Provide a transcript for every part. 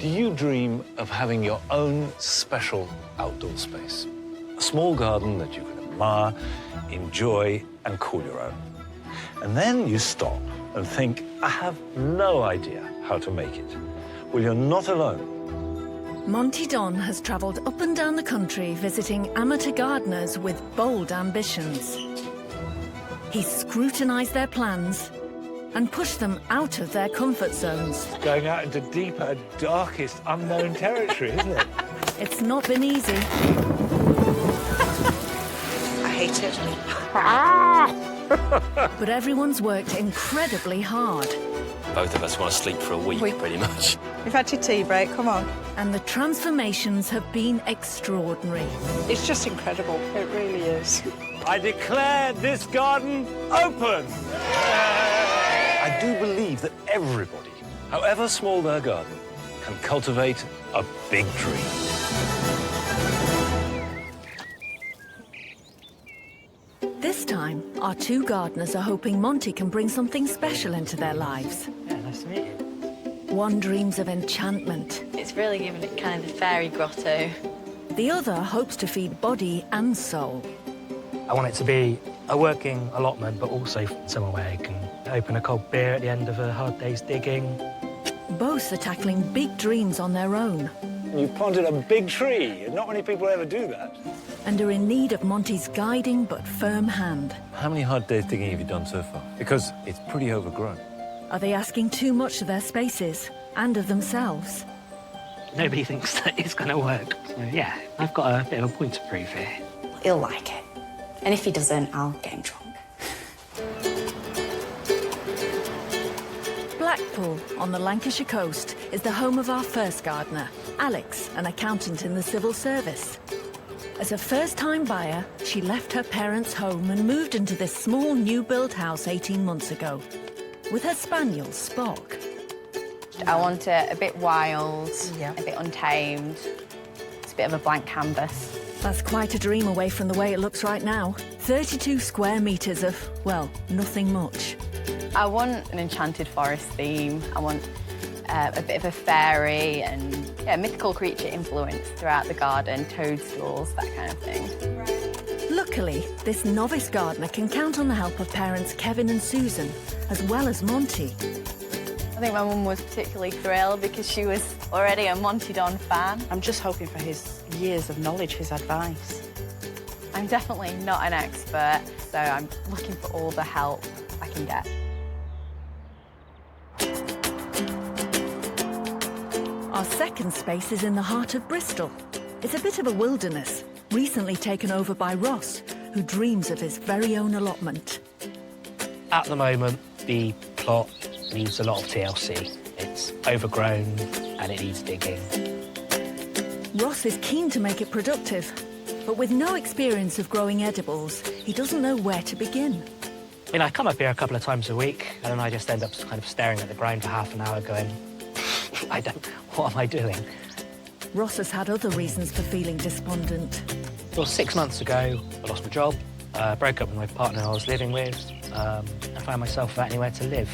Do you dream of having your own special outdoor space? A small garden that you can admire, enjoy, and call your own. And then you stop and think, I have no idea how to make it. Well, you're not alone. Monty Don has travelled up and down the country visiting amateur gardeners with bold ambitions. He's scrutinised their plans and pushed them out of their comfort zones. Going out into deeper, darkest, unknown territory, isn't it? It's not been easy. I hate it. But everyone's worked incredibly hard. Both of us want to sleep for a week, pretty much. We've had your tea break, come on. And the transformations have been extraordinary. It's just incredible, it really is. I declare this garden open! I do believe that everybody, however small their garden, can cultivate a big dream. This time, our two gardeners are hoping Monty can bring something special into their lives. Yeah, nice to meet you. One dreams of enchantment. It's really giving it kind of the fairy grotto. The other hopes to feed body and soul. I want it to be a working allotment, but also somewhere where I can open a cold beer at the end of a hard day's digging. Both are tackling big dreams on their own. You've planted a big tree, and not many people ever do that. And are in need of Monty's guiding but firm hand. How many hard days digging have you done so far? Because it's pretty overgrown. Are they asking too much of their spaces and of themselves? Nobody thinks that it's going to work. So, yeah, I've got a bit of a point to prove here. He'll like it. And if he doesn't, I'll get him drunk. Blackpool, on the Lancashire coast, is the home of our first gardener, Alex, an accountant in the civil service. As a first-time buyer, she left her parents' home and moved into this small new-build house 18 months ago, with her spaniel, Spock. I want it a bit wild, a bit untamed. It's a bit of a blank canvas. That's quite a dream away from the way it looks right now. 32 square metres of, well, nothing much. I want an enchanted forest theme. I want a bit of a fairy and mythical creature influence throughout the garden, toadstools, that kind of thing. Luckily, this novice gardener can count on the help of parents Kevin and Susan, as well as Monty. I think my mum was particularly thrilled because she was already a Monty Don fan. I'm just hoping for his years of knowledge, his advice. I'm definitely not an expert, so I'm looking for all the help I can get. Our second space is in the heart of Bristol. It's a bit of a wilderness, recently taken over by Ross, who dreams of his very own allotment. At the moment, the plot needs a lot of TLC. It's overgrown and it needs digging. Ross is keen to make it productive, but with no experience of growing edibles, he doesn't know where to begin. I mean, I come up here a couple of times a week and then I just end up kind of staring at the ground for half an hour going, what am I doing? Ross has had other reasons for feeling despondent. Well, 6 months ago, I lost my job, broke up with my partner I was living with, and found myself without anywhere to live.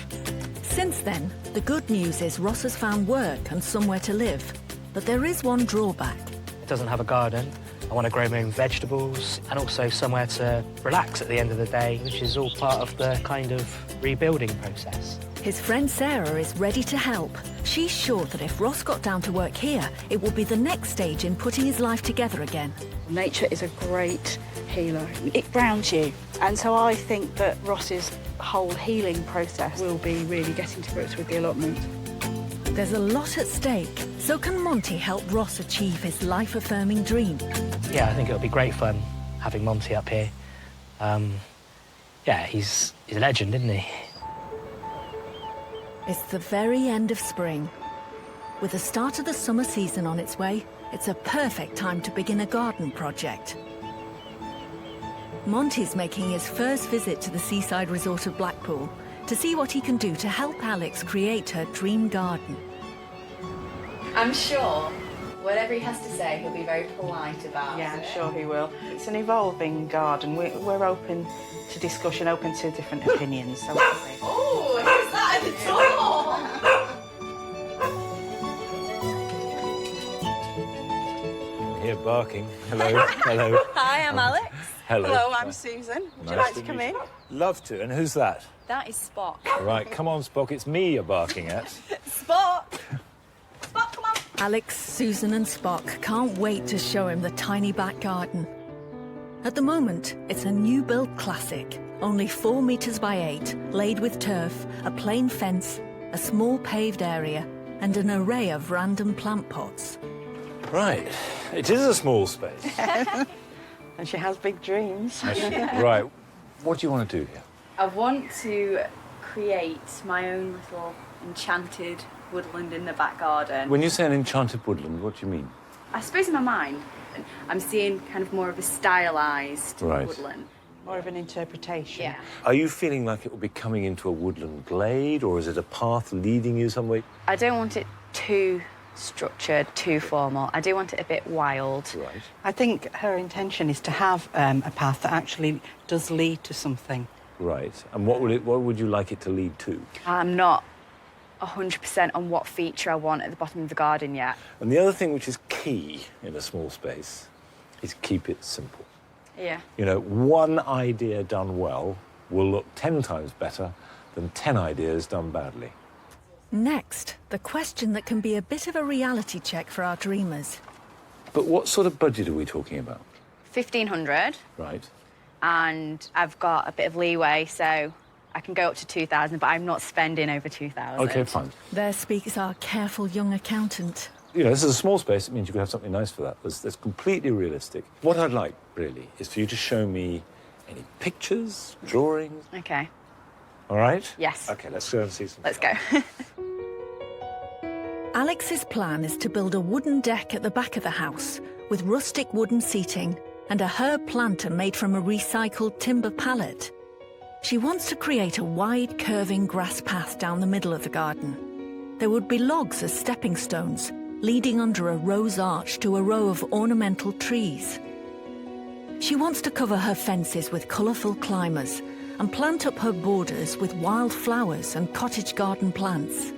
Since then, the good news is Ross has found work and somewhere to live. But there is one drawback. It doesn't have a garden. I want to grow my own vegetables and also somewhere to relax at the end of the day, which is all part of the kind of rebuilding process. His friend Sarah is ready to help. She's sure that if Ross got down to work here, it will be the next stage in putting his life together again. Nature is a great healer. It grounds you. And so I think that Ross's whole healing process will be really getting to grips with the allotment. There's a lot at stake. So can Monty help Ross achieve his life-affirming dream? Yeah, I think it'll be great fun having Monty up here. Yeah, he's a legend, isn't he? It's the very end of spring. With the start of the summer season on its way, it's a perfect time to begin a garden project. Monty's making his first visit to the seaside resort of Blackpool to see what he can do to help Alex create her dream garden. I'm sure whatever he has to say, he'll be very polite about. Yeah, I'm sure he will. It's an evolving garden. We're open to discussion, open to different opinions. So Oh, who's that at the door? here barking. Hello, hello. Hi, I'm Alex. Hello. Hello, I'm Susan. Would you like to come in? Love to. And who's that? That is Spock. Right, come on, Spock. It's me you're barking at. Spock! Spock, come on! Alex, Susan and Spock can't wait to show him the tiny back garden. At the moment, it's a new-built classic, only 4 metres by 8, laid with turf, a plain fence, a small paved area, and an array of random plant pots. Right. It is a small space. And she has big dreams. Right. What do you want to do here? I want to create my own little enchanted woodland in the back garden. When you say an enchanted woodland, what do you mean? I suppose in my mind, I'm seeing kind of more of a stylised Right. woodland. More of an interpretation. Yeah. Are you feeling like it will be coming into a woodland glade, or is it a path leading you somewhere? I don't want it too structured, too formal. I do want it a bit wild. Right. I think her intention is to have a path that actually does lead to something. Right. And what would you like it to lead to? I'm not 100% on what feature I want at the bottom of the garden yet. And the other thing which is key in a small space is keep it simple. Yeah. You know, one idea done well will look 10 times better than 10 ideas done badly. Next, the question that can be a bit of a reality check for our dreamers. But what sort of budget are we talking about? 1,500, Right. and I've got a bit of leeway, so I can go up to 2,000, but I'm not spending over 2,000. OK, fine. There speaks our careful young accountant. You know, this is a small space. It means you can have something nice for that. That's completely realistic. What I'd like, really, is for you to show me any pictures, drawings. Okay, All right? Yes. OK, let's go and see some. let's go. Alex's plan is to build a wooden deck at the back of the house with rustic wooden seating and a herb planter made from a recycled timber pallet. She wants to create a wide, curving grass path down the middle of the garden. There would be logs as stepping stones, leading under a rose arch to a row of ornamental trees. She wants to cover her fences with colourful climbers and plant up her borders with wild flowers and cottage garden plants.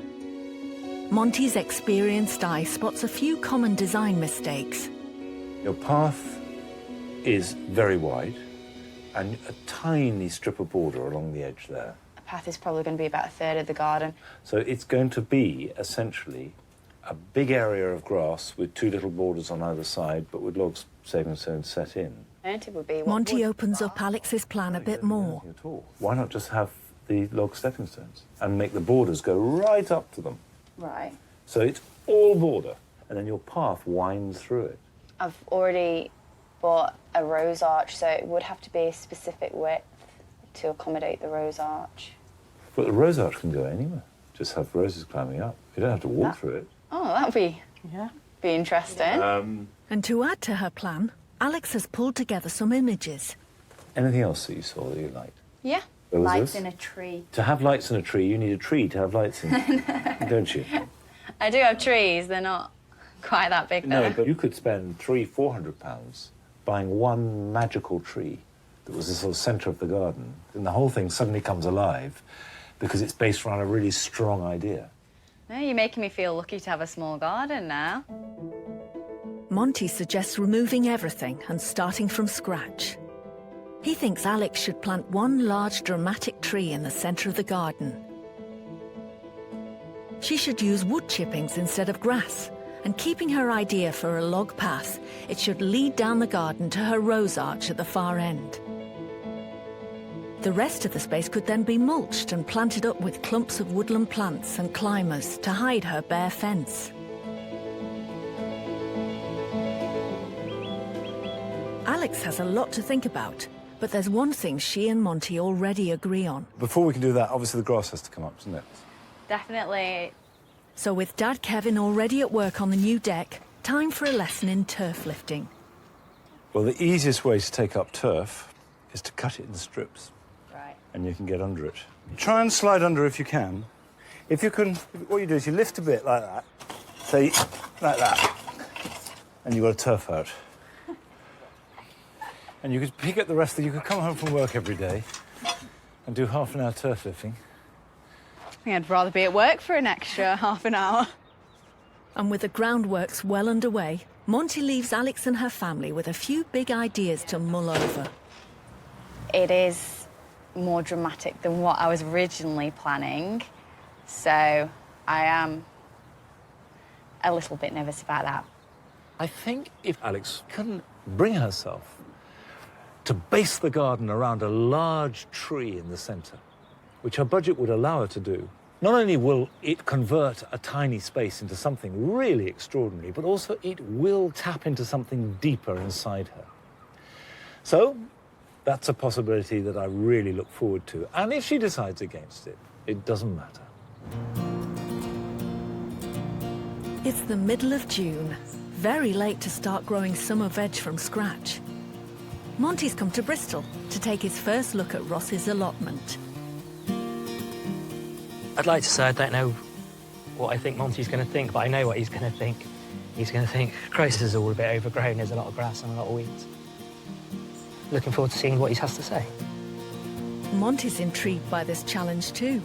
Monty's experienced eye spots a few common design mistakes. Your path is very wide and a tiny strip of border along the edge there. The path is probably going to be about a third of the garden. So it's going to be, essentially, a big area of grass with 2 little borders on either side, but with logs, saving stones set in. It would be Monty opens up Alex's plan a bit more. Nothing at all. Why not just have the log stepping stones and make the borders go right up to them? Right. So it's all border, and then your path winds through it. I've already bought a rose arch, so it would have to be a specific width to accommodate the rose arch. But the rose arch can go anywhere. Just have roses climbing up. You don't have to walk through it. Oh, that would be interesting. And to add to her plan, Alex has pulled together some images. Anything else that you saw that you liked? Yeah. What was Lights this? in a tree. To have lights in a tree, you need a tree to have lights in, don't you? I do have trees, they're not quite that big though. No, but you could spend £300-400 buying one magical tree that was the sort of centre of the garden, and the whole thing suddenly comes alive because it's based around a really strong idea. No, you're making me feel lucky to have a small garden now. Monty suggests removing everything and starting from scratch. He thinks Alex should plant one large dramatic tree in the centre of the garden. She should use wood chippings instead of grass, and keeping her idea for a log path, it should lead down the garden to her rose arch at the far end. The rest of the space could then be mulched and planted up with clumps of woodland plants and climbers to hide her bare fence. Alex has a lot to think about, but there's one thing she and Monty already agree on. Before we can do that, obviously the grass has to come up, doesn't it? Definitely. So with Dad Kevin already at work on the new deck, time for a lesson in turf lifting. Well, the easiest way to take up turf is to cut it in strips. Right. And you can get under it. Try and slide under if you can. If you can, what you do is you lift a bit like that, say, like that, and you've got a turf out. And you could pick up the rest of you could come home from work every day and do half an hour turf lifting. I think I'd rather be at work for an extra half an hour. And with the groundworks well underway, Monty leaves Alex and her family with a few big ideas to mull over. It is more dramatic than what I was originally planning, so I am a little bit nervous about that. I think if Alex can bring herself to base the garden around a large tree in the centre, which her budget would allow her to do, not only will it convert a tiny space into something really extraordinary, but also it will tap into something deeper inside her. So that's a possibility that I really look forward to. And if she decides against it, it doesn't matter. It's the middle of June, very late to start growing summer veg from scratch. Monty's come to Bristol to take his first look at Ross's allotment. I'd like to say I don't know what I think Monty's going to think, but I know what he's going to think. He's going to think, Christ, is all a bit overgrown, there's a lot of grass and a lot of weeds. Looking forward to seeing what he has to say. Monty's intrigued by this challenge too.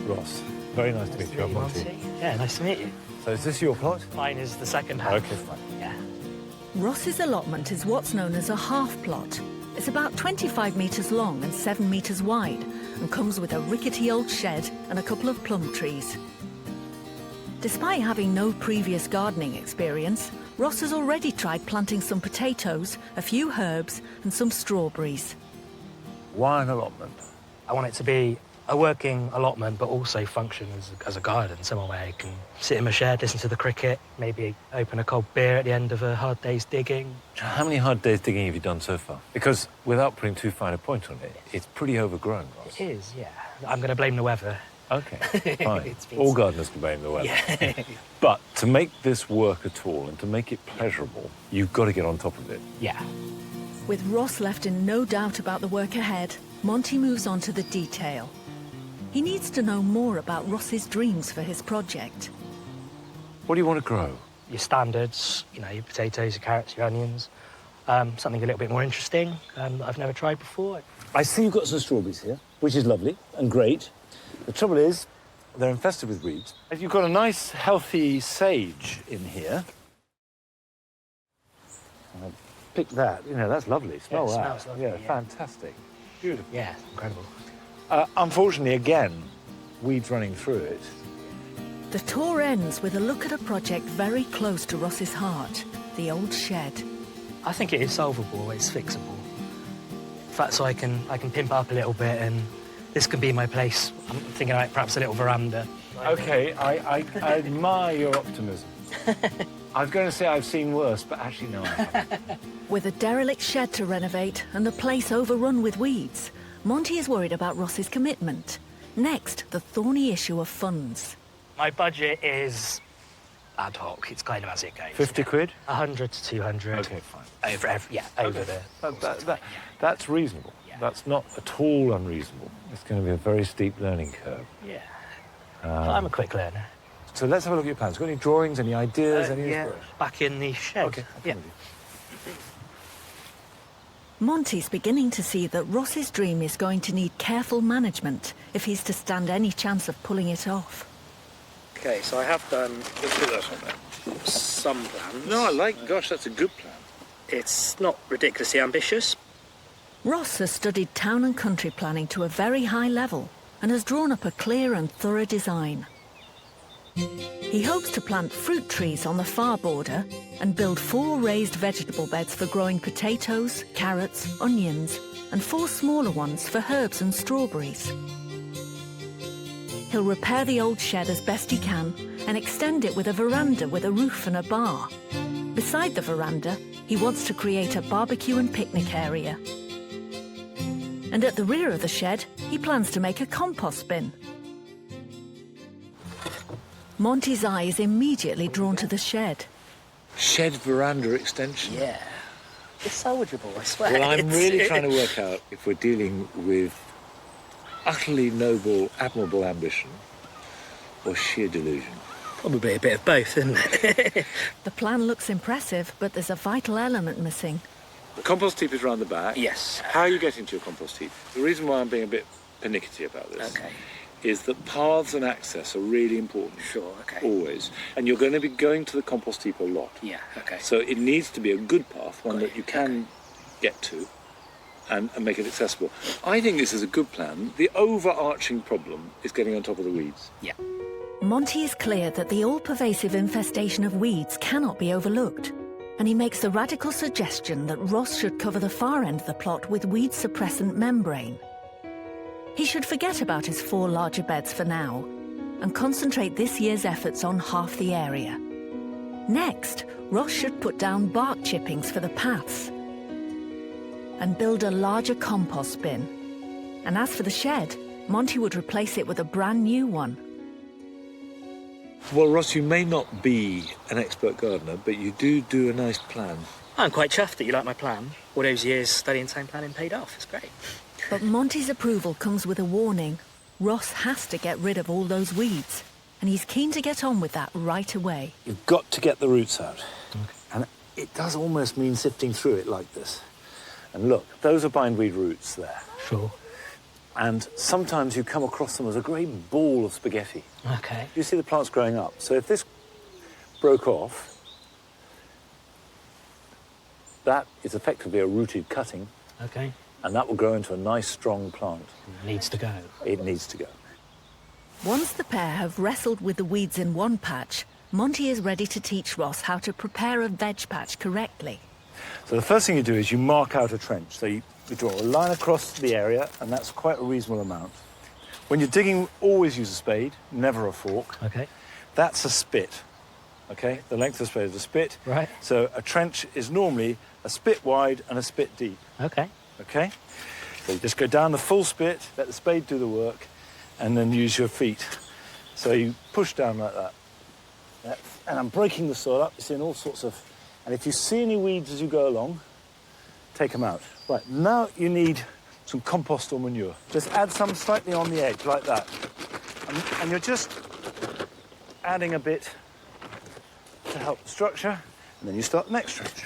Ross, very nice to meet you, Monty. Yeah, nice to meet you. So is this your plot? Mine is the second half. Okay, fine. Yeah. Ross's allotment is what's known as a half plot. It's about 25 metres long and 7 metres wide and comes with a rickety old shed and a couple of plum trees. Despite having no previous gardening experience, Ross has already tried planting some potatoes, a few herbs and some strawberries. Why an allotment? I want it to be a working allotment, but also function as a garden, somewhere where I can sit in my shed, listen to the cricket, maybe open a cold beer at the end of a hard day's digging. How many hard days digging have you done so far? Because without putting too fine a point on it, it's pretty overgrown, Ross. It is, yeah. I'm going to blame the weather. Okay, fine. It's been- All gardeners can blame the weather. Yeah. But to make this work at all and to make it pleasurable, you've got to get on top of it. Yeah. With Ross left in no doubt about the work ahead, Monty moves on to the detail. He needs to know more about Ross's dreams for his project. What do you want to grow? Your standards, you know, your potatoes, your carrots, your onions. Something a little bit more interesting that I've never tried before. I see you've got some strawberries here, which is lovely and great. The trouble is, they're infested with weeds. You've got a nice, healthy sage in here. Pick that. You know, that's lovely. Smell Yeah, it that. smells lovely, yeah, yeah. fantastic. Beautiful. Yeah, incredible. Unfortunately, again, weeds running through it. The tour ends with a look at a project very close to Ross's heart, the old shed. I think it is solvable, it's fixable. In fact, so I can pimp up a little bit and this can be my place. I'm thinking like perhaps a little veranda. Okay, I admire your optimism. I was going to say I've seen worse, but actually no, I haven't. With a derelict shed to renovate and the place overrun with weeds, Monty is worried about Ross's commitment. Next, the thorny issue of funds. My budget is ad hoc. It's kind of as it goes. 50 quid? 100 to 200. Okay, fine. Over the... That's reasonable. Yeah. That's not at all unreasonable. It's going to be a very steep learning curve. Yeah. I'm a quick learner. So let's have a look at your plans. Got any drawings, any ideas, any Yeah, inspiration? back in the shed. Okay, Yeah. Monty's beginning to see that Ross's dream is going to need careful management if he's to stand any chance of pulling it off. Okay, so I have done some plans. Gosh, that's a good plan. It's not ridiculously ambitious. Ross has studied town and country planning to a very high level and has drawn up a clear and thorough design. He hopes to plant fruit trees on the far border and build 4 raised vegetable beds for growing potatoes, carrots, onions, and 4 smaller ones for herbs and strawberries. He'll repair the old shed as best he can and extend it with a veranda with a roof and a bar. Beside the veranda, he wants to create a barbecue and picnic area. And at the rear of the shed, he plans to make a compost bin. Monty's eye is immediately drawn to the shed. Shed veranda extension. Yeah. It's salvageable, I swear. Well, I'm really trying to work out if we're dealing with utterly noble, admirable ambition or sheer delusion. Probably a bit of both, isn't it? The plan looks impressive, but there's a vital element missing. The compost heap is round the back. Yes. How are you getting to your compost heap? The reason why I'm being a bit pernickety about this Okay. is that paths and access are really important. Sure, okay. Always. And you're going to be going to the compost heap a lot. Yeah, okay. So it needs to be a good path, one Got that it. you can get to and make it accessible. I think this is a good plan. The overarching problem is getting on top of the weeds. Yeah. Monty is clear that the all-pervasive infestation of weeds cannot be overlooked, and he makes the radical suggestion that Ross should cover the far end of the plot with weed-suppressant membrane. He should forget about his 4 larger beds for now and concentrate this year's efforts on half the area. Next, Ross should put down bark chippings for the paths and build a larger compost bin. And as for the shed, Monty would replace it with a brand new one. Well, Ross, you may not be an expert gardener, but you do a nice plan. I'm quite chuffed that you like my plan. All those years studying town planning paid off. It's great. But Monty's approval comes with a warning. Ross has to get rid of all those weeds, and he's keen to get on with that right away. You've got to get the roots out. Okay. And it does almost mean sifting through it like this. And look, those are bindweed roots there. Sure. And sometimes you come across them as a great ball of spaghetti. Okay. You see the plants growing up. So if this broke off, that is effectively a rooted cutting, Okay. and that will grow into a nice, strong plant. Needs to go. It needs to go. Once the pair have wrestled with the weeds in one patch, Monty is ready to teach Ross how to prepare a veg patch correctly. So the first thing you do is you mark out a trench. So you draw a line across the area, and that's quite a reasonable amount. When you're digging, always use a spade, never a fork. Okay. That's a spit, okay? The length of the spade is a spit. Right. So a trench is normally a spit wide and a spit deep, Okay. okay? So you just go down the full spit, let the spade do the work, and then use your feet. So you push down like that. And I'm breaking the soil up, you're seeing all sorts of... And if you see any weeds as you go along, take them out. Right, now you need some compost or manure. Just add some slightly on the edge, like that. And you're just adding a bit to help the structure, and then you start the next trench.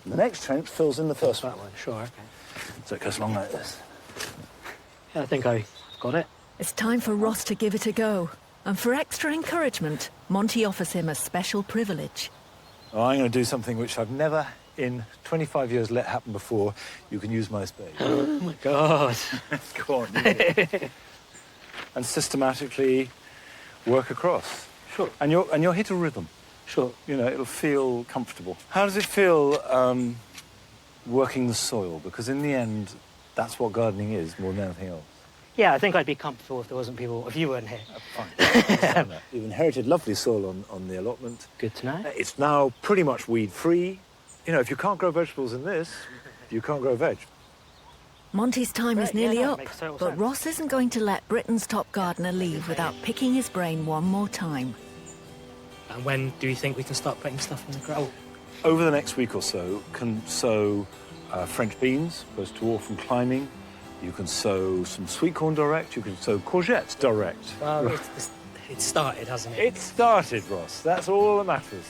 And the next trench fills in the first one. That one, sure, okay. So it goes along like this. I think I got it. It's time for Ross to give it a go. And for extra encouragement, Monty offers him a special privilege. Oh, I'm going to do something which I've never, in 25 years, let happen before. You can use my spade. Oh, my God. Go on. And systematically work across. Sure. And you'll hit a rhythm. Sure. You know, it'll feel comfortable. How does it feel working the soil? Because in the end, that's what gardening is more than anything else. Yeah, I think I'd be comfortable if there wasn't people, if you weren't here. Fine. You've inherited lovely soil on the allotment. Good to know. It's now pretty much weed-free. You know, if you can't grow vegetables in this, you can't grow veg. Monty's time is Right, yeah, nearly no, it up, makes total but sense. Ross isn't going to let Britain's top gardener leave without picking his brain one more time. And when do you think we can start putting stuff in the ground? Over the next week or so, can sow French beans, both dwarf and climbing. You can sow some sweet corn direct. You can sow courgettes direct. Well, it's started, hasn't it? It started, Ross. That's all that matters.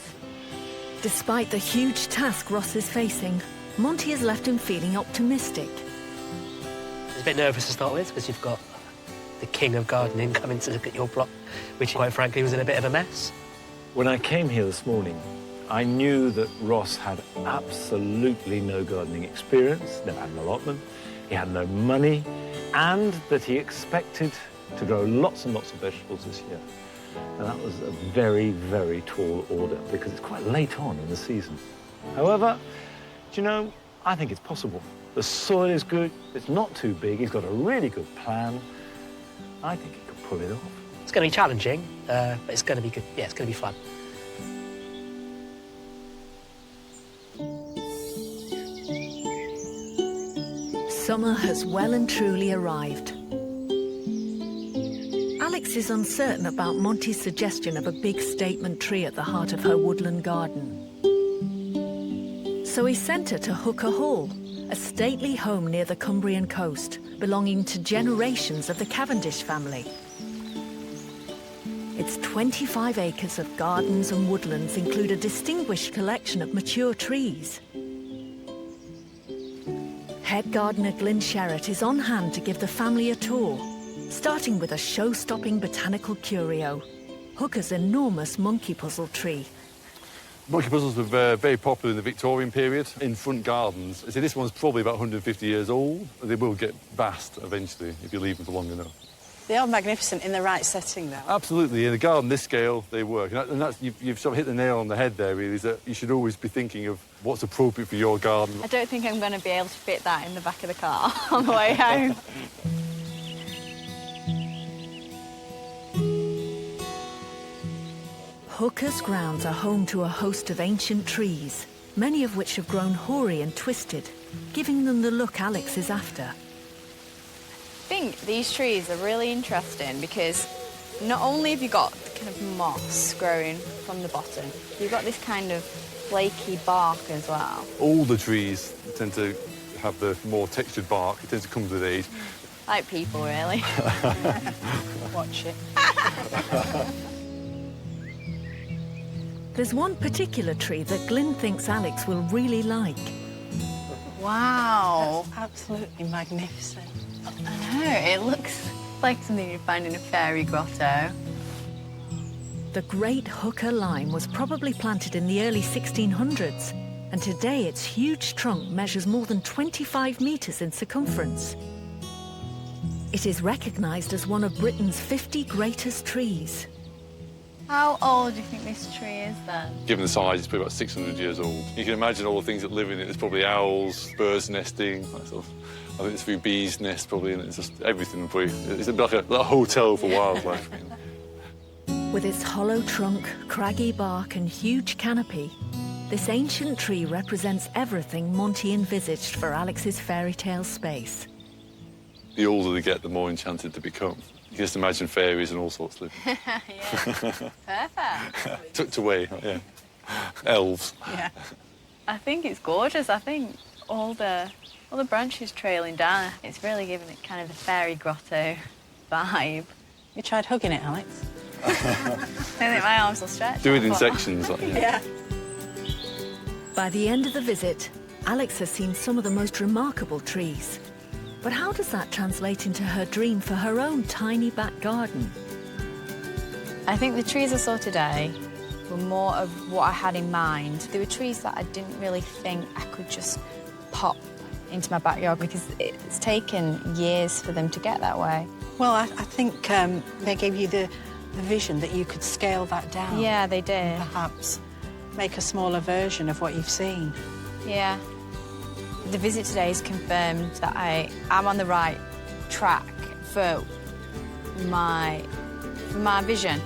Despite the huge task Ross is facing, Monty has left him feeling optimistic. I was a bit nervous to start with because you've got the king of gardening coming to look at your plot, which quite frankly was in a bit of a mess. When I came here this morning, I knew that Ross had absolutely no gardening experience, never had an allotment, he had no money, and that he expected to grow lots and lots of vegetables this year. And that was a very, very tall order because it's quite late on in the season. However, do you know, I think it's possible. The soil is good, it's not too big, he's got a really good plan. I think he could pull it off. It's going to be challenging, but it's going to be good. Yeah, it's going to be fun. Summer has well and truly arrived. Alex is uncertain about Monty's suggestion of a big statement tree at the heart of her woodland garden. So he sent her to Hooker Hall, a stately home near the Cumbrian coast, belonging to generations of the Cavendish family. Its 25 acres of gardens and woodlands include a distinguished collection of mature trees. Head gardener Glyn Sherratt is on hand to give the family a tour, starting with a show-stopping botanical curio, Hooker's enormous monkey puzzle tree. Monkey puzzles were very popular in the Victorian period in front gardens. So this one's probably about 150 years old. They will get vast eventually if you leave them for long enough. They are magnificent in the right setting, though. Absolutely. In a garden this scale, they work. And that's, you've sort of hit the nail on the head there, really, is that you should always be thinking of what's appropriate for your garden. I don't think I'm going to be able to fit that in the back of the car on the way home. Hooker's grounds are home to a host of ancient trees, many of which have grown hoary and twisted, giving them the look Alex is after. I think these trees are really interesting because not only have you got the kind of moss growing from the bottom, you've got this kind of flaky bark as well. Older trees tend to have the more textured bark. It tends to come with age. Like people, really. Watch it. There's one particular tree that Glyn thinks Alex will really like. Wow. That's absolutely magnificent. I know, it looks like something you'd find in a fairy grotto. The great Hooker lime was probably planted in the early 1600s, and today its huge trunk measures more than 25 metres in circumference. It is recognised as one of Britain's 50 greatest trees. How old do you think this tree is then? Given the size, it's probably about 600 years old. You can imagine all the things that live in it. There's probably owls, birds nesting, that sort of, I think there's a few bees' nests probably, and it's just everything. It's like a hotel for wildlife. With its hollow trunk, craggy bark and huge canopy, this ancient tree represents everything Monty envisaged for Alex's fairy tale space. The older they get, the more enchanted they become. You can just imagine fairies and all sorts living. Yeah, perfect. Tucked away, yeah. Elves. Yeah. I think it's gorgeous. I think all the branches trailing down, it's really giving it kind of the fairy grotto vibe. You tried hugging it, Alex? I think my arms will stretch. Do it in sections. Like, Yeah. By the end of the visit, Alex has seen some of the most remarkable trees. But how does that translate into her dream for her own tiny back garden? I think the trees I saw today were more of what I had in mind. They were trees that I didn't really think I could just pop into my backyard because it's taken years for them to get that way. Well, I think they gave you the vision that you could scale that down. Yeah, they did. And perhaps make a smaller version of what you've seen. Yeah. The visit today has confirmed that I am on the right track for my vision.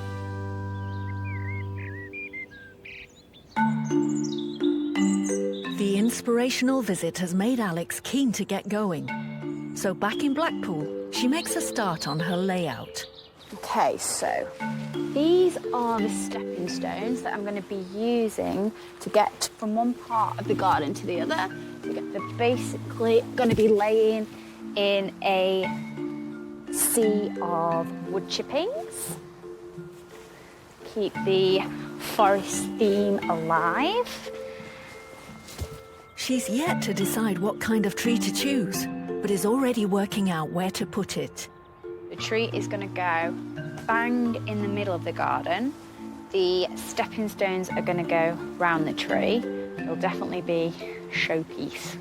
The inspirational visit has made Alex keen to get going. So back in Blackpool, she makes a start on her layout. Okay, so these are the stepping stones that I'm going to be using to get from one part of the garden to the other. They're basically going to be laying in a sea of wood chippings. Keep the forest theme alive. She's yet to decide what kind of tree to choose, but is already working out where to put it. The tree is going to go bang in the middle of the garden. The stepping stones are going to go round the tree. It'll definitely be showpiece.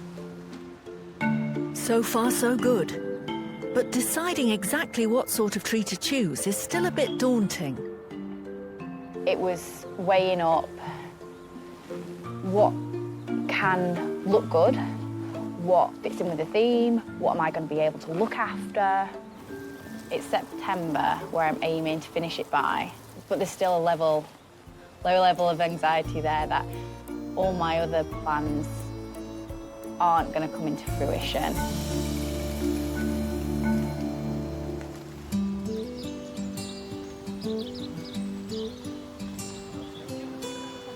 So far, so good. But deciding exactly what sort of tree to choose is still a bit daunting. It was weighing up what can look good, what fits in with the theme, what am I going to be able to look after. It's September where I'm aiming to finish it by, but there's still a low level of anxiety there that all my other plans aren't going to come into fruition.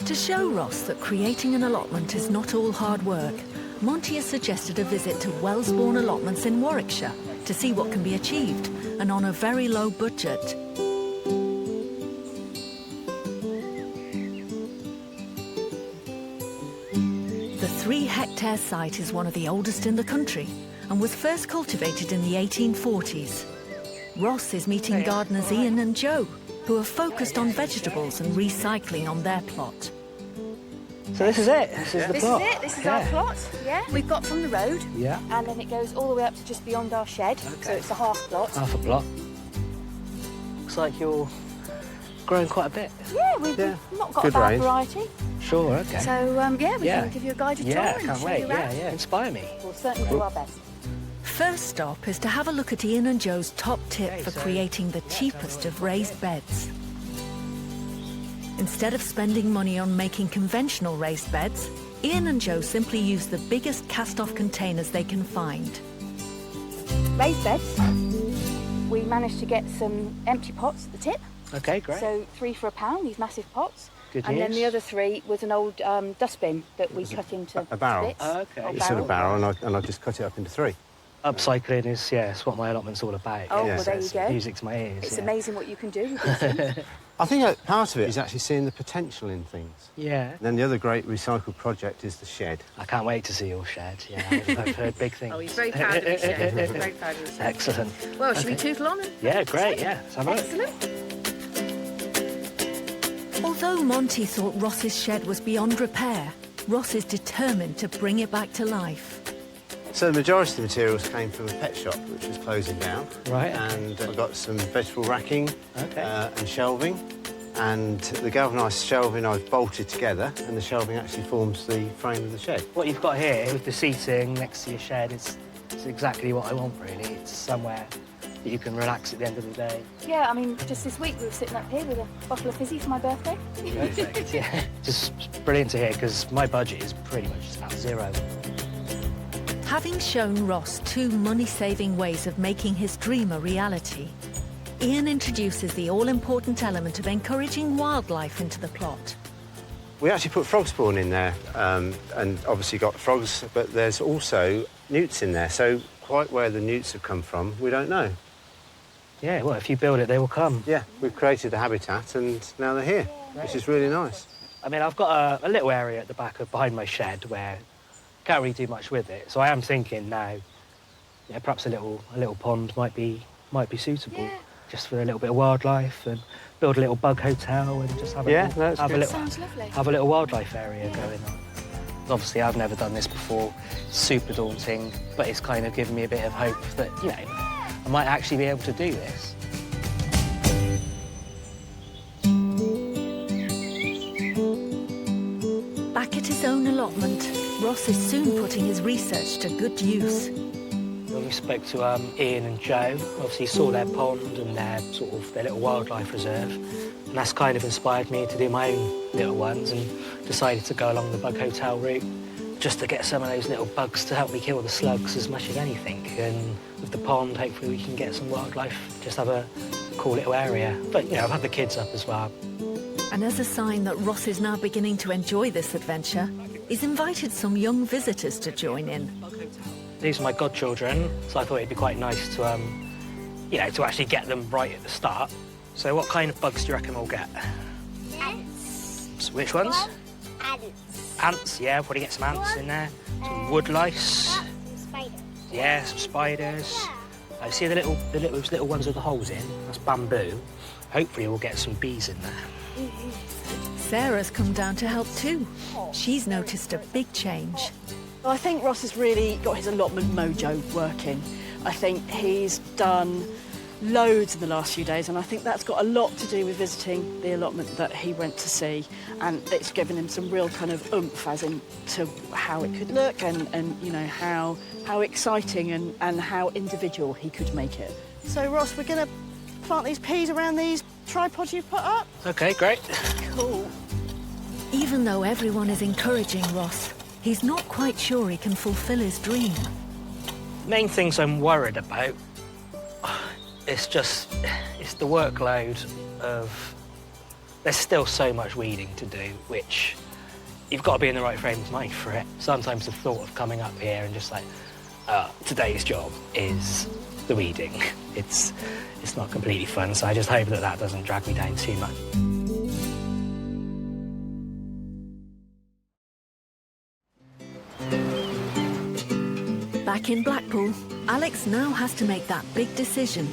To show Ross that creating an allotment is not all hard work, Monty has suggested a visit to Wellesbourne allotments in Warwickshire to see what can be achieved, and on a very low budget. The 3-hectare site is one of the oldest in the country and was first cultivated in the 1840s. Ross is meeting gardeners Ian and Joe, who are focused on vegetables and recycling on their plot. So this is it? This is the plot? This is it. This is our plot. Yeah. We've got from the road. Yeah. And then it goes all the way up to just beyond our shed. Okay. So it's a half plot. Half a plot. Looks like you're growing quite a bit. Yeah, we've not got a bad variety. Sure, okay. So, we can give you a guided tour and can't show wait. you around. Yeah, inspire me. We'll certainly do our best. First stop is to have a look at Ian and Joe's top tip for creating the cheapest of raised beds. Instead of spending money on making conventional raised beds, Ian and Joe simply use the biggest cast-off containers they can find. Raised beds. We managed to get some empty pots at the tip. Okay, great. So 3 for £1, these massive pots. Good and news. then the other 3 was an old dustbin that we cut into a barrel. bits. Okay. It's in a barrel, and I just cut it up into 3. Upcycling is, it's what my allotment's all about. Oh, Yeah. well, there you go. Music to my ears. It's amazing what you can do with these things. I think part of it is actually seeing the potential in things. Yeah. And then the other great recycled project is the shed. I can't wait to see your shed. Yeah, I've heard big things. Oh, he's very proud of his shed. He's very proud of his shed. Excellent. Well, should we tootle on? Yeah, great, yeah. Let's have a look. Excellent. Although Monty thought Ross's shed was beyond repair, Ross is determined to bring it back to life. So the majority of the materials came from a pet shop, which was closing down. Right. And I got some vegetable racking Okay. and shelving. And the galvanised shelving I've bolted together, and the shelving actually forms the frame of the shed. What you've got here with the seating next to your shed is exactly what I want, really. It's somewhere that you can relax at the end of the day. Yeah, I mean, just this week we were sitting up here with a bottle of fizzy for my birthday. Perfect, yeah. Just brilliant to hear, because my budget is pretty much just about 0. Having shown Ross 2 money-saving ways of making his dream a reality, Ian introduces the all-important element of encouraging wildlife into the plot. We actually put frog spawn in there, and obviously got frogs, but there's also newts in there, so quite where the newts have come from, we don't know. Yeah, well, if you build it, they will come. Yeah, we've created the habitat, and now they're here, which is really nice. I mean, I've got a little area at the back of behind my shed where I can't really do much with it, so I am thinking now, perhaps a little pond might be suitable, just for a little bit of wildlife, and build a little bug hotel and just have a little wildlife area going on. Obviously, I've never done this before, super daunting, but it's kind of given me a bit of hope that I might actually be able to do this. Back at his own allotment, Ross is soon putting his research to good use. When we spoke to Ian and Joe, obviously saw their pond and their little wildlife reserve, and that's kind of inspired me to do my own little ones, and decided to go along the bug hotel route just to get some of those little bugs to help me kill the slugs as much as anything. And with the pond, hopefully we can get some wildlife, just have a cool little area. But I've had the kids up as well. And as a sign that Ross is now beginning to enjoy this adventure, he's invited some young visitors to join in. These are my godchildren, so I thought it'd be quite nice to, to actually get them right at the start. So what kind of bugs do you reckon we'll get? Ants. So which ones? Ants. Ants, yeah, we'll probably get some ants in there. Some wood lice. Some spiders. Yeah, some spiders. I see the little ones with the holes in. That's bamboo. Hopefully we'll get some bees in there. Sarah's come down to help too. She's noticed a big change. I think Ross has really got his allotment mojo working. I think he's done loads in the last few days, and I think that's got a lot to do with visiting the allotment that he went to see, and it's given him some real kind of oomph as in to how it could look and how exciting and how individual he could make it. So Ross, we're going to plant these peas around these tripods you put up. Okay, great. Cool. Even though everyone is encouraging Ross, he's not quite sure he can fulfill his dream. Main things I'm worried about, it's the workload of, there's still so much weeding to do, which you've got to be in the right frame of mind for it. Sometimes the thought of coming up here and just today's job is the weeding. It's not completely fun, so I just hope that doesn't drag me down too much. Back in Blackpool, Alex now has to make that big decision.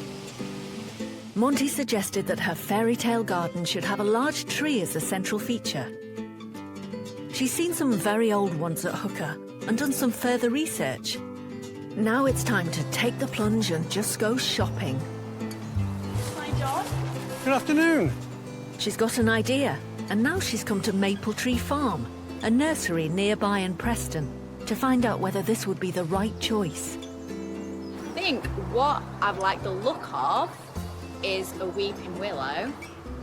Monty suggested that her fairytale garden should have a large tree as a central feature. She's seen some very old ones at Hooker and done some further research. Now it's time to take the plunge and just go shopping. Hi, John. Good afternoon. She's got an idea, and now she's come to Maple Tree Farm, a nursery nearby in Preston, to find out whether this would be the right choice. I think what I've liked the look of is a weeping willow.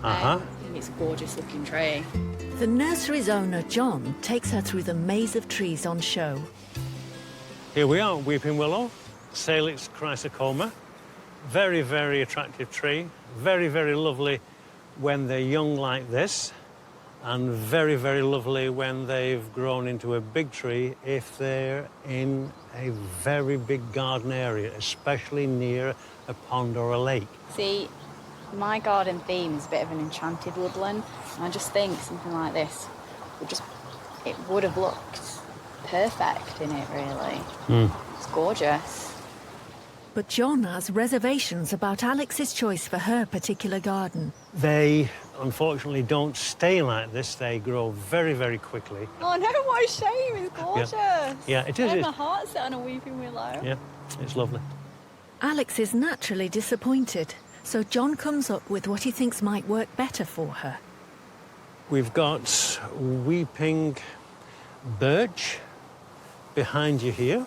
I think it's a gorgeous looking tree. The nursery's owner, John, takes her through the maze of trees on show. Here we are, weeping willow, Salix chrysocoma. Very, very attractive tree. Very, very lovely when they're young like this, and very, very lovely when they've grown into a big tree if they're in a very big garden area, especially near a pond or a lake. See, my garden theme is a bit of an enchanted woodland, and I just think something like this would have looked perfect in it, really. It's gorgeous. But John has reservations about Alex's choice for her particular garden. They, unfortunately, don't stay like this. They grow very, very quickly. Oh no, what a shame, it's gorgeous. Yeah, it is. I have my heart set on a weeping willow. Yeah, it's lovely. Alex is naturally disappointed, so John comes up with what he thinks might work better for her. We've got weeping birch behind you here.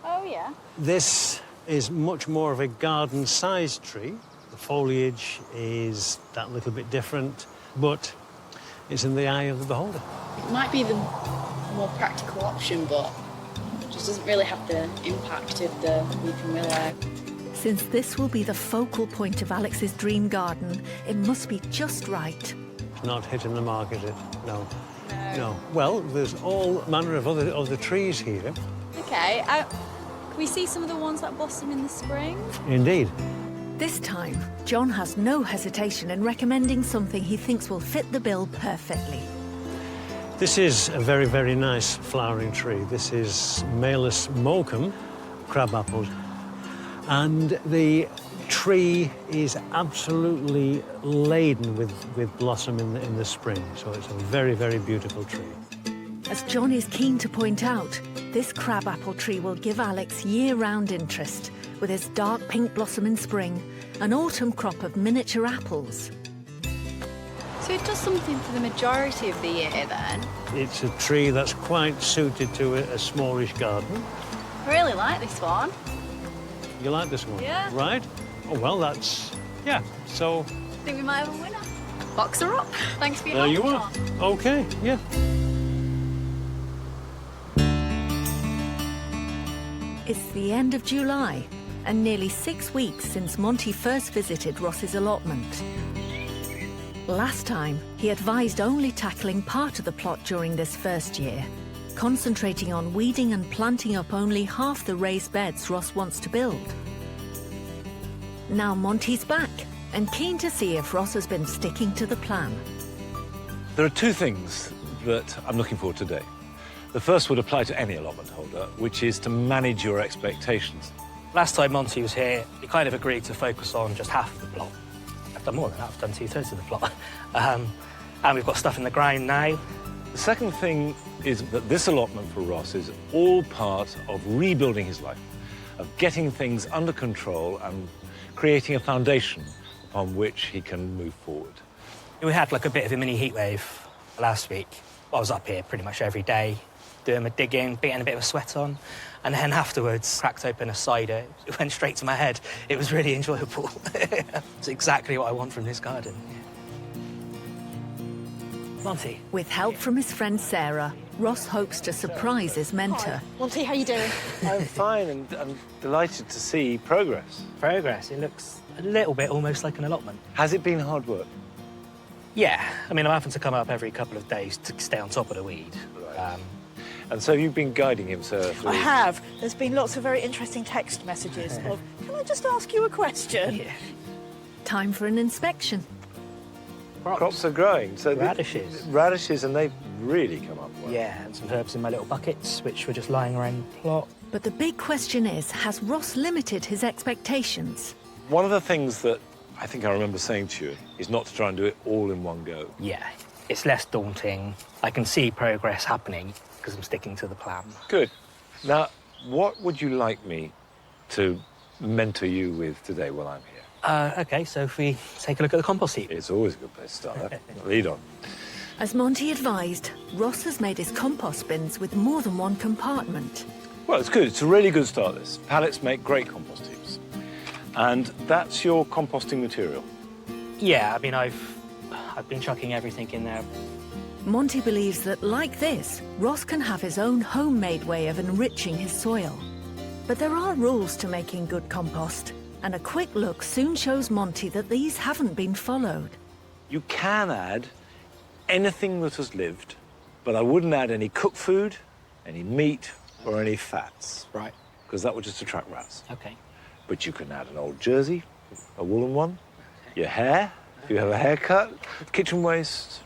Oh yeah. This is much more of a garden-sized tree. The foliage is that little bit different, but it's in the eye of the beholder. It might be the more practical option, but it just doesn't really have the impact of the weeping willow. Since this will be the focal point of Alex's dream garden, it must be just right. It's not hitting the mark, is it? No. No. Well, there's all manner of other trees here. Okay, can we see some of the ones that blossom in the spring? Indeed. This time, John has no hesitation in recommending something he thinks will fit the bill perfectly. This is a very, very nice flowering tree. This is Malus mochum, crabapple. And the tree is absolutely laden with blossom in the spring. So it's a very, very beautiful tree. As John is keen to point out, this crabapple tree will give Alex year-round interest, with its dark pink blossom in spring, an autumn crop of miniature apples. So it does something for the majority of the year then? It's a tree that's quite suited to a smallish garden. I really like this one. You like this one? Yeah. Right? Oh, well, yeah, so... I think we might have a winner. Box her up. Thanks for your There help, you are. John. OK, yeah. It's the end of July, and nearly 6 weeks since Monty first visited Ross's allotment. Last time, he advised only tackling part of the plot during this first year, concentrating on weeding and planting up only half the raised beds Ross wants to build. Now Monty's back, and keen to see if Ross has been sticking to the plan. There are two things that I'm looking for today. The first would apply to any allotment holder, which is to manage your expectations. Last time Monty was here, he kind of agreed to focus on just half of the plot. I've done more than that, I've done 2/3 of the plot. And we've got stuff in the ground now. The second thing is that this allotment for Ross is all part of rebuilding his life, of getting things under control and creating a foundation upon which he can move forward. We had like a bit of a mini heatwave last week. I was up here pretty much every day, doing my digging, getting a bit of a sweat on, and then afterwards cracked open a cider. It went straight to my head. It was really enjoyable. It's exactly what I want from this garden. Monty. With help from his friend Sarah, Ross hopes to surprise his mentor. Hi. Monty, how you doing? I'm fine, and I'm delighted to see progress. Progress. It looks a little bit almost like an allotment. Has it been hard work? Yeah. I mean, I'm having to come up every couple of days to stay on top of the weed. Right. And so you've been guiding him, sir? I have. There's been lots of very interesting text messages of, can I just ask you a question? Yeah. Time for an inspection. Crops are growing. So radishes. Radishes, and they've really come up well. Yeah, and some herbs in my little buckets, which were just lying around the plot. But the big question is, has Ross limited his expectations? One of the things that I think I remember saying to you, is not to try and do it all in one go. Yeah, it's less daunting. I can see progress happening because I'm sticking to the plan. Good. Now, what would you like me to mentor you with today while I'm here? OK, so if we take a look at the compost heap. It's always a good place to start. That. Lead on. As Monty advised, Ross has made his compost bins with more than one compartment. Well, it's good. It's a really good start, this. Pallets make great compost heaps. And that's your composting material. Yeah, I mean, I've been chucking everything in there. Monty believes that, like this, Ross can have his own homemade way of enriching his soil. But there are rules to making good compost, and a quick look soon shows Monty that these haven't been followed. You can add anything that has lived, but I wouldn't add any cooked food, any meat, or any fats. Right. Because that would just attract rats. OK. But you can add an old jersey, a woolen one, your hair, if you have a haircut, kitchen waste,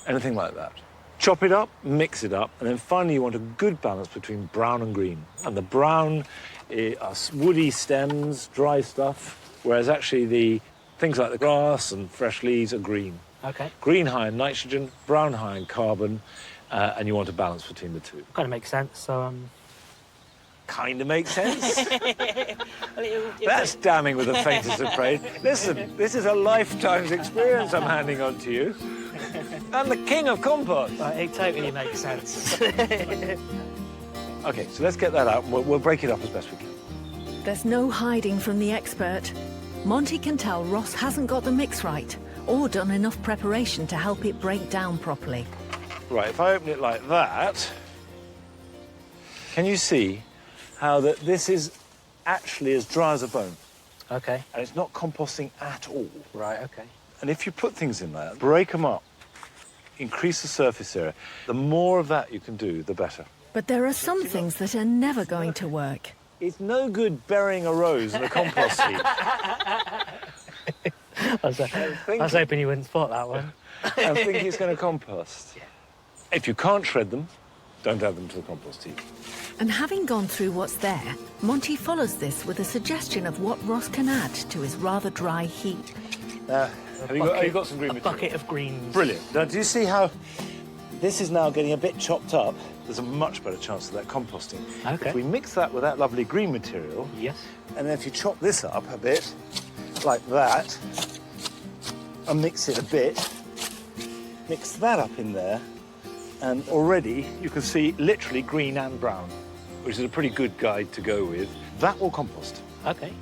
anything like that. Chop it up, mix it up, and then finally you want a good balance between brown and green. And the brown are woody stems, dry stuff, whereas actually the things like the grass and fresh leaves are green. OK. Green high in nitrogen, brown high in carbon, and you want a balance between the two. Kind of makes sense, so... Kind of makes sense. That's damning with the faintest of praise. Listen, this is a lifetime's experience I'm handing on to you. I'm the king of compost. It totally makes sense. OK, so let's get that out. We'll break it up as best we can. There's no hiding from the expert. Monty can tell Ross hasn't got the mix right or done enough preparation to help it break down properly. Right, if I open it like that, can you see how that this is actually as dry as a bone? OK. And it's not composting at all. Right, OK. And if you put things in there, break them up, increase the surface area, the more of that you can do, the better. But there are some things that are never going to work. It's no good burying a rose in a compost heap. I was hoping you wouldn't spot that one. I think it's going to compost. Yeah. If you can't shred them, don't add them to the compost heap. And having gone through what's there, Monty follows this with a suggestion of what Ross can add to his rather dry heap. Have you got some green material? A bucket of greens. Brilliant. Now, do you see how this is now getting a bit chopped up? There's a much better chance of that composting. OK. If we mix that with that lovely green material... Yes. And then if you chop this up a bit, like that, and mix it a bit, mix that up in there, and already you can see literally green and brown, which is a pretty good guide to go with. That will compost. OK,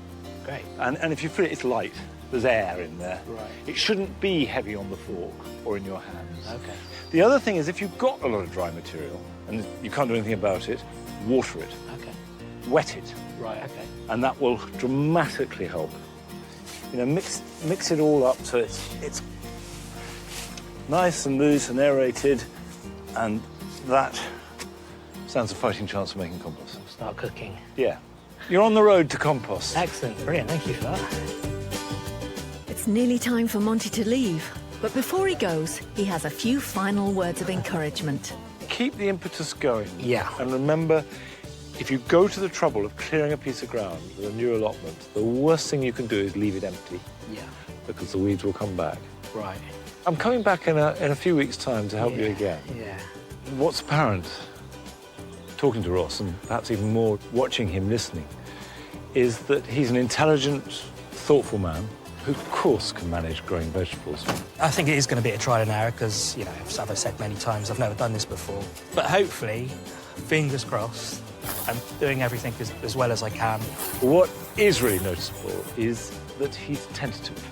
great. And if you feel it, it's light. There's air in there. Right. It shouldn't be heavy on the fork or in your hands. OK. The other thing is if you've got a lot of dry material and you can't do anything about it, water it. OK. Wet it. Right, OK. And that will dramatically help. You know, mix it all up so it's nice and loose and aerated, and that stands a fighting chance of making compost. Start cooking. Yeah. You're on the road to compost. Excellent, brilliant, thank you for that. It's nearly time for Monty to leave, but before he goes, he has a few final words of encouragement. Keep the impetus going. Yeah. And remember, if you go to the trouble of clearing a piece of ground with a new allotment, the worst thing you can do is leave it empty. Yeah. Because the weeds will come back. Right. I'm coming back in a few weeks' time to help you again. Yeah. What's apparent, talking to Ross, and perhaps even more watching him listening, is that he's an intelligent, thoughtful man who, of course, can manage growing vegetables. I think it is going to be a trial and error because, you know, as I've said many times, I've never done this before. But hopefully, fingers crossed, I'm doing everything as well as I can. What is really noticeable is that he's tentative.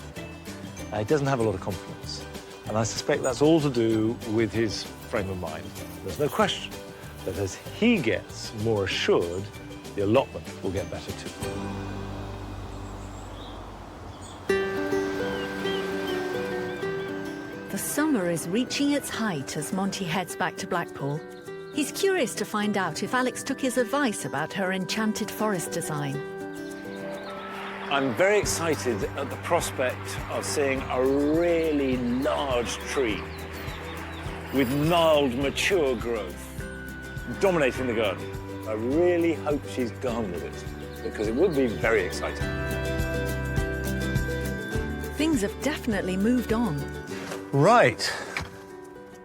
He doesn't have a lot of confidence. And I suspect that's all to do with his frame of mind. There's no question that as he gets more assured, the allotment will get better too. The summer is reaching its height as Monty heads back to Blackpool. He's curious to find out if Alex took his advice about her enchanted forest design. I'm very excited at the prospect of seeing a really large tree with gnarled, mature growth dominating the garden. I really hope she's gone with it, because it would be very exciting. Things have definitely moved on. Right.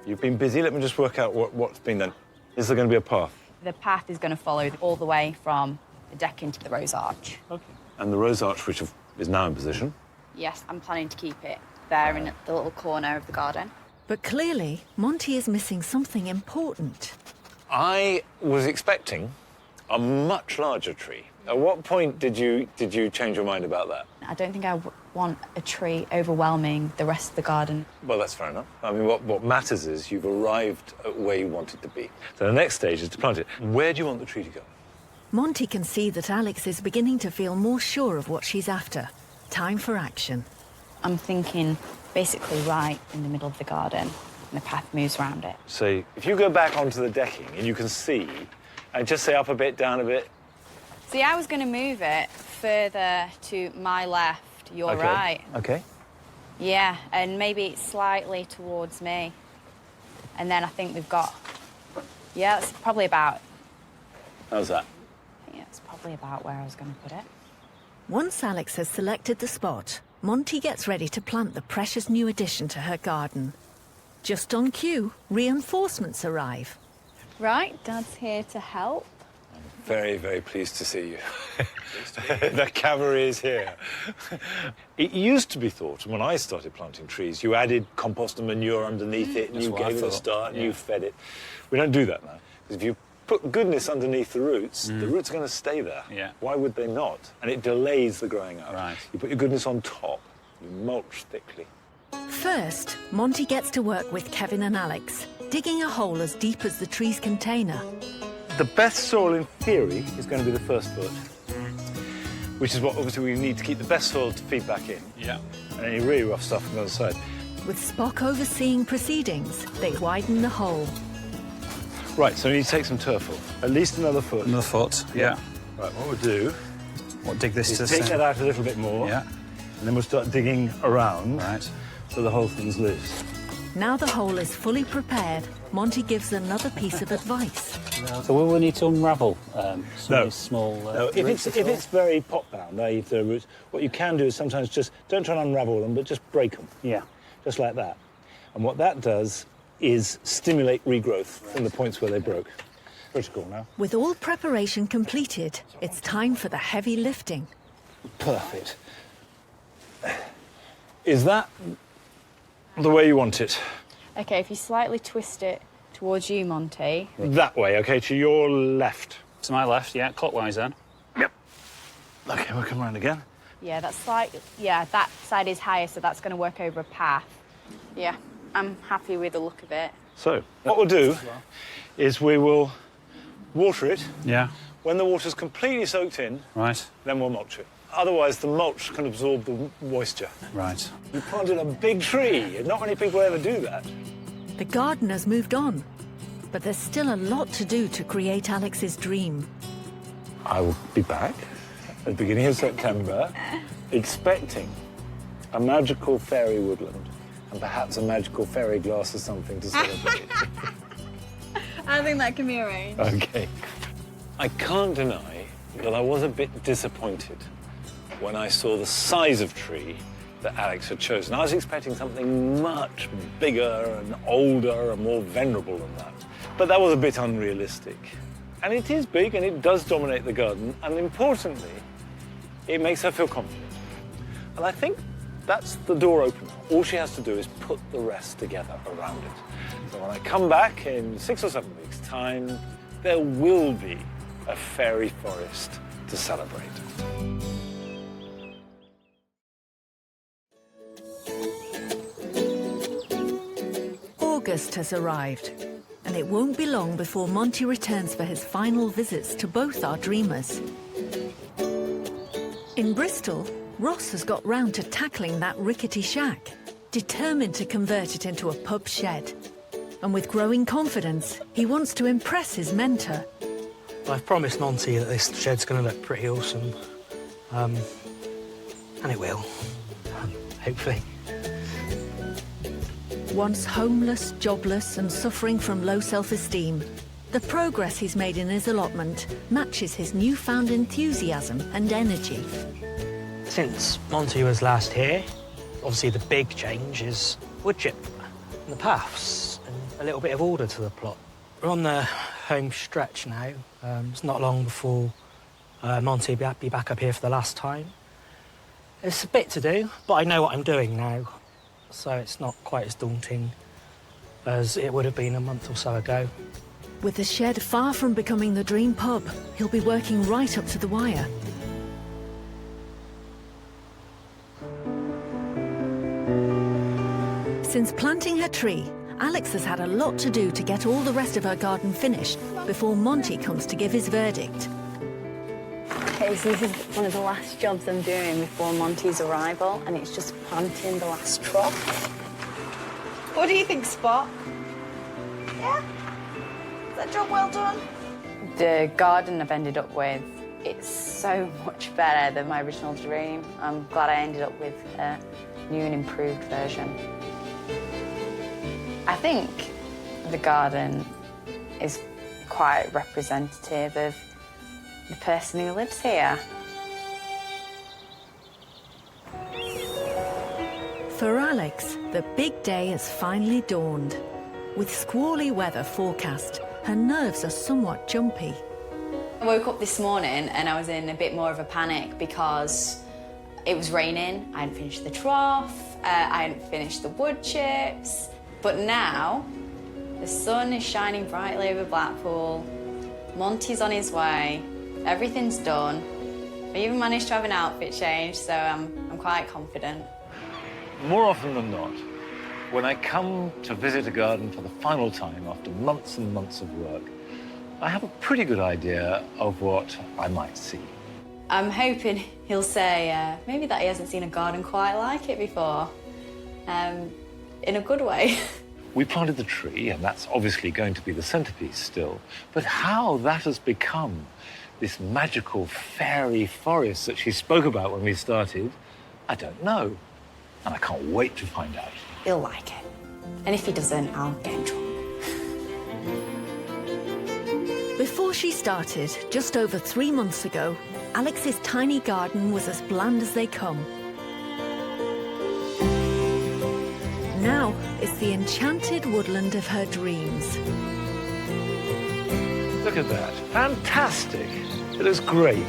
You've been busy. Let me just work out what's been done. Is there going to be a path? The path is going to follow all the way from the deck into the rose arch. Okay. And the rose arch, which is now in position? Yes, I'm planning to keep it there in the little corner of the garden. But clearly, Monty is missing something important. I was expecting a much larger tree. At what point did you change your mind about that? I don't think I want a tree overwhelming the rest of the garden. Well, that's fair enough. I mean, what matters is you've arrived at where you want it to be. So the next stage is to plant it. Where do you want the tree to go? Monty can see that Alex is beginning to feel more sure of what she's after. Time for action. I'm thinking basically right in the middle of the garden, and the path moves around it. So if you go back onto the decking and you can see, and just say up a bit, down a bit. See, I was going to move it further to my left, your right. Okay. Yeah, and maybe slightly towards me. And then I think we've got... Yeah, that's probably about... How's that? Yeah, it's probably about where I was going to put it. Once Alex has selected the spot, Monty gets ready to plant the precious new addition to her garden. Just on cue, reinforcements arrive. Right, Dad's here to help. Very, very pleased to see you. The cavalry is here. It used to be thought, when I started planting trees, you added compost and manure underneath it, and you gave it a start, and you fed it. We don't do that now. Because if you put goodness underneath the roots are going to stay there. Yeah. Why would they not? And it delays the growing out. Right. You put your goodness on top, you mulch thickly. First, Monty gets to work with Kevin and Alex, digging a hole as deep as the tree's container. The best soil, in theory, is going to be the first foot, which is what, obviously, we need to keep the best soil to feed back in. Yeah. And any really rough stuff on the other side. With Spock overseeing proceedings, they widen the hole. Right, so we need to take some turf off. At least another foot. Another foot, yeah. Right, what we'll do... What, dig this is to... take that out a little bit more. Yeah. And then we'll start digging around. Right. So the whole thing's loose. Now the hole is fully prepared, Monty gives another piece of advice. So will we need to unravel some of these small no, if it's very pot-bound, i.e. if they're roots, what you can do is sometimes just, don't try and unravel them, but just break them. Yeah. Just like that. And what that does is stimulate regrowth from the points where they broke. Critical now. With all preparation completed, it's time for the heavy lifting. Perfect. Is that the way you want it? OK, if you slightly twist it towards you, Monty. That way, OK, to your left. To my left, yeah, clockwise then. Yep. OK, we'll come around again. Yeah, that side is higher, so that's going to work over a path. Yeah, I'm happy with the look of it. So, what we'll do is we will water it. Yeah. When the water's completely soaked in, right, then we'll mulch it. Otherwise, the mulch can absorb the moisture. Right. You planted a big tree. Not many people ever do that. The garden has moved on, but there's still a lot to do to create Alex's dream. I will be back at the beginning of September, expecting a magical fairy woodland and perhaps a magical fairy glass or something to celebrate. I think that can be arranged. OK. I can't deny that I was a bit disappointed when I saw the size of tree that Alex had chosen. I was expecting something much bigger and older and more venerable than that. But that was a bit unrealistic. And it is big and it does dominate the garden. And importantly, it makes her feel confident. And I think that's the door opener. All she has to do is put the rest together around it. So when I come back in 6 or 7 weeks' time, there will be a fairy forest to celebrate. August has arrived, and it won't be long before Monty returns for his final visits to both our dreamers. In Bristol, Ross has got round to tackling that rickety shack, determined to convert it into a pub shed. And with growing confidence, he wants to impress his mentor. I've promised Monty that this shed's going to look pretty awesome. And it will. Hopefully. Once homeless, jobless and suffering from low self-esteem, the progress he's made in his allotment matches his newfound enthusiasm and energy. Since Monty was last here, Obviously, the big change is wood chip and the paths and a little bit of order to the plot. We're on the home stretch now. It's not long before Monty will be back up here for the last time. It's a bit to do, but I know what I'm doing now, so it's not quite as daunting as it would have been a month or so ago. With the shed far from becoming the dream pub, he'll be working right up to the wire. Since planting her tree, Alex has had a lot to do to get all the rest of her garden finished before Monty comes to give his verdict. Okay, so this is one of the last jobs I'm doing before Monty's arrival, and it's just planting the last trough. What do you think, Spot? Yeah? Is that job well done? The garden I've ended up with, it's so much better than my original dream. I'm glad I ended up with a new and improved version. I think the garden is quite representative of the person who lives here. For Alex, the big day has finally dawned. With squally weather forecast, her nerves are somewhat jumpy. I woke up this morning and I was in a bit more of a panic because it was raining, I hadn't finished the trough, I hadn't finished the wood chips. But now, the sun is shining brightly over Blackpool, Monty's on his way, everything's done. I even managed to have an outfit change, so I'm quite confident. More often than not, when I come to visit a garden for the final time after months and months of work, I have a pretty good idea of what I might see. I'm hoping he'll say maybe that he hasn't seen a garden quite like it before. In a good way. We planted the tree, and that's obviously going to be the centerpiece still. But how that has become this magical fairy forest that she spoke about when we started, I don't know. And I can't wait to find out. He'll like it. And if he doesn't, I'll get in trouble. Before she started, just over 3 months ago, Alex's tiny garden was as bland as they come. Now it's the enchanted woodland of her dreams. Look at that. Fantastic. It looks great.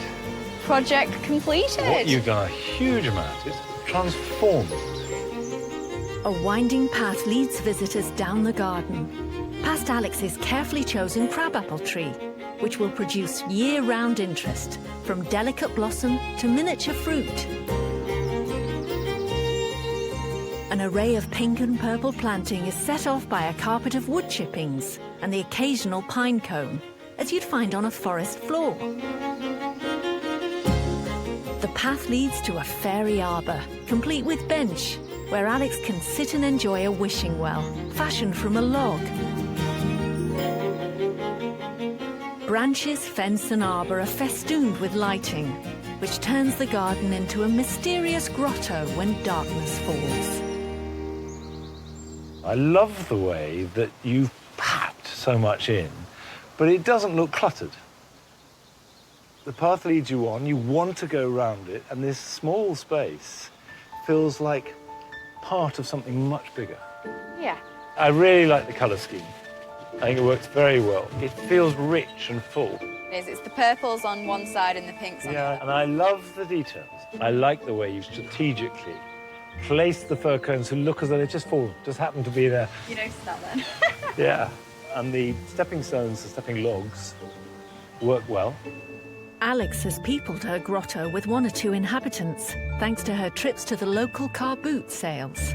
Project completed. What you've done a huge amount is transformed it. A winding path leads visitors down the garden, past Alex's carefully chosen crabapple tree, which will produce year-round interest, from delicate blossom to miniature fruit. An array of pink and purple planting is set off by a carpet of wood chippings and the occasional pine cone, as you'd find on a forest floor. The path leads to a fairy arbour, complete with bench, where Alex can sit and enjoy a wishing well, fashioned from a log. Branches, fence and arbour are festooned with lighting, which turns the garden into a mysterious grotto when darkness falls. I love the way that you've packed so much in, but it doesn't look cluttered. The path leads you on, you want to go round it, and this small space feels like part of something much bigger. Yeah. I really like the colour scheme. I think it works very well. It feels rich and full. It is. It's the purples on one side and the pinks on the other. And I love the details. I like the way you strategically place the fir cones who look as though they just happen to be there. You noticed that then? Yeah, and the stepping stones, the stepping logs, work well. Alex has peopled her grotto with 1 or 2 inhabitants, thanks to her trips to the local car boot sales.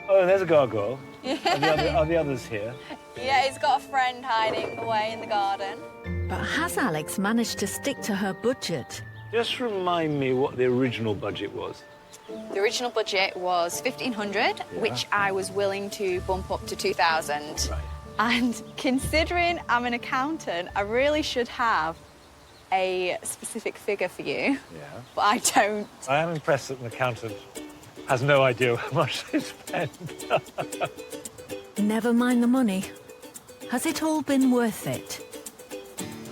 Oh, there's a gargoyle. Are the others here? Yeah, he's got a friend hiding away in the garden. But has Alex managed to stick to her budget? Just remind me what the original budget was. The original budget was 1,500, which I was willing to bump up to 2,000. Right. And considering I'm an accountant, I really should have a specific figure for you. Yeah. But I don't. I am impressed that an accountant has no idea how much they spend. Never mind the money. Has it all been worth it?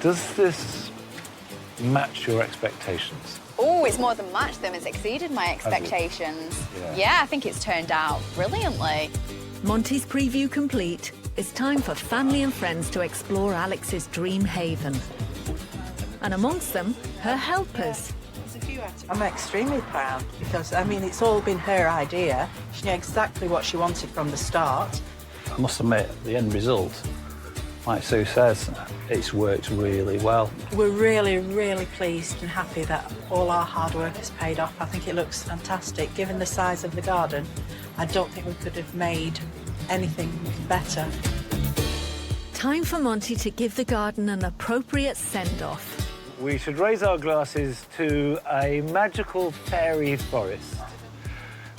Does this matched your expectations? Oh, it's more than matched them. It's exceeded my expectations. Yeah, I think it's turned out brilliantly. Monty's preview complete. It's time for family and friends to explore Alex's dream haven. And amongst them, her helpers. I'm extremely proud because, I mean, it's all been her idea. She knew exactly what she wanted from the start. I must admit, the end result, like Sue says, it's worked really well. We're really, really pleased and happy that all our hard work has paid off. I think it looks fantastic. Given the size of the garden, I don't think we could have made anything better. Time for Monty to give the garden an appropriate send-off. We should raise our glasses to a magical fairy forest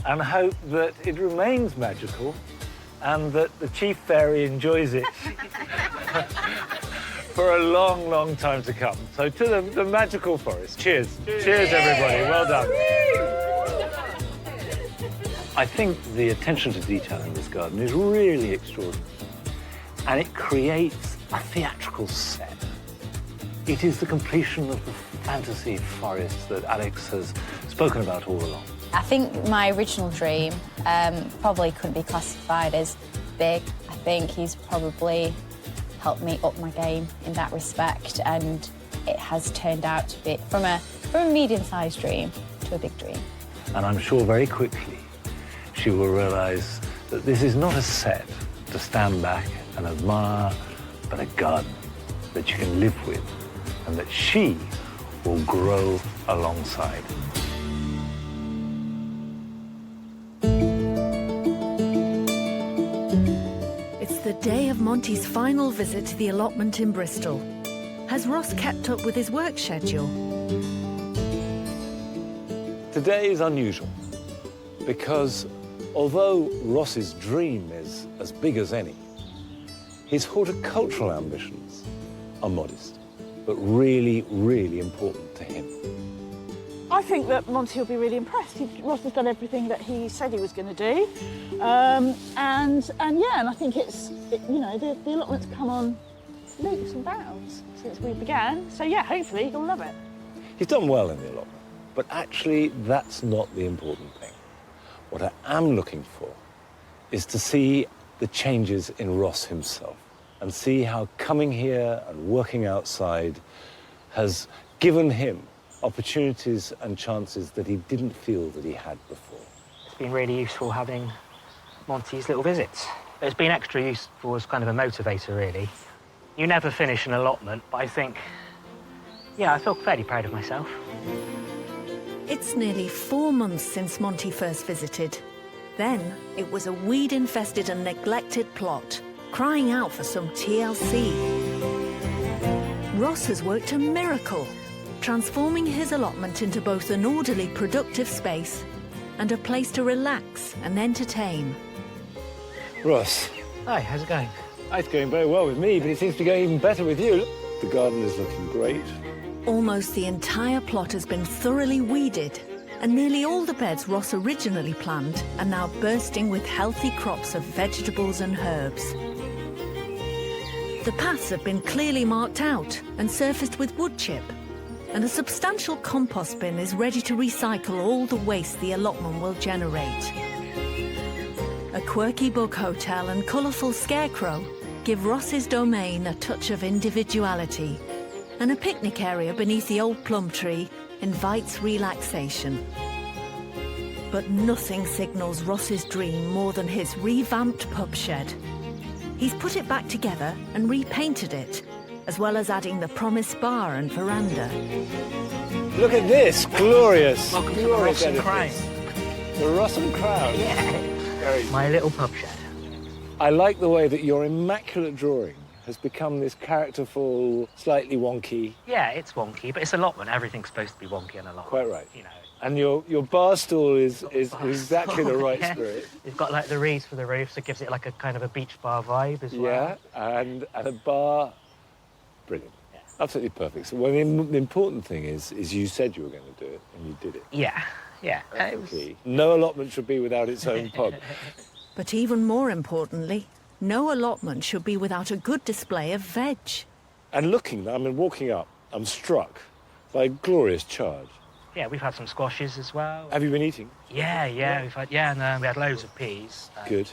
and hope that it remains magical and that the chief fairy enjoys it for a long, long time to come. So to the magical forest. Cheers. Cheers, everybody. Well done. I think the attention to detail in this garden is really extraordinary. And it creates a theatrical set. It is the completion of the fantasy forest that Alex has spoken about all along. I think my original dream probably couldn't be classified as big. I think he's probably helped me up my game in that respect, and it has turned out to be from a medium-sized dream to a big dream. And I'm sure very quickly she will realise that this is not a set to stand back and admire, but a garden that you can live with and that she will grow alongside. It's the day of Monty's final visit to the allotment in Bristol. Has Ross kept up with his work schedule? Today is unusual because although Ross's dream is as big as any, his horticultural ambitions are modest, but really, really important to him. I think that Monty will be really impressed. Ross has done everything that he said he was going to do. And I think the allotment's come on leaps and bounds since we began. So yeah, hopefully he'll love it. He's done well in the allotment, but actually that's not the important thing. What I am looking for is to see the changes in Ross himself and see how coming here and working outside has given him opportunities and chances that he didn't feel that he had before. It's been really useful having Monty's little visits. It's been extra useful as kind of a motivator, really. You never finish an allotment, but I think, I feel fairly proud of myself. It's nearly 4 months since Monty first visited. Then it was a weed-infested and neglected plot, crying out for some TLC. Ross has worked a miracle, transforming his allotment into both an orderly, productive space and a place to relax and entertain. Ross. Hi, how's it going? It's going very well with me, but it seems to be going even better with you. The garden is looking great. Almost the entire plot has been thoroughly weeded, and nearly all the beds Ross originally planned are now bursting with healthy crops of vegetables and herbs. The paths have been clearly marked out and surfaced with wood chip, and a substantial compost bin is ready to recycle all the waste the allotment will generate. A quirky bug hotel and colourful scarecrow give Ross's domain a touch of individuality, and a picnic area beneath the old plum tree invites relaxation. But nothing signals Ross's dream more than his revamped pub shed. He's put it back together and repainted it, as well as adding the promised bar and veranda. Look at this, glorious. Welcome to the Ross and Crown. The Ross and Crown. Yeah. My little pub shed. I like the way that your immaculate drawing has become this characterful, slightly wonky. Yeah, it's wonky, but it's allotment. Everything's supposed to be wonky in allotment. Quite right. And your bar stool is exactly the right spirit. It's got like the reeds for the roof, so it gives it like a kind of a beach bar vibe as well. Yeah, and a bar. Brilliant. Yeah. Absolutely perfect. So the important thing is you said you were going to do it, and you did it. Yeah. That's the key. No allotment should be without its own pub. But even more importantly, no allotment should be without a good display of veg. And walking up, I'm struck by a glorious charge. Yeah, we've had some squashes as well. Have you been eating? Yeah, we've had, and we had loads of peas. Good.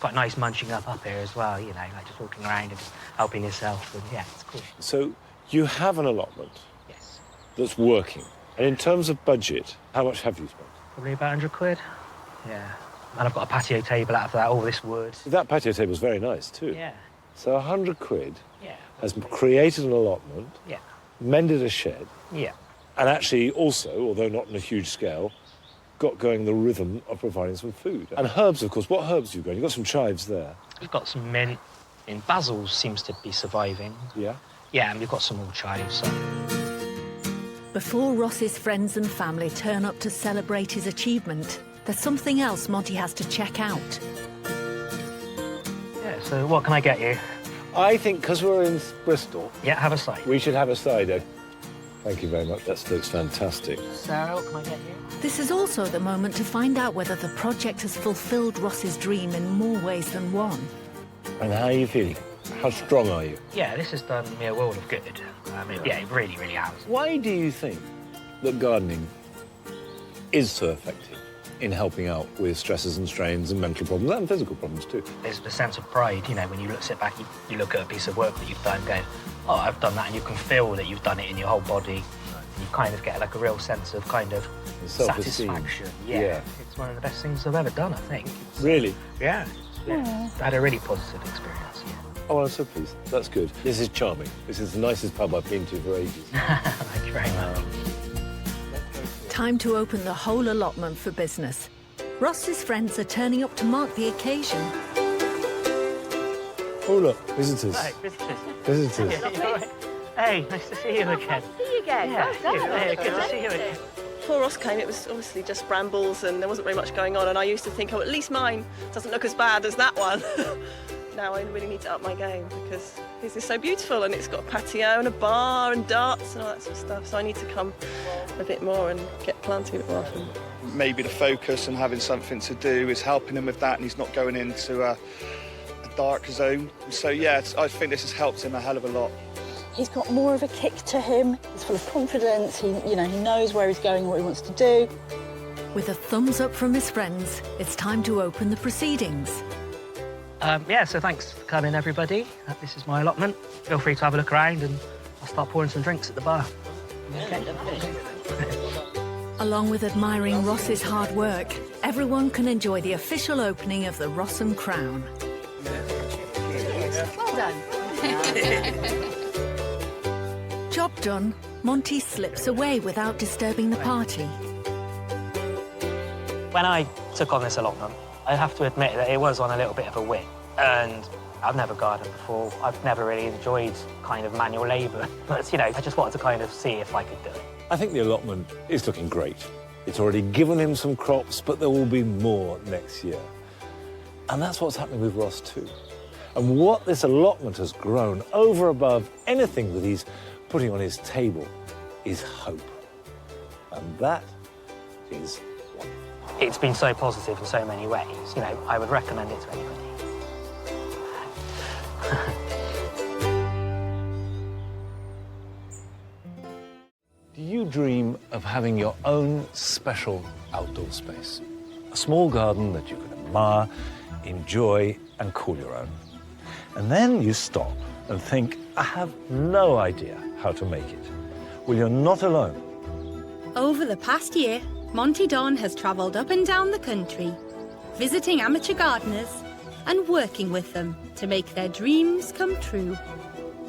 Quite nice munching up here as well, you know, like just walking around and just helping yourself, and yeah, it's cool. So you have an allotment? Yes. That's working. And in terms of budget, how much have you spent? Probably about 100 quid. Yeah. And I've got a patio table out of that, all this wood. That patio table's very nice too. Yeah. So 100 quid Yeah. has created an allotment, Yeah. mended a shed, Yeah. and actually also, although not on a huge scale, got going the rhythm of providing some food. And herbs, of course. What herbs have you got? You've got some chives there. We've got some mint. And basil seems to be surviving. Yeah? Yeah, and we've got some more chives. So. Before Ross's friends and family turn up to celebrate his achievement, there's something else Monty has to check out. Yeah, so what can I get you? I think because we're in Bristol... Yeah, have a cider. We should have a cider. Thank you very much. That looks fantastic. Sarah, what can I get you? This is also the moment to find out whether the project has fulfilled Ross's dream in more ways than one. And how are you feeling? How strong are you? Yeah, this has done me a world of good. I mean, yeah, it really, really has. Why do you think that gardening is so effective in helping out with stresses and strains and mental problems and physical problems too? There's the sense of pride, you know, when you sit back, you look at a piece of work that you've done, going, oh, I've done that, and you can feel that you've done it in your whole body. You kind of get like a real sense of kind of satisfaction. Yeah. It's one of the best things I've ever done, I think. Really? Yeah. I had a really positive experience, yeah. Oh, I'm so pleased. That's good. This is charming. This is the nicest pub I've been to for ages. Thank you very much. Time to open the whole allotment for business. Ross's friends are turning up to mark the occasion. Oh, look, visitors. Right, visitors. Visitors. Hey, nice to see you again. See you again. Yeah, good to see you again. Before Ross came, it was obviously just brambles and there wasn't very much going on, and I used to think, oh, at least mine doesn't look as bad as that one. Now I really need to up my game because this is so beautiful, and it's got a patio and a bar and darts and all that sort of stuff, so I need to come a bit more and get planting a bit more often. Maybe the focus and having something to do is helping him with that, and he's not going into a dark zone. So yeah, I think this has helped him a hell of a lot. He's got more of a kick to him. He's full of confidence. He knows where he's going, what he wants to do. With a thumbs up from his friends, it's time to open the proceedings. Yeah, so thanks for coming, everybody. This is my allotment. Feel free to have a look around, and I'll start pouring some drinks at the bar. Okay. Along with admiring Ross's hard work, everyone can enjoy the official opening of the Ross and Crown. Well done. Job done, Monty slips away without disturbing the party. When I took on this allotment, I have to admit that it was on a little bit of a whim. And I've never gardened before. I've never really enjoyed kind of manual labour. But, I just wanted to kind of see if I could do it. I think the allotment is looking great. It's already given him some crops, but there will be more next year. And that's what's happening with Ross too. And what this allotment has grown over above anything that he's putting on his table is hope. And that is wonderful. It's been so positive in so many ways. I would recommend it to anybody. Do you dream of having your own special outdoor space? A small garden that you can admire, enjoy, and call your own. And then you stop and think, I have no idea how to make it. Well, you're not alone. Over the past year, Monty Don has travelled up and down the country, visiting amateur gardeners and working with them to make their dreams come true.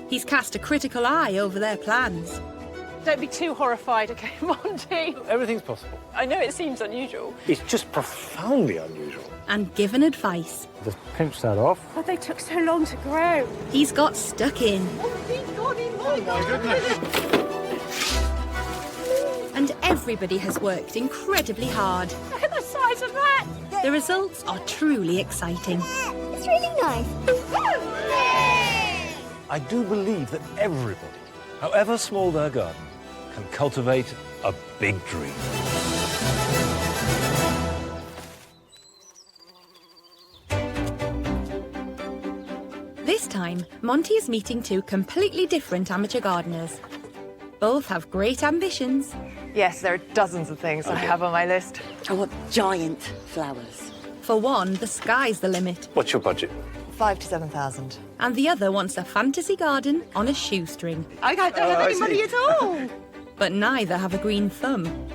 He's cast a critical eye over their plans. Don't be too horrified, okay, Monty? Everything's possible. I know it seems unusual. It's just profoundly unusual. And given advice. Just pinch that off. But they took so long to grow. He's got stuck in. Oh my goodness. And everybody has worked incredibly hard. Look at the size of that. The results are truly exciting. It's really nice. I do believe that everybody, however small their garden, can cultivate a big dream. This time, Monty is meeting two completely different amateur gardeners. Both have great ambitions. Yes, there are dozens of things I have on my list. I want giant flowers. For one, the sky's the limit. What's your budget? 5,000 to 7,000. And the other wants a fantasy garden on a shoestring. I don't have any money at all. But neither have a green thumb.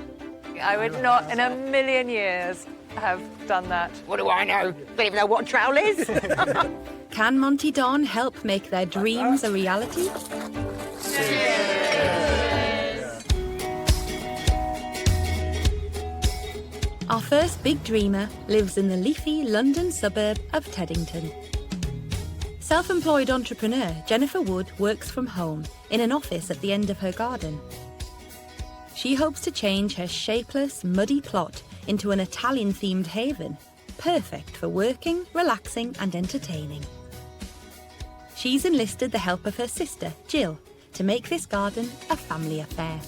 I would not in a million years have done that. What do I know? Don't even know what a trowel is. Can Monty Don help make their dreams a reality? Our first big dreamer lives in the leafy London suburb of Teddington. Self-employed entrepreneur Jennifer Wood works from home in an office at the end of her garden. She hopes to change her shapeless, muddy plot into an Italian-themed haven, perfect for working, relaxing and entertaining. She's enlisted the help of her sister, Jill, to make this garden a family affair.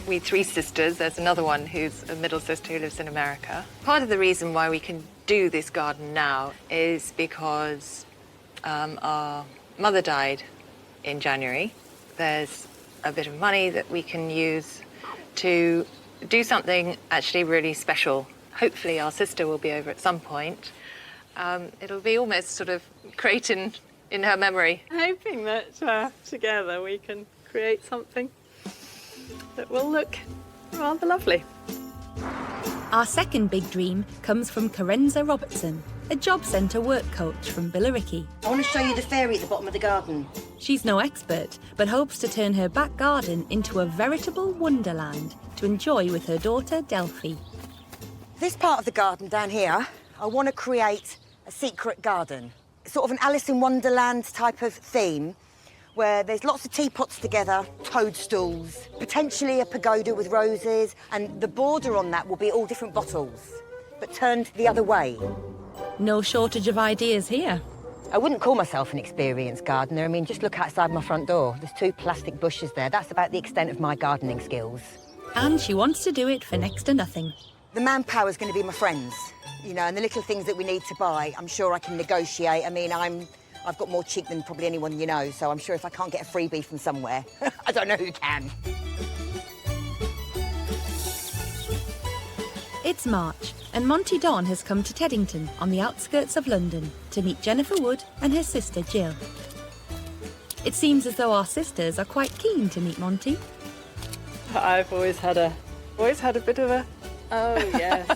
We 3 sisters. There's another one who's a middle sister who lives in America. Part of the reason why we can do this garden now is because our mother died in January. There's a bit of money that we can use to do something actually really special. Hopefully our sister will be over at some point. It'll be almost sort of creating in her memory. Hoping that together we can create something that will look rather lovely. Our second big dream comes from Carenza Robertson, a job centre work coach from Billericay. I want to show you the fairy at the bottom of the garden. She's no expert, but hopes to turn her back garden into a veritable wonderland to enjoy with her daughter Delphi. This part of the garden down here, I want to create a secret garden. Sort of an Alice in Wonderland type of theme, where there's lots of teapots together, toadstools, potentially a pagoda with roses, and the border on that will be all different bottles, but turned the other way. No shortage of ideas here. I wouldn't call myself an experienced gardener. I mean, just look outside my front door. There's 2 plastic bushes there. That's about the extent of my gardening skills. And she wants to do it for next to nothing. The manpower's going to be my friends, you know, and the little things that we need to buy, I'm sure I can negotiate. I mean, I've got more cheek than probably anyone you know, so I'm sure if I can't get a freebie from somewhere, I don't know who can. It's March, and Monty Don has come to Teddington on the outskirts of London to meet Jennifer Wood and her sister Jill. It seems as though our sisters are quite keen to meet Monty. I've always had a bit of a... Oh, yes,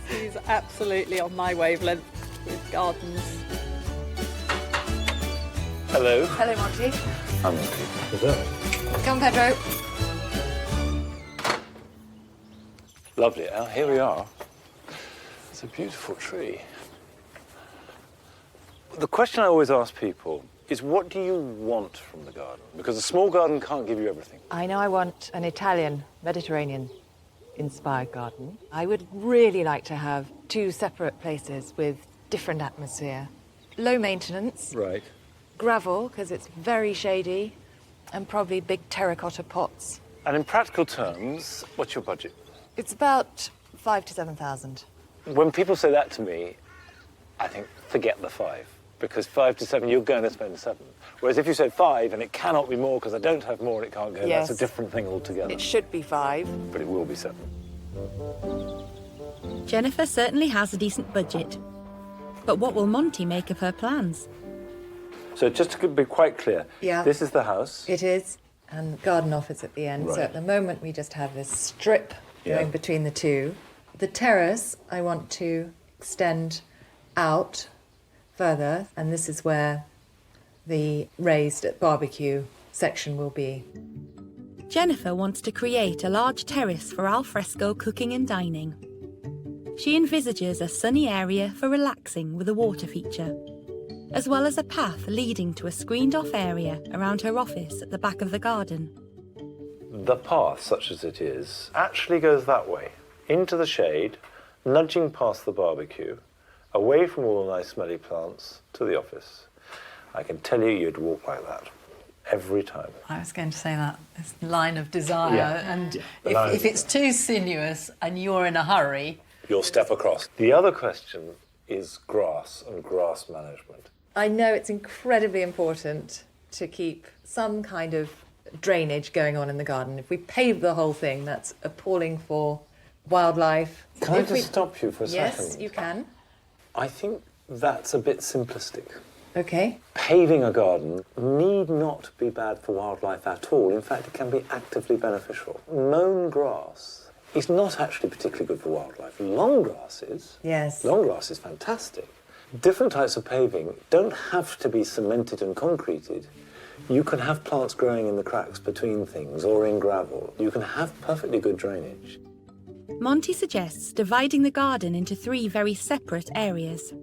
he's absolutely on my wavelength with gardens. Hello. Hello, Monty. I'm Monty. Come, Pedro. Lovely. Now, here we are. It's a beautiful tree. The question I always ask people is, what do you want from the garden? Because a small garden can't give you everything. I know I want an Italian, Mediterranean-inspired garden. I would really like to have 2 separate places with different atmosphere. Low maintenance. Right. Gravel, because it's very shady, and probably big terracotta pots. And in practical terms, what's your budget? It's about 5,000 to 7,000. When people say that to me, I think, forget the 5. Because 5 to 7, you're going to spend 7. Whereas if you said 5 and it cannot be more because I don't have more and it can't go, Yes. that's a different thing altogether. It should be 5. But it will be 7. Jennifer certainly has a decent budget. But what will Monty make of her plans? So just to be quite clear, Yeah. This is the house. It is, and garden office at the end. So Right. at the moment we just have this strip Yeah. going between the 2. The terrace I want to extend out further, and this is where the raised barbecue section will be. Jennifer wants to create a large terrace for alfresco cooking and dining. She envisages a sunny area for relaxing with a water feature, as well as a path leading to a screened-off area around her office at the back of the garden. The path, such as it is, actually goes that way, into the shade, nudging past the barbecue, away from all the nice smelly plants, to the office. I can tell you you'd walk like that every time. I was going to say that, this line of desire, Yeah. and The line if of it's too sinuous and you're in a hurry... You'll step across. The other question is grass and grass management. I know it's incredibly important to keep some kind of drainage going on in the garden. If we pave the whole thing, that's appalling for wildlife. Can I just stop you for a second? Yes, you can. I think that's a bit simplistic. Okay. Paving a garden need not be bad for wildlife at all. In fact, it can be actively beneficial. Mown grass is not actually particularly good for wildlife. Long grass is. Yes. Long grass is fantastic. Different types of paving don't have to be cemented and concreted. You can have plants growing in the cracks between things or in gravel. You can have perfectly good drainage. Monty suggests dividing the garden into 3 very separate areas.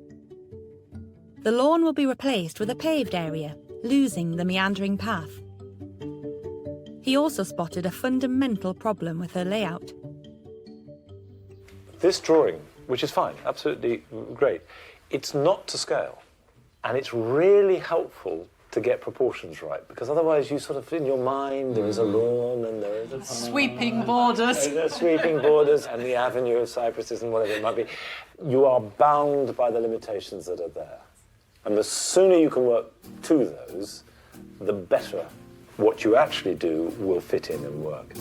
The lawn will be replaced with a paved area, losing the meandering path. He also spotted a fundamental problem with her layout. This drawing, which is fine, absolutely great, it's not to scale. And it's really helpful to get proportions right, because otherwise you sort of, in your mind, there is a lawn and there is a... Sweeping borders. Sweeping borders and the avenue of cypresses and whatever it might be. You are bound by the limitations that are there. And the sooner you can work to those, the better what you actually do will fit in and work.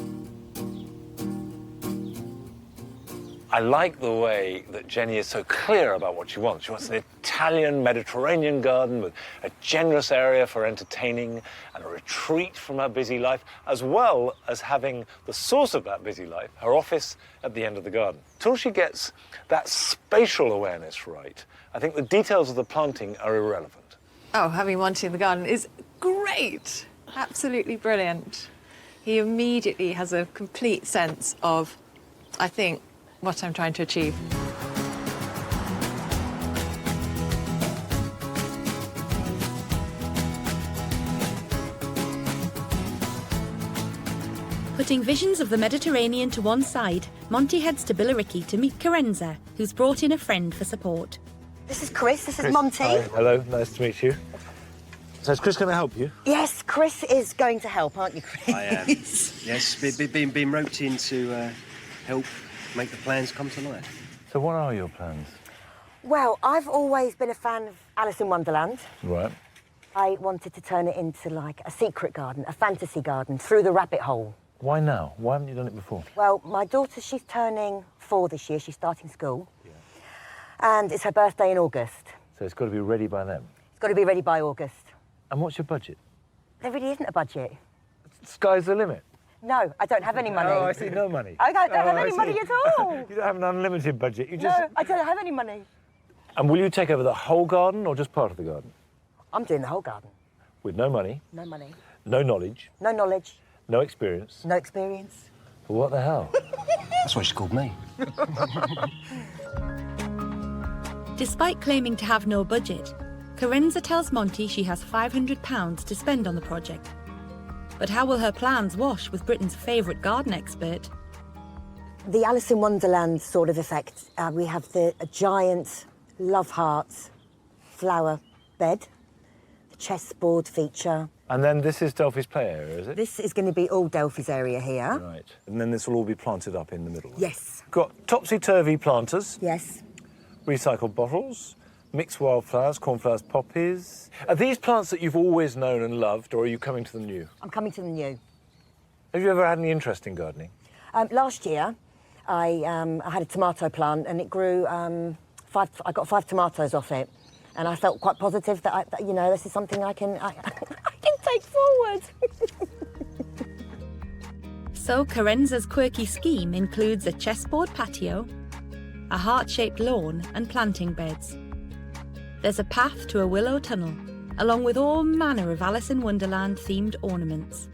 I like the way that Jenny is so clear about what she wants. She wants an Italian Mediterranean garden with a generous area for entertaining and a retreat from her busy life, as well as having the source of that busy life, her office at the end of the garden. Till she gets that spatial awareness right, I think the details of the planting are irrelevant. Oh, having Monty in the garden is great. Absolutely brilliant. He immediately has a complete sense of, I think, what I'm trying to achieve. Putting visions of the Mediterranean to one side, Monty heads to Billericay to meet Carenza, who's brought in a friend for support. This is Chris, this is Monty. Hi. Hello, nice to meet you. So is Chris going to help you? Yes, Chris is going to help, aren't you, Chris? I am. Yes, been roped in to help make the plans come to life. So what are your plans? Well, I've always been a fan of Alice in Wonderland. Right. I wanted to turn it into like a secret garden, a fantasy garden, through the rabbit hole. Why now? Why haven't you done it before? Well, my daughter, she's turning 4 this year. She's starting school. Yeah. And it's her birthday in August. So it's got to be ready by then? It's got to be ready by August. And what's your budget? There really isn't a budget. Sky's the limit. No, I don't have any money. Oh, I see, no money. I don't have any money at all. You don't have an unlimited budget, you just... No, I don't have any money. And will you take over the whole garden or just part of the garden? I'm doing the whole garden. With no money? No money. No knowledge? No knowledge. No experience? No experience. Well, what the hell? That's why she called me. Despite claiming to have no budget, Carenza tells Monty she has £500 to spend on the project. But how will her plans wash with Britain's favourite garden expert? The Alice in Wonderland sort of effect. We have a giant love heart flower bed, the chessboard feature. And then this is Delphi's play area, is it? This is going to be all Delphi's area here. Right. And then this will all be planted up in the middle? Yes. Got topsy-turvy planters? Yes. Recycled bottles? Mixed wildflowers, cornflowers, poppies. Are these plants that you've always known and loved, or are you coming to them new? I'm coming to them new. Have you ever had any interest in gardening? Last year, I had a tomato plant and it grew, I got 5 tomatoes off it. And I felt quite positive that, you know, this is something I can take forward. So Carenza's quirky scheme includes a chessboard patio, a heart-shaped lawn and planting beds. There's a path to a willow tunnel, along with all manner of Alice in Wonderland themed ornaments.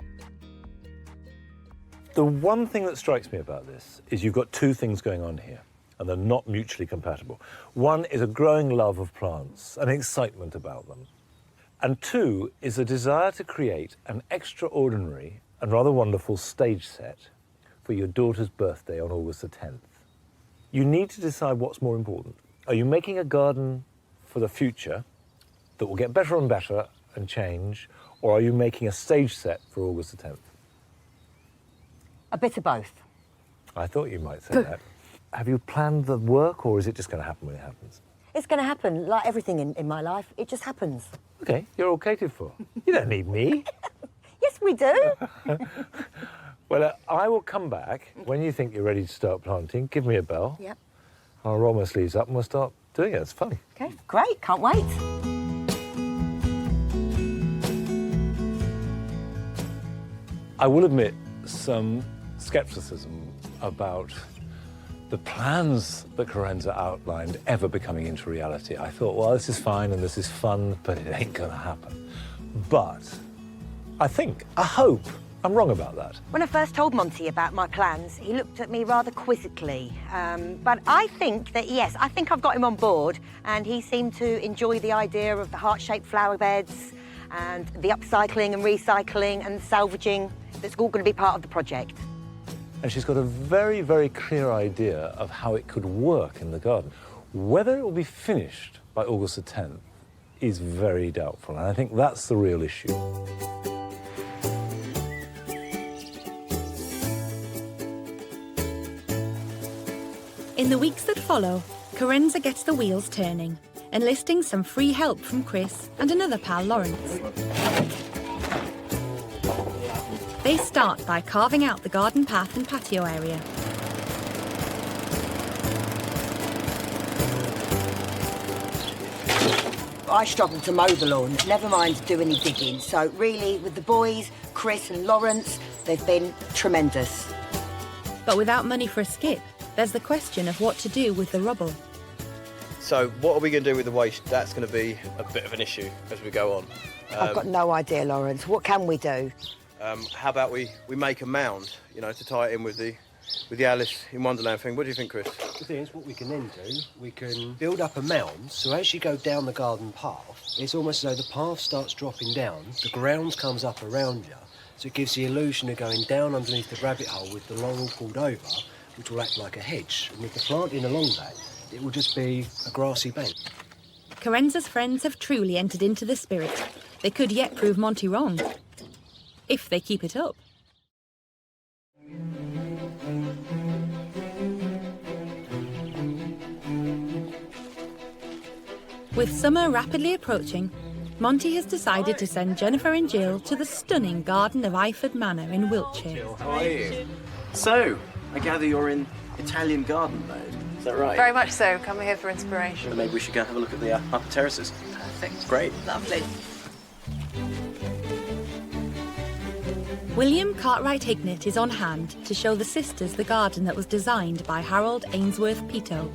The one thing that strikes me about this is you've got 2 things going on here, and they're not mutually compatible. One is a growing love of plants, an excitement about them. And 2 is a desire to create an extraordinary and rather wonderful stage set for your daughter's birthday on August the 10th. You need to decide what's more important. Are you making a garden for the future that will get better and better and change, or are you making a stage set for August the 10th? A bit of both. I thought you might say that. Have you planned the work, or is it just going to happen when it happens? It's going to happen, like everything in my life. It just happens. OK, you're all catered for. You don't need me. Yes, we we do. Well, I will come back when you think you're ready to start planting. Give me a bell. Yep. I'll roll my sleeves up and we'll start doing it. It's fun. Okay, great. Can't wait. I will admit some scepticism about the plans that Carenza outlined ever becoming into reality. I thought, well, this is fine and this is fun, but it ain't gonna happen. But I hope I'm wrong about that. When I first told Monty about my plans, he looked at me rather quizzically. But I think that, yes, I think I've got him on board, and he seemed to enjoy the idea of the heart-shaped flower beds and the upcycling and recycling and salvaging that's all going to be part of the project. And she's got a very, very clear idea of how it could work in the garden. Whether it will be finished by August the 10th is very doubtful, and I think that's the real issue. In the weeks that follow, Carenza gets the wheels turning, enlisting some free help from Chris and another pal, Lawrence. They start by carving out the garden path and patio area. I struggle to mow the lawn, never mind do any digging. So really, with the boys, Chris and Lawrence, they've been tremendous. But without money for a skip, there's the question of what to do with the rubble. So what are we going to do with the waste? That's going to be a bit of an issue as we go on. I've got no idea, Lawrence. What can we do? How about we make a mound, you know, to tie it in with the Alice in Wonderland thing. What do you think, Chris? The thing is, what we can then do, we can build up a mound, so as you go down the garden path, it's almost as though the path starts dropping down, the ground comes up around you, so it gives the illusion of going down underneath the rabbit hole with the laurel pulled over, which will act like a hedge. And with the planting along that, it will just be a grassy bank. Carenza's friends have truly entered into the spirit. They could yet prove Monty wrong, if they keep it up. With summer rapidly approaching, Monty has decided to send Jennifer and Jill to the stunning garden of Iford Manor in Wiltshire. How are you? So, I gather you're in Italian garden mode, is that right? Very much so. Come here for inspiration. Maybe we should go have a look at the upper terraces. Perfect. Great. Lovely. William Cartwright Hignett is on hand to show the sisters the garden that was designed by Harold Ainsworth Peto.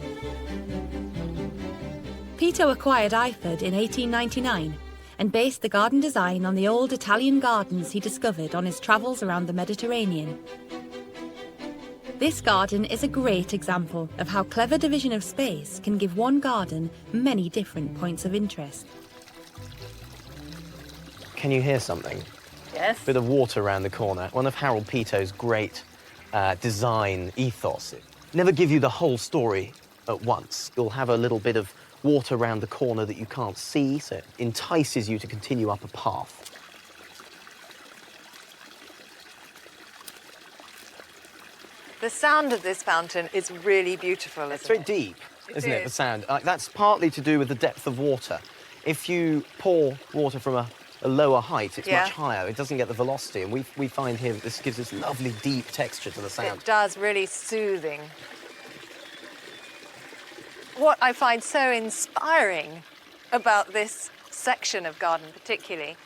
Peto acquired Iford in 1899 and based the garden design on the old Italian gardens he discovered on his travels around the Mediterranean. This garden is a great example of how clever division of space can give one garden many different points of interest. Can you hear something? Yes. Bit of water around the corner. One of Harold Peto's great design ethos. Never give you the whole story at once. You'll have a little bit of water around the corner that you can't see, so it entices you to continue up a path. The sound of this fountain is really beautiful, It's very deep, isn't it, the sound? That's partly to do with the depth of water. If you pour water from a lower height, it's much higher. It doesn't get the velocity, and we find here that this gives this lovely deep texture to the sound. It does, really soothing. What I find so inspiring about this section of garden particularly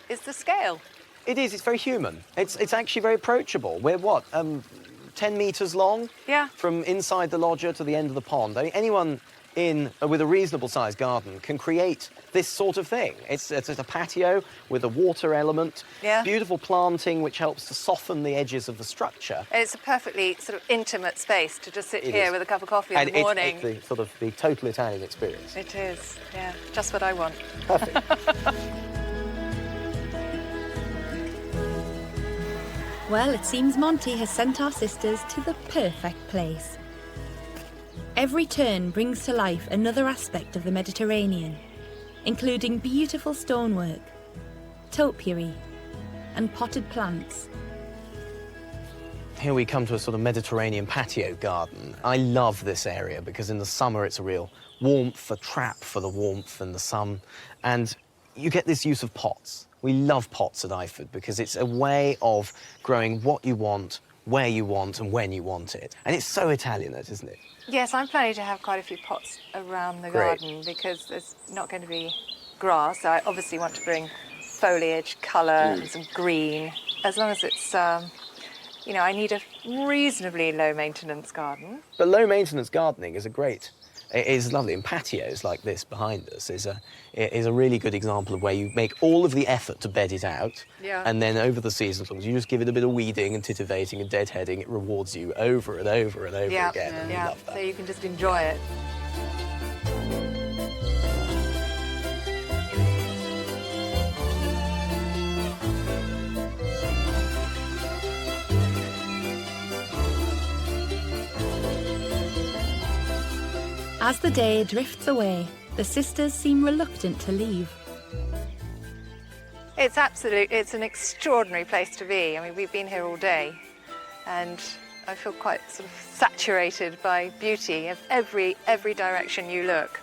is the scale. It is, it's very human. It's actually very approachable. We're what, 10 metres long? Yeah. From inside the lodger to the end of the pond. I mean, anyone with a reasonable sized garden can create this sort of thing. It's a patio with a water element, beautiful planting which helps to soften the edges of the structure. It's a perfectly sort of intimate space to just sit here with a cup of coffee in the morning. It's the sort of the total Italian experience. It is, yeah, just what I want. Perfect. Well, it seems Monty has sent our sisters to the perfect place. Every turn brings to life another aspect of the Mediterranean, including beautiful stonework, topiary, and potted plants. Here we come to a sort of Mediterranean patio garden. I love this area because in the summer it's a real warmth, a trap for the warmth and the sun, and you get this use of pots. We love pots at Iford because it's a way of growing what you want, where you want, and when you want it. And it's so Italianate, isn't it? Yes, I'm planning to have quite a few pots around the Great. garden because there's not going to be grass. So I obviously want to bring foliage, colour, and some green. As long as it's, you know, I need a reasonably low-maintenance garden. But low-maintenance gardening is it is lovely. And patios like this behind us is a really good example of where you make all of the effort to bed it out. Yeah. And then over the season, as long as you just give it a bit of weeding and titivating and deadheading, it rewards you over and over and over again. And we love that. So you can just enjoy it. As the day drifts away, the sisters seem reluctant to leave. It's an extraordinary place to be. I mean, we've been here all day and I feel quite sort of saturated by beauty. Of every direction you look,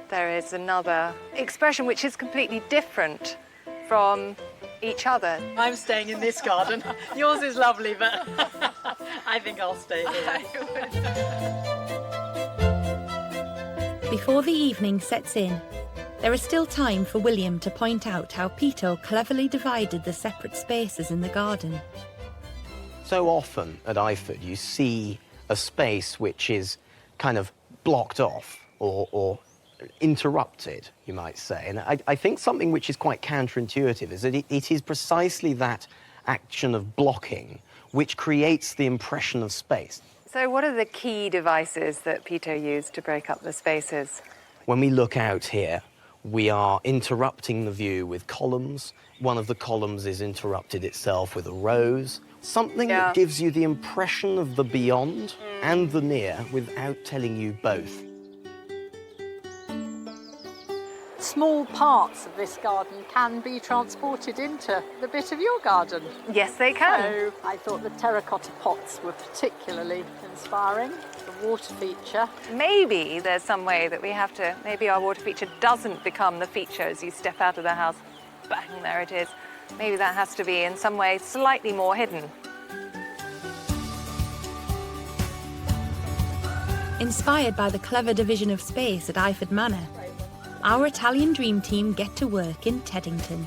there is another expression which is completely different from each other. I'm staying in this garden. Yours is lovely, but I think I'll stay here. Before the evening sets in, there is still time for William to point out how Pito cleverly divided the separate spaces in the garden. So often at Iford, you see a space which is kind of blocked off or interrupted, you might say. And I think something which is quite counterintuitive is that it is precisely that action of blocking which creates the impression of space. So what are the key devices that Pito used to break up the spaces? When we look out here, we are interrupting the view with columns. One of the columns is interrupted itself with a rose. Something that gives you the impression of the beyond and the near without telling you both. Small parts of this garden can be transported into the bit of your garden. Yes, they can. So I thought the terracotta pots were particularly inspiring. The water feature. Maybe there's some way that we have to, maybe our water feature doesn't become the feature as you step out of the house. Bang, there it is. Maybe that has to be in some way slightly more hidden. Inspired by the clever division of space at Iford Manor, our Italian dream team get to work in Teddington.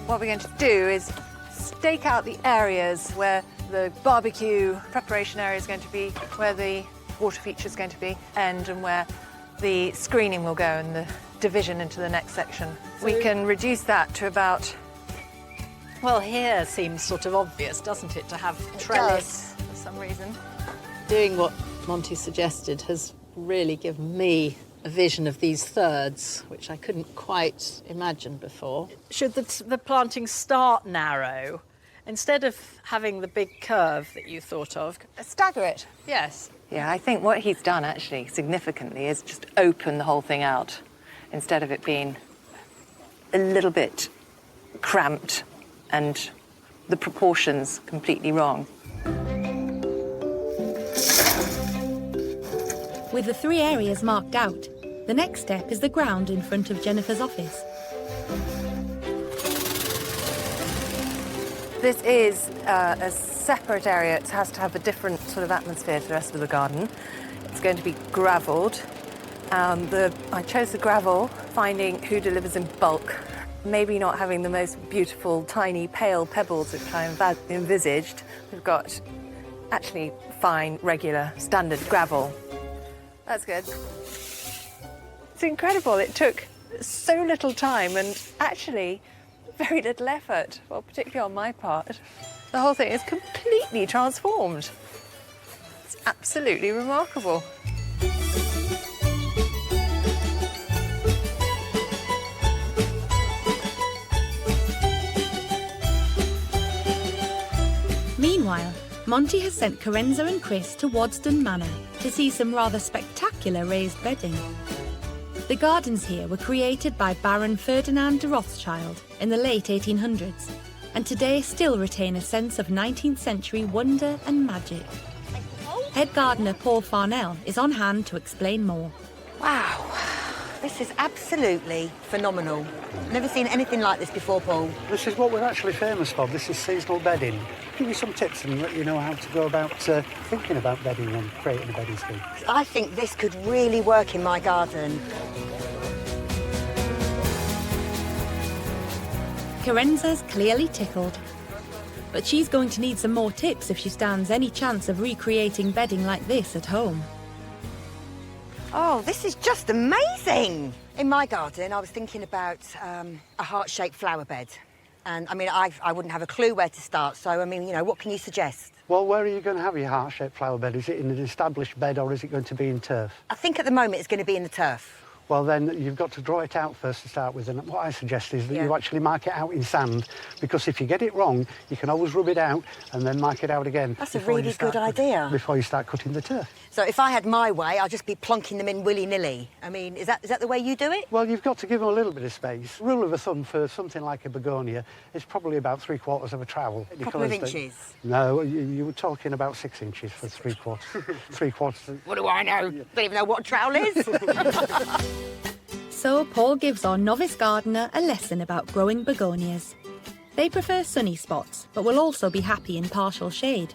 What we're going to do is stake out the areas where the barbecue preparation area is going to be, where the water feature is going to be, and where the screening will go and the division into the next section. We can reduce that to about... Well, here seems sort of obvious, doesn't it, to have trellis? For some reason. Doing what Monty suggested has really given me a vision of these thirds, which I couldn't quite imagine before. Should the planting start narrow, instead of having the big curve that you thought of? Stagger it. Yes. Yeah, I think what he's done actually significantly is just open the whole thing out instead of it being a little bit cramped and the proportions completely wrong. With the 3 areas marked out, the next step is the ground in front of Jennifer's office. This is a separate area. It has to have a different sort of atmosphere to the rest of the garden. It's going to be gravelled. I chose the gravel, finding who delivers in bulk. Maybe not having the most beautiful, tiny, pale pebbles which I envisaged. We've got actually fine, regular, standard gravel. That's good. It's incredible. It took so little time and actually very little effort, well, particularly on my part. The whole thing is completely transformed. It's absolutely remarkable. Meanwhile, Monty has sent Carenza and Chris to Wadston Manor to see some rather spectacular raised bedding. The gardens here were created by Baron Ferdinand de Rothschild in the late 1800s, and today still retain a sense of 19th century wonder and magic. Head gardener Paul Farnell is on hand to explain more. Wow, This is absolutely phenomenal. Never seen anything like this before, Paul. This is what we're actually famous for. This is seasonal bedding. Give you some tips and let you know how to go about thinking about bedding and creating a bedding scheme. I think this could really work in my garden. Carenza's clearly tickled. But she's going to need some more tips if she stands any chance of recreating bedding like this at home. Oh, this is just amazing! In my garden, I was thinking about a heart-shaped flower bed. And, I mean, I wouldn't have a clue where to start, so, I mean, you know, what can you suggest? Well, where are you going to have your heart-shaped flower bed? Is it in an established bed or is it going to be in turf? I think at the moment it's going to be in the turf. Well, then you've got to draw it out first to start with, and what I suggest is that you actually mark it out in sand, because if you get it wrong, you can always rub it out and then mark it out again. That's a really good idea. Before you start cutting the turf. So if I had my way, I'd just be plonking them in willy-nilly. I mean, is that the way you do it? Well, you've got to give them a little bit of space. Rule of thumb for something like a begonia is probably about 3/4 of a trowel. A couple of inches? No, you were talking about 6 inches for 3/4. 3/4. What do I know? Don't even know what a trowel is. So Paul gives our novice gardener a lesson about growing begonias. They prefer sunny spots, but will also be happy in partial shade.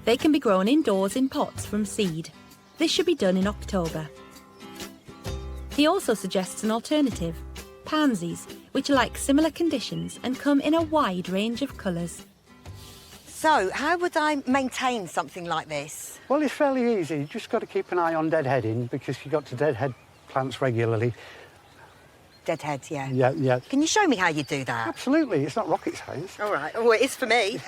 They can be grown indoors in pots from seed. This should be done in October. He also suggests an alternative, pansies, which like similar conditions and come in a wide range of colours. So, how would I maintain something like this? Well, it's fairly easy. You've just got to keep an eye on deadheading, because you've got to deadhead plants regularly. Deadheads, yeah. Yeah. Can you show me how you do that? Absolutely. It's not rocket science. All right. Oh, it is for me.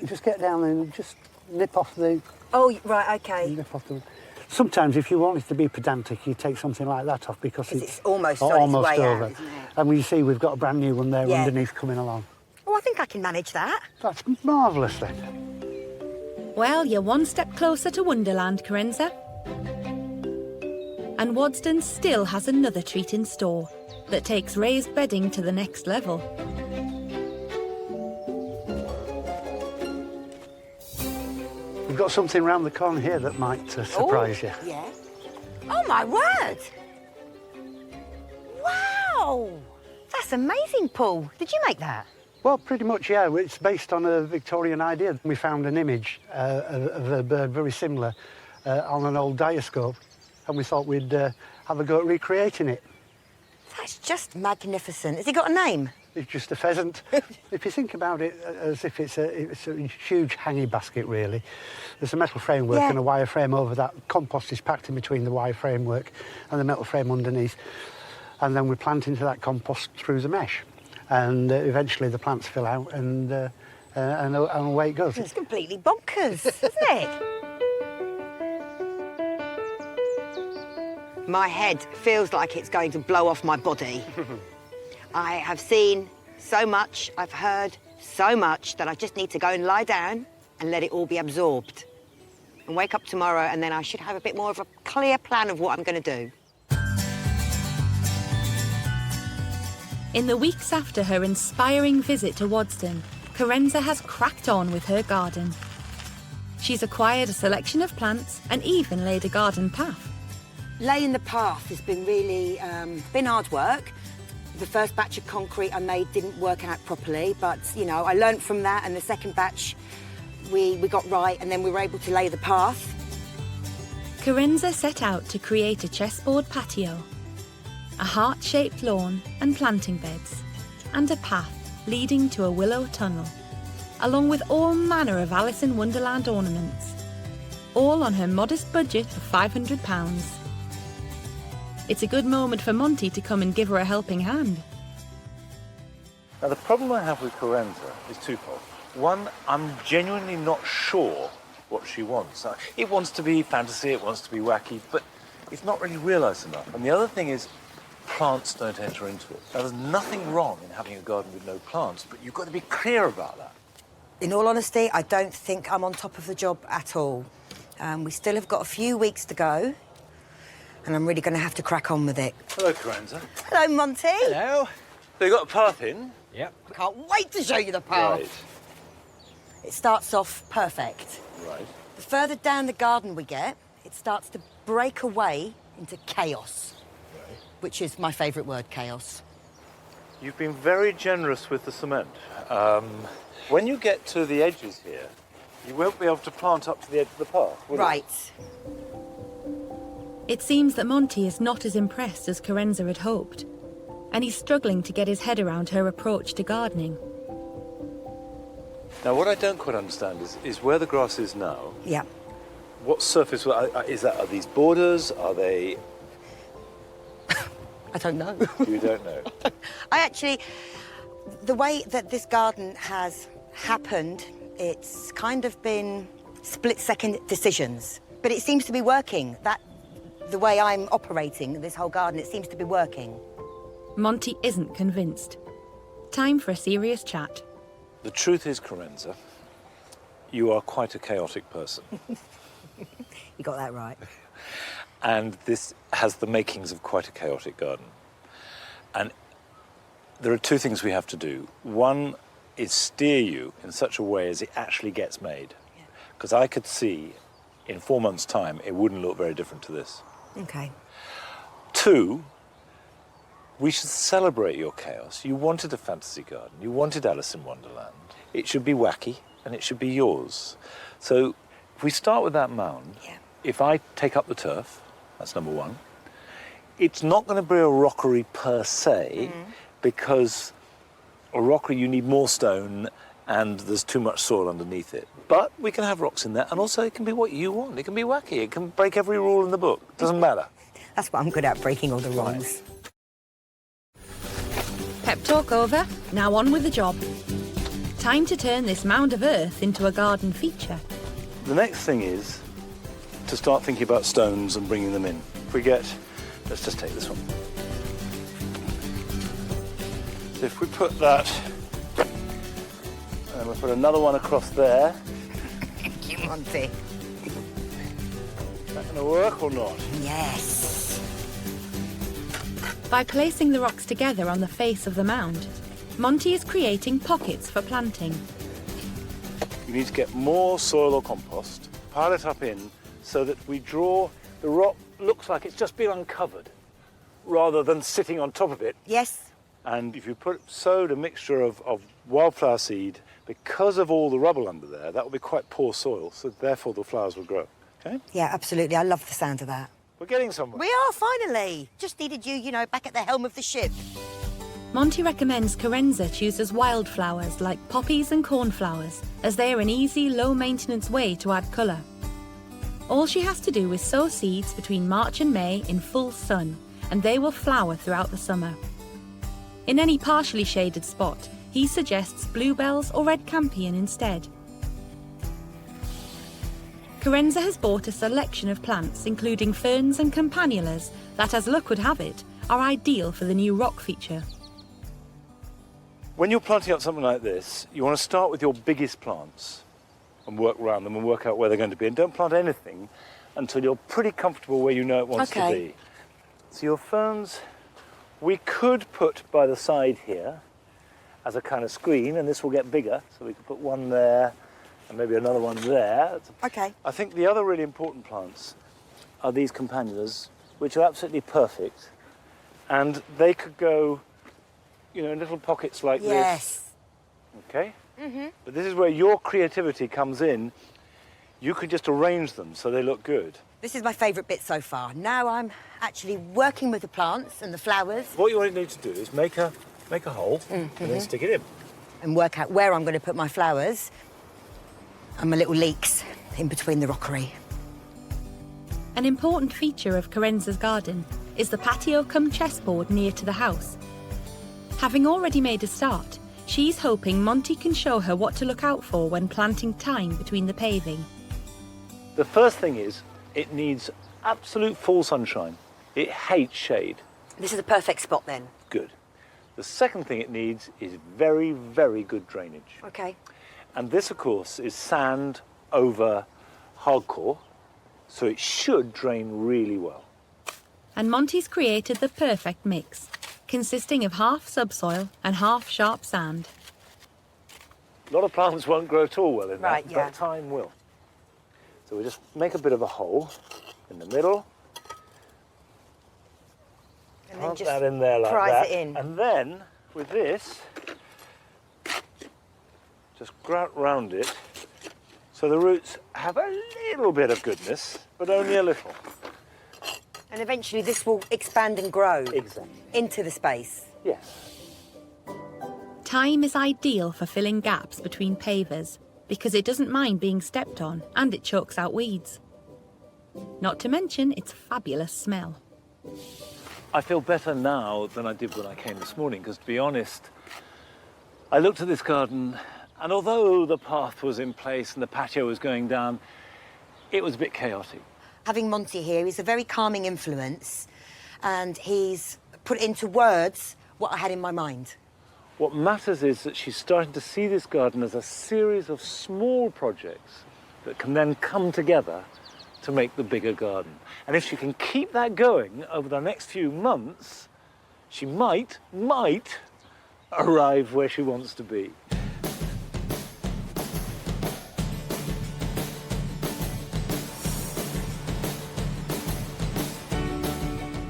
You just get down and just nip off the... Oh, right, OK. Nip off the... Sometimes, if you want it to be pedantic, you take something like that off, because it's almost on its way over. out, isn't it? And we see we've got a brand new one there underneath coming along. Oh, I think I can manage that. That's marvellous, then. Well, you're one step closer to Wonderland, Carenza. And Wadston still has another treat in store that takes raised bedding to the next level. We've got something round the corner here that might surprise you. Yeah. Oh, my word! Wow! That's amazing, Paul. Did you make that? Well, pretty much, yeah. It's based on a Victorian idea. We found an image of a bird very similar on an old diascope, and we thought we'd have a go at recreating it. That's just magnificent. Has he got a name? It's just a pheasant. If you think about it as if it's a huge hanging basket, really. There's a metal framework and a wire frame over that. Compost is packed in between the wire framework and the metal frame underneath. And then we plant into that compost through the mesh. And eventually the plants fill out and away it goes. It's completely bonkers, isn't it? My head feels like it's going to blow off my body. I have seen so much, I've heard so much that I just need to go and lie down and let it all be absorbed. And wake up tomorrow and then I should have a bit more of a clear plan of what I'm going to do. In the weeks after her inspiring visit to Wadston, Carenza has cracked on with her garden. She's acquired a selection of plants and even laid a garden path. Laying the path has been really been hard work. The first batch of concrete I made didn't work out properly, but, you know, I learnt from that, and the second batch we got right, and then we were able to lay the path. Carenza set out to create a chessboard patio, a heart-shaped lawn and planting beds, and a path leading to a willow tunnel, along with all manner of Alice in Wonderland ornaments, all on her modest budget of £500. It's a good moment for Monty to come and give her a helping hand. Now, the problem I have with Carenza is twofold. One, I'm genuinely not sure what she wants. It wants to be fantasy, it wants to be wacky, but it's not really realised enough. And the other thing is, plants don't enter into it. Now, there's nothing wrong in having a garden with no plants, but you've got to be clear about that. In all honesty, I don't think I'm on top of the job at all. We still have got a few weeks to go, and I'm really going to have to crack on with it. Hello, Carenza. Hello, Monty. Hello. So you got a path in? Yep. I can't wait to show you the path. Right. It starts off perfect. Right. The further down the garden we get, it starts to break away into chaos, which is my favourite word, chaos. You've been very generous with the cement. When you get to the edges here, you won't be able to plant up to the edge of the path, will you? Right. It seems that Monty is not as impressed as Carenza had hoped, and he's struggling to get his head around her approach to gardening. Now, what I don't quite understand is where the grass is now. Yeah. What surface is that? Are these borders? Are they? I don't know. You don't know. I actually, the way that this garden has happened, it's kind of been split-second decisions. But it seems to be working. The way I'm operating this whole garden, it seems to be working. Monty isn't convinced. Time for a serious chat. The truth is, Carenza, you are quite a chaotic person. You got that right. And this has the makings of quite a chaotic garden. And there are two things we have to do. One is steer you in such a way as it actually gets made. Because I could see in 4 months' time, it wouldn't look very different to this. Okay. Two, we should celebrate your chaos. You wanted a fantasy garden. You wanted Alice in Wonderland. It should be wacky, and it should be yours. So if we start with that mound, if I take up the turf, that's number one. It's not going to be a rockery per se, because a rockery, you need more stone, and there's too much soil underneath it. But we can have rocks in there, and also it can be what you want. It can be wacky. It can break every rule in the book. It doesn't matter. That's what I'm good at, breaking all the rules. Pep talk over, now on with the job. Time to turn this mound of earth into a garden feature. The next thing is to start thinking about stones and bringing them in. If we get, let's just take this one. So if we put that, and we'll put another one across there. Thank you, Monty. Is that going to work or not? Yes. By placing the rocks together on the face of the mound, Monty is creating pockets for planting. You need to get more soil or compost, pile it up in, so that we draw, the rock looks like it's just been uncovered, rather than sitting on top of it. Yes. And if you sowed a mixture of wildflower seed, because of all the rubble under there, that will be quite poor soil, so therefore the flowers will grow. Okay? Yeah, absolutely. I love the sound of that. We're getting somewhere. We are, finally. Just needed you, back at the helm of the ship. Monty recommends Carenza chooses wildflowers like poppies and cornflowers, as they are an easy, low-maintenance way to add colour. All she has to do is sow seeds between March and May in full sun, and they will flower throughout the summer. In any partially shaded spot, he suggests bluebells or red campion instead. Carenza has bought a selection of plants, including ferns and campanulas, that, as luck would have it, are ideal for the new rock feature. When you're planting up something like this, you want to start with your biggest plants and work around them and work out where they're going to be. And don't plant anything until you're pretty comfortable where you know it wants to be. So your ferns, we could put by the side here as a kind of screen, and this will get bigger. So we could put one there and maybe another one there. Okay. I think the other really important plants are these campanulas, which are absolutely perfect. And they could go, in little pockets like this. Yes. Okay? But this is where your creativity comes in. You can just arrange them so they look good. This is my favourite bit so far. Now I'm actually working with the plants and the flowers. What you need to do is make a hole and then stick it in. And work out where I'm going to put my flowers and my little leeks in between the rockery. An important feature of Carenza's garden is the patio cum chessboard near to the house. Having already made a start, she's hoping Monty can show her what to look out for when planting thyme between the paving. The first thing is, it needs absolute full sunshine. It hates shade. This is a perfect spot then. Good. The second thing it needs is very, very good drainage. Okay. And this, of course, is sand over hardcore, so it should drain really well. And Monty's created the perfect mix, consisting of half subsoil and half sharp sand. A lot of plants won't grow at all well in Right, that, yeah. but thyme will. So we just make a bit of a hole in the middle, And Plant that in there like prise that. it in. And then, with this, just grout round it so the roots have a little bit of goodness, but only a little. And eventually this will expand and grow into the space. Yes. Thyme is ideal for filling gaps between pavers because it doesn't mind being stepped on and it chokes out weeds. Not to mention its fabulous smell. I feel better now than I did when I came this morning, because to be honest, I looked at this garden, and although the path was in place and the patio was going down, it was a bit chaotic. Having Monty here, he's a very calming influence, and he's put into words what I had in my mind. What matters is that she's starting to see this garden as a series of small projects that can then come together to make the bigger garden. And if she can keep that going over the next few months, she might arrive where she wants to be.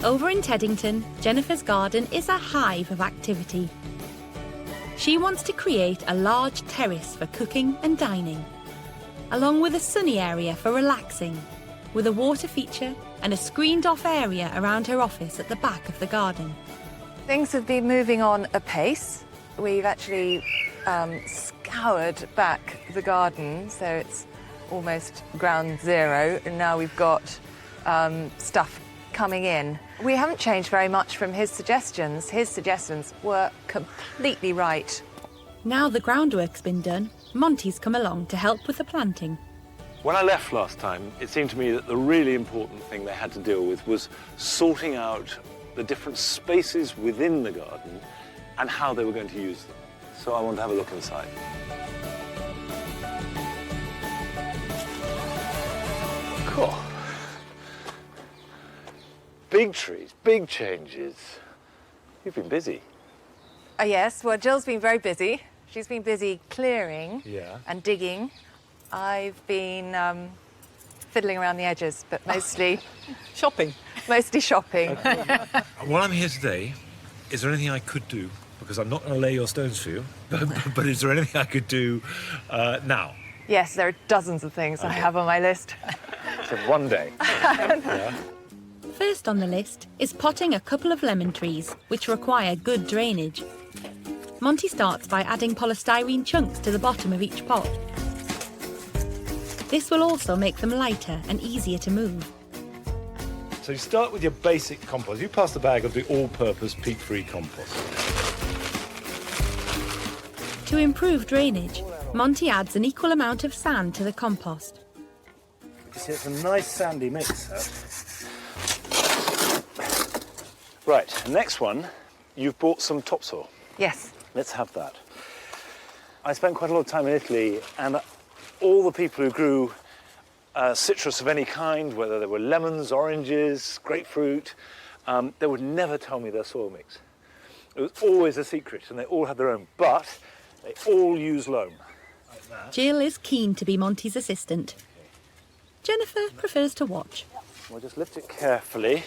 Over in Teddington, Jennifer's garden is a hive of activity. She wants to create a large terrace for cooking and dining, along with a sunny area for relaxing, with a water feature and a screened-off area around her office at the back of the garden. Things have been moving on apace. We've actually scoured back the garden, so it's almost ground zero, and now we've got stuff coming in. We haven't changed very much from his suggestions. His suggestions were completely right. Now the groundwork's been done, Monty's come along to help with the planting. When I left last time, it seemed to me that the really important thing they had to deal with was sorting out the different spaces within the garden and how they were going to use them. So I want to have a look inside. Cool. Big trees, big changes. You've been busy. Yes, well, Jill's been very busy. She's been busy clearing and digging. I've been fiddling around the edges, but mostly... shopping. Mostly shopping. While I'm here today, is there anything I could do? Because I'm not going to lay your stones for you, but is there anything I could do now? Yes, there are dozens of things I have on my list. So one day. First on the list is potting a couple of lemon trees, which require good drainage. Monty starts by adding polystyrene chunks to the bottom of each pot. This will also make them lighter and easier to move. So you start with your basic compost. You pass the bag of the all-purpose peat-free compost. To improve drainage, Monty adds an equal amount of sand to the compost. You see, it's a nice sandy mix, that. Right, the next one, you've bought some topsoil. Yes. Let's have that. I spent quite a lot of time in Italy, and all the people who grew citrus of any kind, whether they were lemons, oranges, grapefruit, they would never tell me their soil mix. It was always a secret, and they all had their own, but they all use loam. Like that. Jill is keen to be Monty's assistant. Jennifer prefers to watch. We'll just lift it carefully.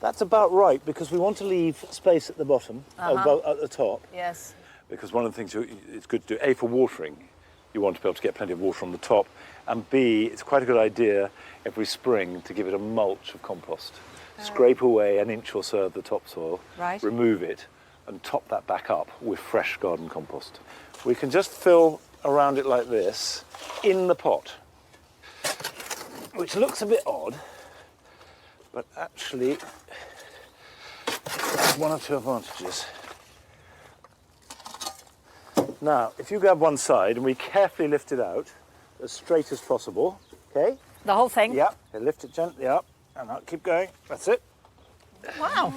That's about right, because we want to leave space at the bottom, at the top. Yes. Because one of the things it's good to do, A, for watering, you want to be able to get plenty of water on the top, and B, it's quite a good idea every spring to give it a mulch of compost. Scrape away an inch or so of the topsoil, remove it, and top that back up with fresh garden compost. We can just fill around it like this in the pot, which looks a bit odd, but actually has one or two advantages. Now, if you grab one side and we carefully lift it out as straight as possible, okay? The whole thing? Yeah, lift it gently up and I'll keep going. That's it. Wow.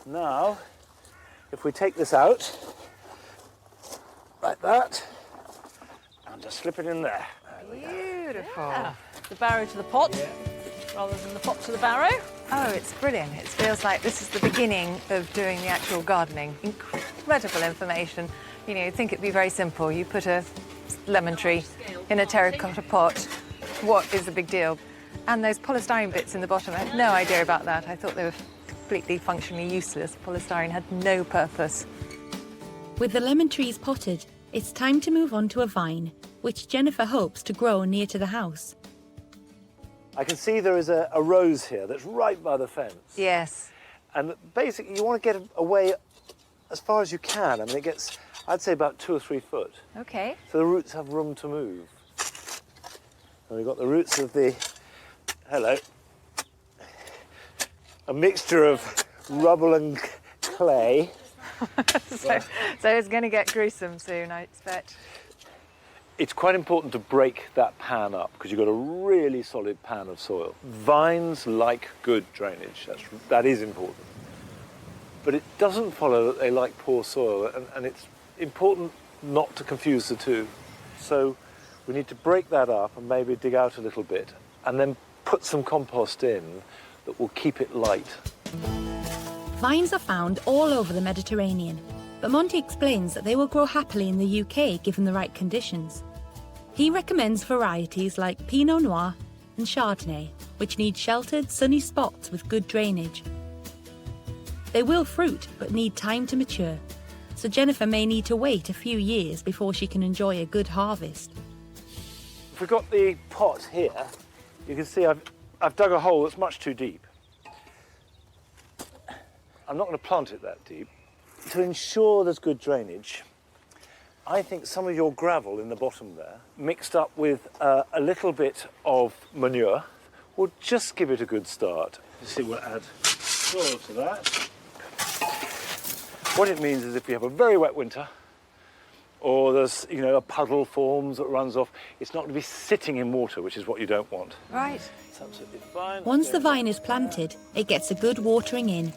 Now, if we take this out, like that, and just slip it in there. Beautiful. Yeah. The barrow to the pot, rather than the pot to the barrow. Oh, it's brilliant. It feels like this is the beginning of doing the actual gardening. Incredible information. You know, you'd think it'd be very simple. You put a lemon tree in a terracotta pot. What is the big deal? And those polystyrene bits in the bottom, I had no idea about that. I thought they were completely functionally useless. Polystyrene had no purpose. With the lemon trees potted, it's time to move on to a vine, which Jennifer hopes to grow near to the house. I can see there is a rose here that's right by the fence. Yes. And basically, you want to get away as far as you can. I mean, it gets, I'd say, about 2 or 3 foot. Okay. So the roots have room to move. And we've got the roots of the, hello, a mixture of rubble and clay. so it's going to get gruesome soon, I expect. It's quite important to break that pan up because you've got a really solid pan of soil. Vines like good drainage, that is important. But it doesn't follow that they like poor soil, and it's important not to confuse the two. So we need to break that up and maybe dig out a little bit and then put some compost in that will keep it light. Vines are found all over the Mediterranean, but Monty explains that they will grow happily in the UK given the right conditions. He recommends varieties like Pinot Noir and Chardonnay, which need sheltered, sunny spots with good drainage. They will fruit, but need time to mature, so Jennifer may need to wait a few years before she can enjoy a good harvest. If we've got the pot here, you can see I've dug a hole that's much too deep. I'm not going to plant it that deep. To ensure there's good drainage, I think some of your gravel in the bottom there, mixed up with a little bit of manure, will just give it a good start. You see, we'll add soil to that. What it means is if you have a very wet winter, or there's, you know, a puddle forms that runs off, it's not going to be sitting in water, which is what you don't want. Right. It's absolutely fine. Once the vine is planted, it gets a good watering in.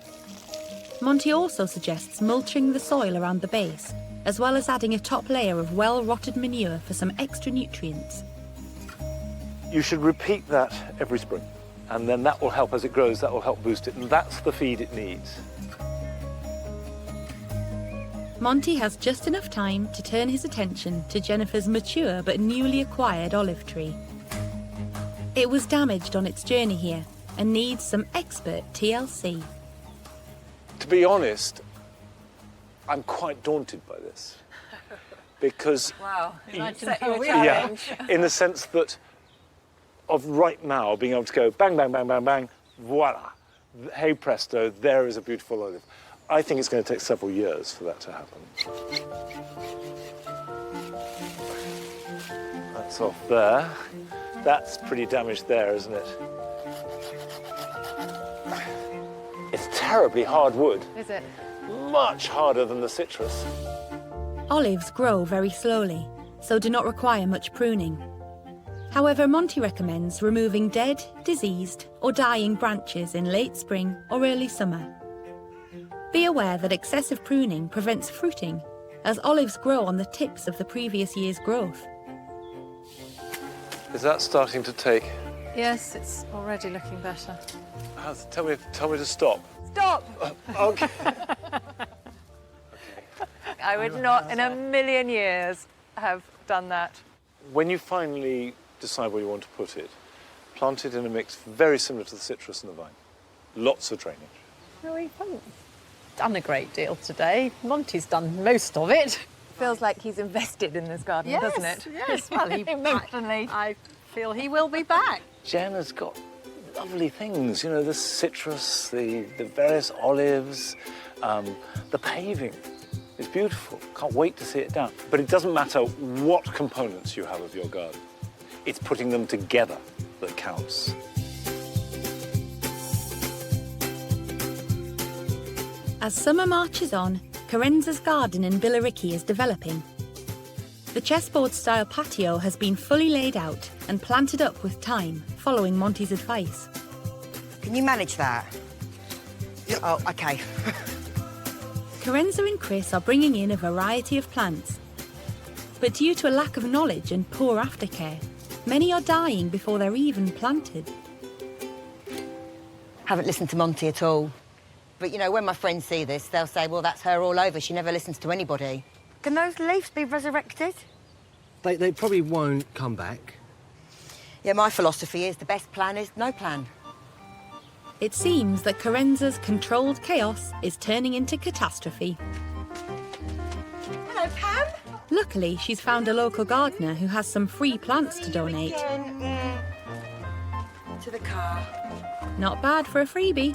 Monty also suggests mulching the soil around the base, as well as adding a top layer of well-rotted manure for some extra nutrients. You should repeat that every spring, and then that will help as it grows, that will help boost it, and that's the feed it needs. Monty has just enough time to turn his attention to Jennifer's mature but newly acquired olive tree. It was damaged on its journey here and needs some expert TLC. To be honest, I'm quite daunted by this. Because... Wow, yeah, in the sense that of right now being able to go bang, bang, bang, bang, bang, voila, hey presto, there is a beautiful olive. I think it's going to take several years for that to happen. That's off there. That's pretty damaged there, isn't it? It's terribly hard wood. Is it? Much harder than the citrus. Olives grow very slowly, so do not require much pruning. However, Monty recommends removing dead, diseased, or dying branches in late spring or early summer. Be aware that excessive pruning prevents fruiting, as olives grow on the tips of the previous year's growth. Is that starting to take? Yes, it's already looking better. Tell me to stop. Stop! Okay. I would not in a million years have done that. When you finally decide where you want to put it, plant it in a mix very similar to the citrus and the vine. Lots of drainage. No, we haven't done a great deal today. Monty's done most of it. Feels like he's invested in this garden, Yes, doesn't it? yes. Well, Emotionally. I feel he will be back. Jen has got lovely things, you know, the citrus, the various olives, the paving. It's beautiful. Can't wait to see it done. But it doesn't matter what components you have of your garden. It's putting them together that counts. As summer marches on, Carenza's garden in Billericay is developing. The chessboard-style patio has been fully laid out and planted up with time, following Monty's advice. Can you manage that? Yep. Oh, OK. Carenza and Chris are bringing in a variety of plants. But due to a lack of knowledge and poor aftercare, many are dying before they're even planted. Haven't listened to Monty at all. But, you know, when my friends see this, they'll say, well, that's her all over. She never listens to anybody. Can those leaves be resurrected? They probably won't come back. Yeah, my philosophy is the best plan is no plan. It seems that Carenza's controlled chaos is turning into catastrophe. Hello, Pam. Luckily, she's found a local gardener who has some free plants to donate. To the car. Not bad for a freebie.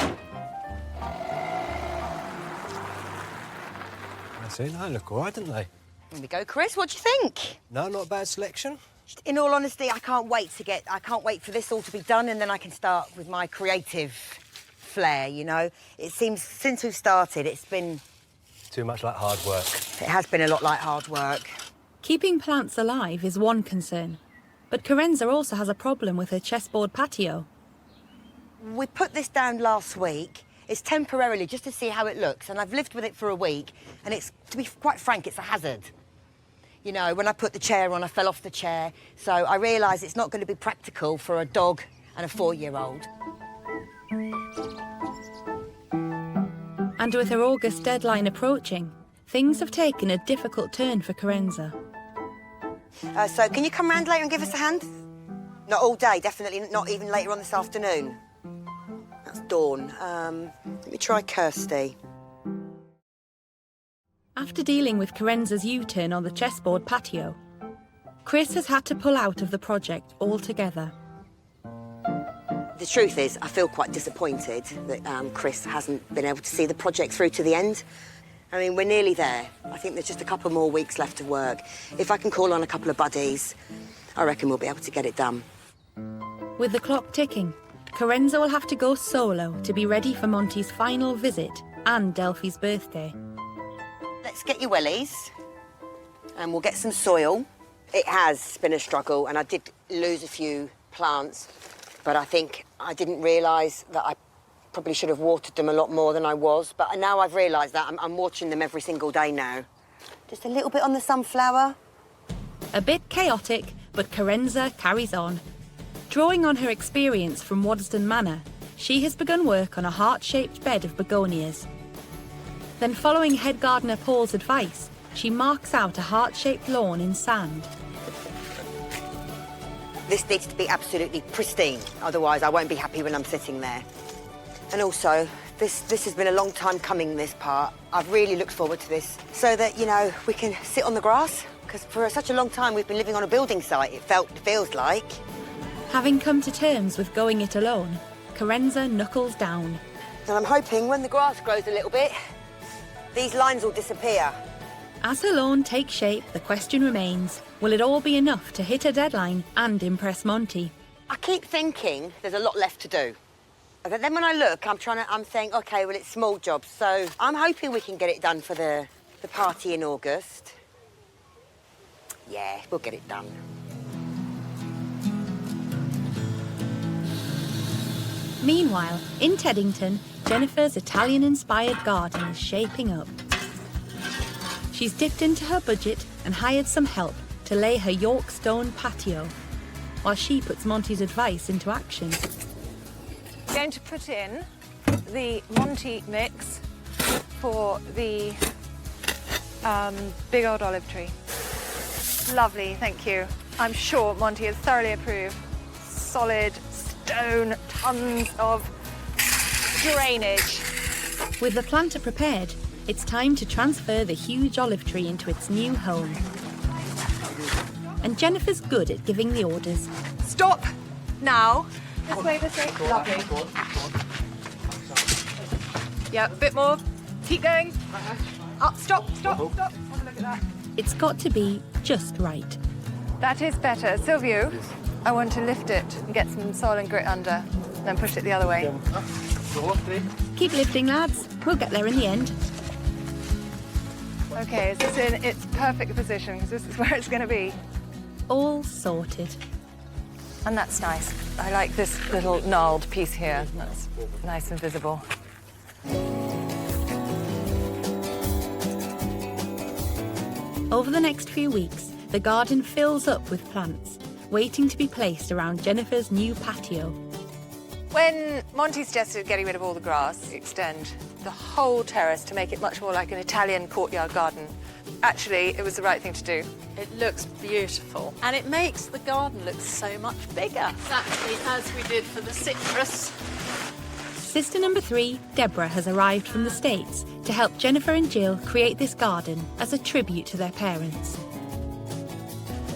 That's it. They look all right, don't they? Here we go, Chris. What do you think? No, not a bad selection. In all honesty, I can't wait for this all to be done, and then I can start with my creative flair, you know. It seems since we've started, it's been... Too much like hard work. It has been a lot like hard work. Keeping plants alive is one concern, but Carenza also has a problem with her chessboard patio. We put this down last week. It's temporarily, just to see how it looks, and I've lived with it for a week, and it's, to be quite frank, it's a hazard. You know, when I put the chair on, I fell off the chair, so I realised it's not going to be practical for a dog and a 4-year-old. And with her August deadline approaching, things have taken a difficult turn for Carenza. So can you come round later and give us a hand? Not all day, definitely not even later on this afternoon. That's Dawn. Let me try Kirsty. After dealing with Carenza's U-turn on the chessboard patio, Chris has had to pull out of the project altogether. The truth is, I feel quite disappointed that Chris hasn't been able to see the project through to the end. I mean, we're nearly there. I think there's just a couple more weeks left of work. If I can call on a couple of buddies, I reckon we'll be able to get it done. With the clock ticking, Carenza will have to go solo to be ready for Monty's final visit and Delphi's birthday. Let's get your wellies, and we'll get some soil. It has been a struggle, and I did lose a few plants, but I think I didn't realise that I probably should have watered them a lot more than I was, but now I've realised that. I'm watering them every single day now. Just a little bit on the sunflower. A bit chaotic, but Carenza carries on. Drawing on her experience from Waddesdon Manor, she has begun work on a heart-shaped bed of begonias. Then, following head gardener Paul's advice, she marks out a heart-shaped lawn in sand. This needs to be absolutely pristine, otherwise I won't be happy when I'm sitting there. And also, this has been a long time coming, this part. I've really looked forward to this, so that, you know, we can sit on the grass, because for such a long time we've been living on a building site, it feels like. Having come to terms with going it alone, Carenza knuckles down. And I'm hoping when the grass grows a little bit, these lines will disappear. As her lawn takes shape, the question remains, will it all be enough to hit a deadline and impress Monty? I keep thinking there's a lot left to do. But then when I look, I'm saying, OK, well, it's small jobs. So I'm hoping we can get it done for the party in August. Yeah, we'll get it done. Meanwhile, in Teddington, Jennifer's Italian-inspired garden is shaping up. She's dipped into her budget and hired some help to lay her York stone patio, while she puts Monty's advice into action. I'm going to put in the Monty mix for the big old olive tree. Lovely, thank you. I'm sure Monty has thoroughly approved. Solid stone, tons of drainage. With the planter prepared, it's time to transfer the huge olive tree into its new home. And Jennifer's good at giving the orders. Stop now. This way, this way. Lovely. Yeah, a bit more. Keep going. Up, stop. Have a look at that. It's got to be just right. That is better. Silvio, I want to lift it and get some soil and grit under, then push it the other way. Keep lifting, lads. We'll get there in the end. Okay, is this in its perfect position? Because this is where it's going to be. All sorted. And that's nice. I like this little gnarled piece here. That's nice and visible. Over the next few weeks, the garden fills up with plants, waiting to be placed around Jennifer's new patio. When Monty suggested getting rid of all the grass, extend the whole terrace to make it much more like an Italian courtyard garden, actually, it was the right thing to do. It looks beautiful, and it makes the garden look so much bigger. Exactly as we did for the citrus. Sister number 3, Deborah, has arrived from the States to help Jennifer and Jill create this garden as a tribute to their parents.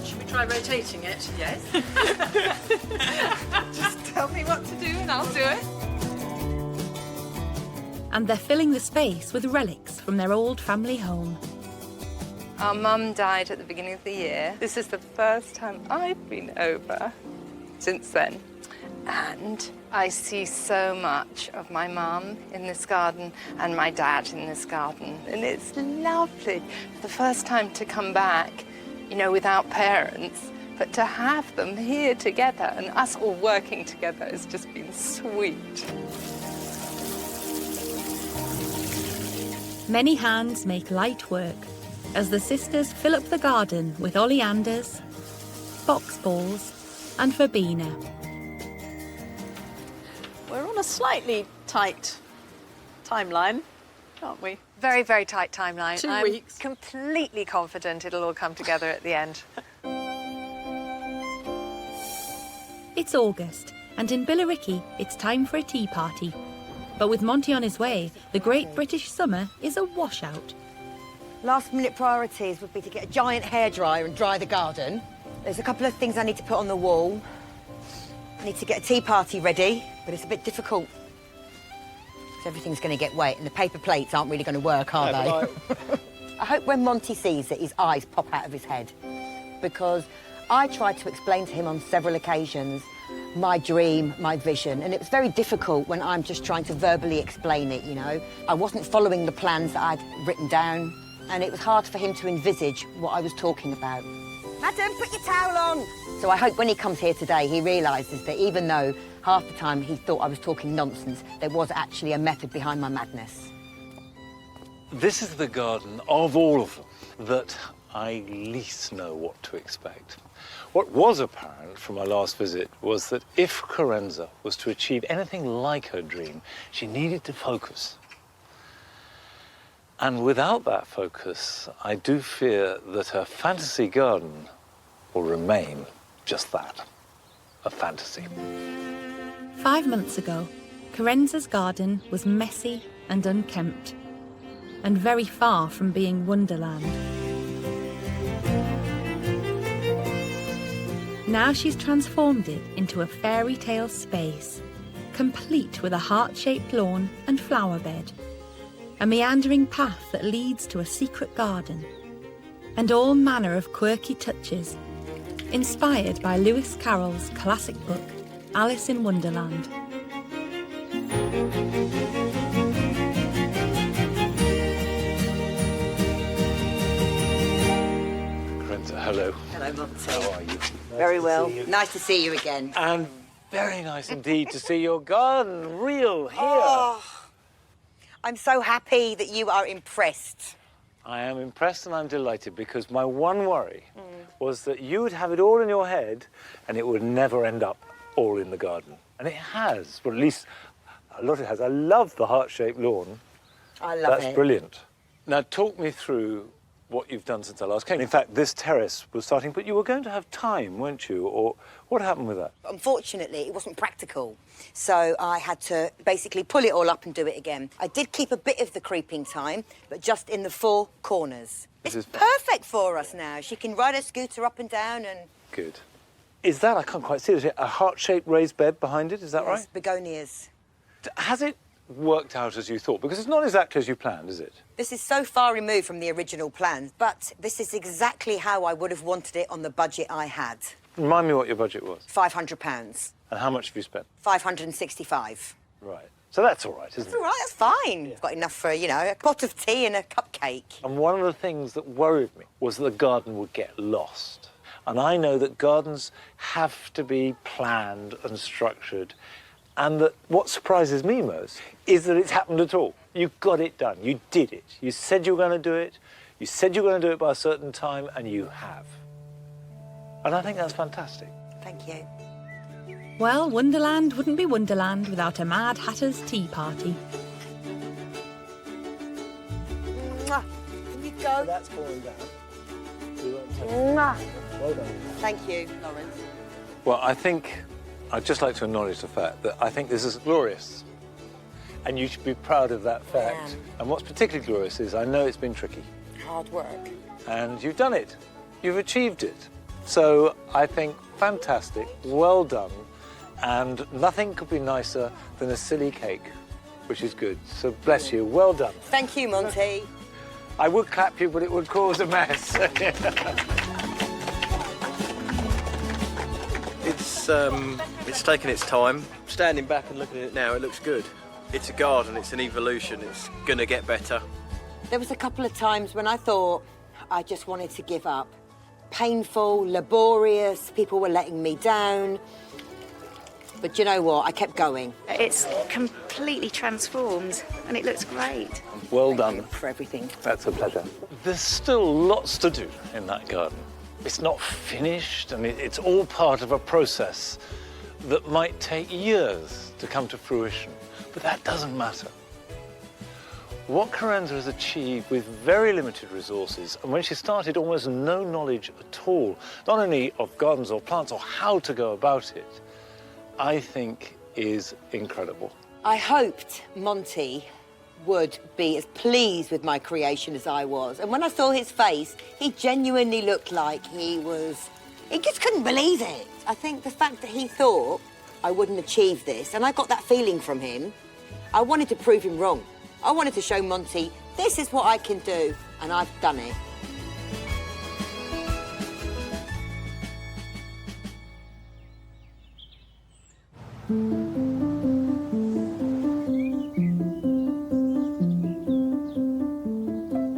Should we try rotating it? Yes. Just tell me what to do and I'll do it. And they're filling the space with relics from their old family home. Our mum died at the beginning of the year. This is the first time I've been over since then. And I see so much of my mum in this garden and my dad in this garden. And it's lovely. The first time to come back, you know, without parents, but to have them here together and us all working together has just been sweet. Many hands make light work as the sisters fill up the garden with oleanders, box balls and verbena. We're on a slightly tight timeline, aren't we? Very, very tight timeline. 2 I'm weeks. completely confident it'll all come together at the end. It's August, and in Billericay, it's time for a tea party. But with Monty on his way, the Great British Summer is a washout. Last minute priorities would be to get a giant hairdryer and dry the garden. There's a couple of things I need to put on the wall. I need to get a tea party ready, but it's a bit difficult. Because everything's going to get wet and the paper plates aren't really going to work, are they? I hope when Monty sees it, his eyes pop out of his head. Because I tried to explain to him on several occasions my dream, my vision, and it was very difficult when I'm just trying to verbally explain it, you know. I wasn't following the plans that I'd written down, and it was hard for him to envisage what I was talking about. Madam, put your towel on! So I hope when he comes here today, he realises that even though half the time he thought I was talking nonsense, there was actually a method behind my madness. This is the garden of all of them that I least know what to expect. What was apparent from my last visit was that if Carenza was to achieve anything like her dream, she needed to focus. And without that focus, I do fear that her fantasy garden will remain just that, a fantasy. 5 months ago, Carenza's garden was messy and unkempt, and very far from being Wonderland. Now she's transformed it into a fairy tale space, complete with a heart-shaped lawn and flower bed, a meandering path that leads to a secret garden, and all manner of quirky touches, inspired by Lewis Carroll's classic book, Alice in Wonderland. Carenza, hello. Hello, Monty. How are you? Very well. Nice to see you again. And very nice indeed to see your garden real here. Oh, I'm so happy that you are impressed. I am impressed and I'm delighted because my one worry was that you would have it all in your head and it would never end up all in the garden. And it has, or at least a lot it has. I love the heart-shaped lawn. I love it. That's brilliant. Now talk me through what you've done since I last came. In fact, this terrace was starting, but you were going to have time, weren't you? Or what happened with that? Unfortunately, it wasn't practical, so I had to basically pull it all up and do it again. I did keep a bit of the creeping time, but just in the 4 corners. It's perfect for us now. She can ride her scooter up and down and... Good. Is that, I can't quite see it, a heart-shaped raised bed behind it, is that right? Yes, begonias. Has it worked out as you thought? Because it's not exactly as you planned, is it? This is so far removed from the original plan, but this is exactly how I would have wanted it on the budget I had. Remind me what your budget was. £500. And how much have you spent? 565. Right. So that's all right, isn't That's all right, that's fine. You've got enough for, you know, a pot of tea and a cupcake. And one of the things that worried me was that the garden would get lost. And I know that gardens have to be planned and structured. And that what surprises me most is that it's happened at all. You got it done. You did it. You said you were going to do it. You said you were going to do it by a certain time, and you have. And I think that's fantastic. Thank you. Well, Wonderland wouldn't be Wonderland without a Mad Hatter's tea party. Mwah. Can you Go. That's falling down. Mwah. Well done. Thank you, Lawrence. Well, I think I'd just like to acknowledge the fact that I think this is glorious. And you should be proud of that fact. And what's particularly glorious is I know it's been tricky. Hard work. And you've done it. You've achieved it. So I think fantastic, well done. And nothing could be nicer than a silly cake, which is good. So bless you, well done. Thank you, Monty. I would clap you, but it would cause a mess. It's taken its time. Standing back and looking at it now, it looks good. It's a garden, it's an evolution, it's gonna get better. There was a couple of times when I thought I just wanted to give up. Painful, laborious, people were letting me down. But you know what? I kept going. It's completely transformed and it looks great. Well done. For everything. That's a pleasure. There's still lots to do in that garden. It's not finished, and it's all part of a process that might take years to come to fruition. But that doesn't matter. What Carenza has achieved with very limited resources, and when she started almost no knowledge at all, not only of gardens or plants or how to go about it, I think is incredible. I hoped Monty would be as pleased with my creation as I was. And when I saw his face, he genuinely looked like he just couldn't believe it. I think the fact that he thought I wouldn't achieve this, and I got that feeling from him, I wanted to prove him wrong. I wanted to show Monty, this is what I can do, and I've done it.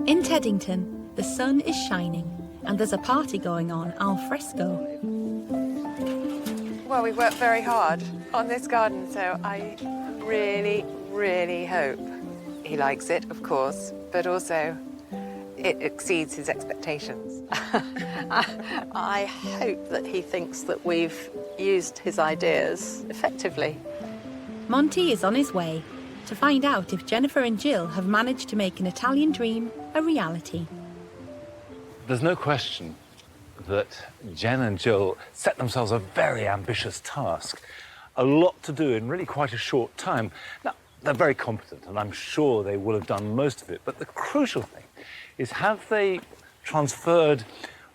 In Teddington, the sun is shining and there's a party going on al fresco. Well, we've worked very hard on this garden, so I really, really hope he likes it, of course, but also it exceeds his expectations. I hope that he thinks that we've used his ideas effectively. Monty is on his way to find out if Jennifer and Jill have managed to make an Italian dream a reality. There's no question that Jen and Jill set themselves a very ambitious task. A lot to do in really quite a short time. Now, they're very competent, and I'm sure they will have done most of it, but the crucial thing is, have they transferred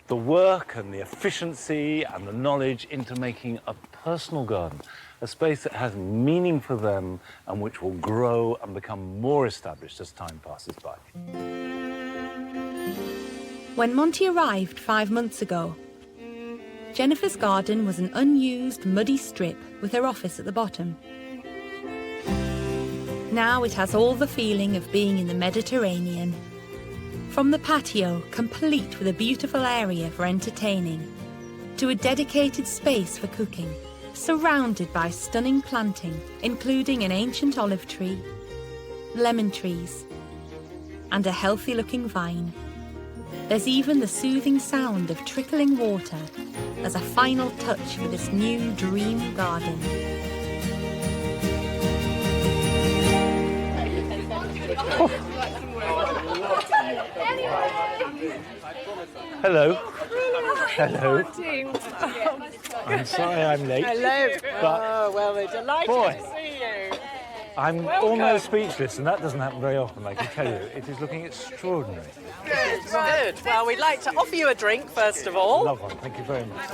the work and the efficiency and the knowledge into making a personal garden, a space that has meaning for them and which will grow and become more established as time passes by. When Monty arrived 5 months ago, Jennifer's garden was an unused, muddy strip with her office at the bottom. Now it has all the feeling of being in the Mediterranean. From the patio, complete with a beautiful area for entertaining, to a dedicated space for cooking, surrounded by stunning planting, including an ancient olive tree, lemon trees, and a healthy-looking vine. There's even the soothing sound of trickling water as a final touch for this new dream garden. Hello. Hello. I'm sorry I'm late. Hello. But well, we're delighted to see you. I'm almost speechless, and that doesn't happen very often, I can tell you. It is looking extraordinary. Good. Well, we'd like to offer you a drink, first of all. Love one, thank you very much.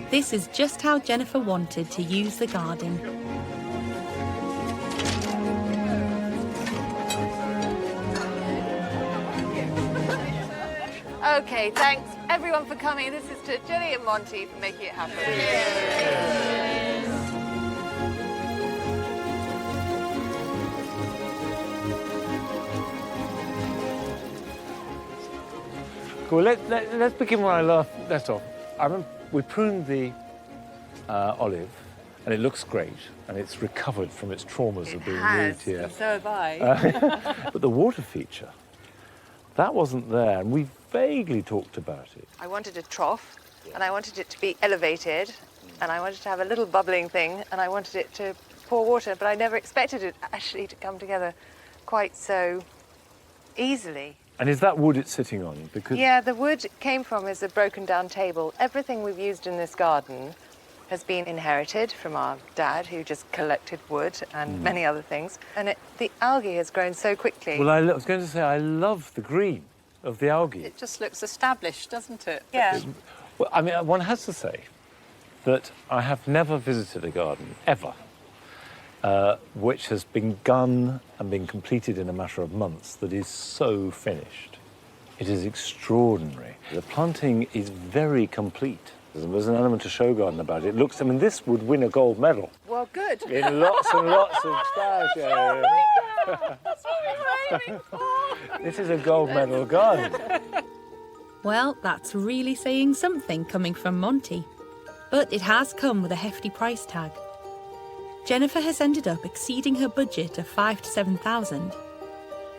This is just how Jennifer wanted to use the garden. Okay, thanks everyone for coming. This is to Jenny and Monty for making it happen. Cool, let's begin where I left off. I remember we pruned the olive, and it looks great, and it's recovered from its traumas of being moved here. And so have I. But the water feature, that wasn't there, and we vaguely talked about it. I wanted a trough, and I wanted it to be elevated, and I wanted to have a little bubbling thing, and I wanted it to pour water, but I never expected it actually to come together quite so easily. And is that wood it's sitting on? Because Yeah, the wood came from is a broken down table. Everything we've used in this garden has been inherited from our dad, who just collected wood and many other things. And the algae has grown so quickly. Well, I was going to say, I love the green of the algae. It just looks established, doesn't it? Yeah. Well, I mean, one has to say that I have never visited a garden, ever, which has been begun and been completed in a matter of months that is so finished. It is extraordinary. The planting is very complete. There's an element of show garden about it. It looks, I mean, this would win a gold medal. Well, good. In lots and lots of flower shows. That's what we're aiming for. This is a gold medal garden. Well, that's really saying something coming from Monty. But it has come with a hefty price tag. Jennifer has ended up exceeding her budget of £5,000 to £7,000,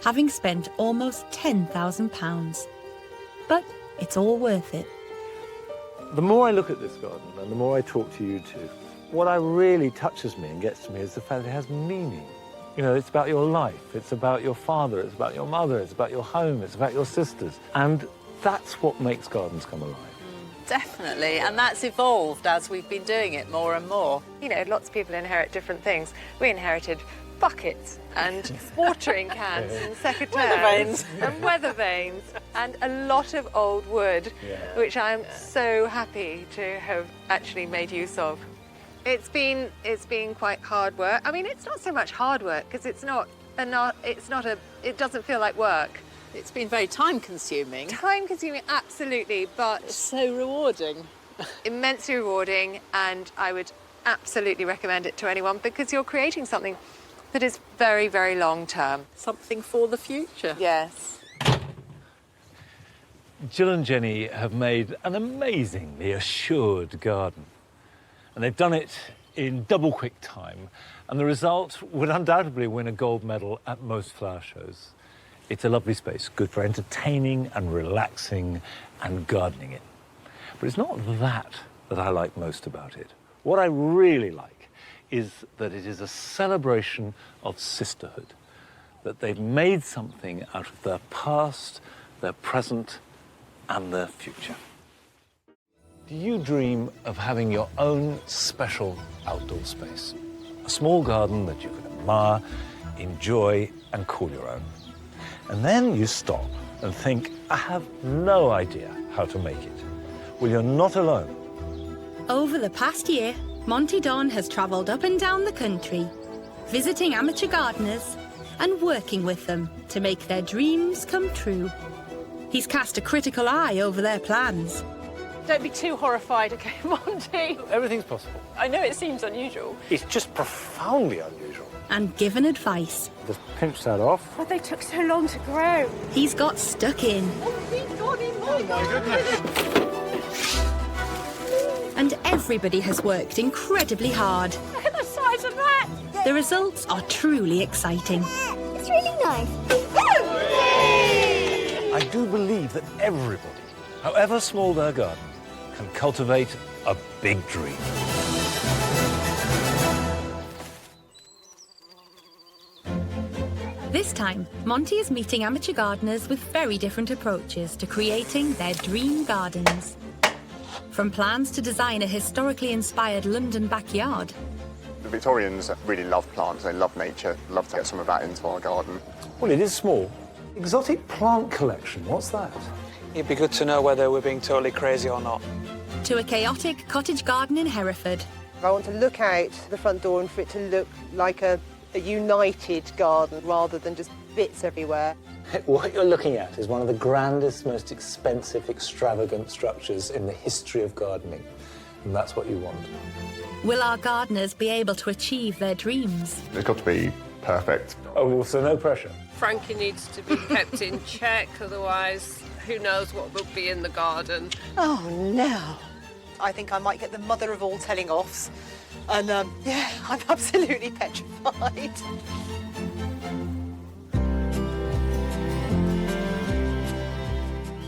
having spent almost £10,000. But it's all worth it. The more I look at this garden and the more I talk to you two, what really touches me and gets to me is the fact that it has meaning. You know, it's about your life, it's about your father, it's about your mother, it's about your home, it's about your sisters. And that's what makes gardens come alive. Definitely, and that's evolved as we've been doing it more and more. You know, lots of people inherit different things. We inherited buckets and watering cans and secateurs and weather vanes and a lot of old wood, which I'm so happy to have actually made use of. It's been quite hard work. I mean, it's not so much hard work because it doesn't feel like work. It's been very time-consuming. Time-consuming, absolutely, but it's so rewarding. Immensely rewarding, and I would absolutely recommend it to anyone because you're creating something that is very, very long-term. Something for the future. Yes. Jill and Jenny have made an amazingly assured garden. And they've done it in double quick time. And the result would undoubtedly win a gold medal at most flower shows. It's a lovely space, good for entertaining and relaxing and gardening in. But it's not that I like most about it. What I really like is that it is a celebration of sisterhood, that they've made something out of their past, their present, and their future. Do you dream of having your own special outdoor space? A small garden that you can admire, enjoy, and call your own. And then you stop and think, I have no idea how to make it. Well, you're not alone. Over the past year, Monty Don has travelled up and down the country, visiting amateur gardeners and working with them to make their dreams come true. He's cast a critical eye over their plans. Don't be too horrified, okay, Monty? Everything's possible. I know it seems unusual. It's just profoundly unusual. And given advice. Just pinch that off. But they took so long to grow. He's got stuck in. Oh my goodness. And everybody has worked incredibly hard. Look at the size of that! The results are truly exciting. It's really nice. I do believe that everybody, however small their garden, can cultivate a big dream. This time, Monty is meeting amateur gardeners with very different approaches to creating their dream gardens. From plans to design a historically inspired London backyard. The Victorians really love plants, they love nature, love to get some of that into our garden. Well, it is small. Exotic plant collection, what's that? It'd be good to know whether we're being totally crazy or not. To a chaotic cottage garden in Hereford. I want to look out the front door and for it to look like a united garden rather than just bits everywhere. What you're looking at is one of the grandest, most expensive, extravagant structures in the history of gardening. And that's what you want. Will our gardeners be able to achieve their dreams? It's got to be perfect. Oh, so no pressure. Frankie needs to be kept in check, otherwise who knows what will be in the garden. Oh, no. I think I might get the mother of all telling-offs. And, yeah, I'm absolutely petrified.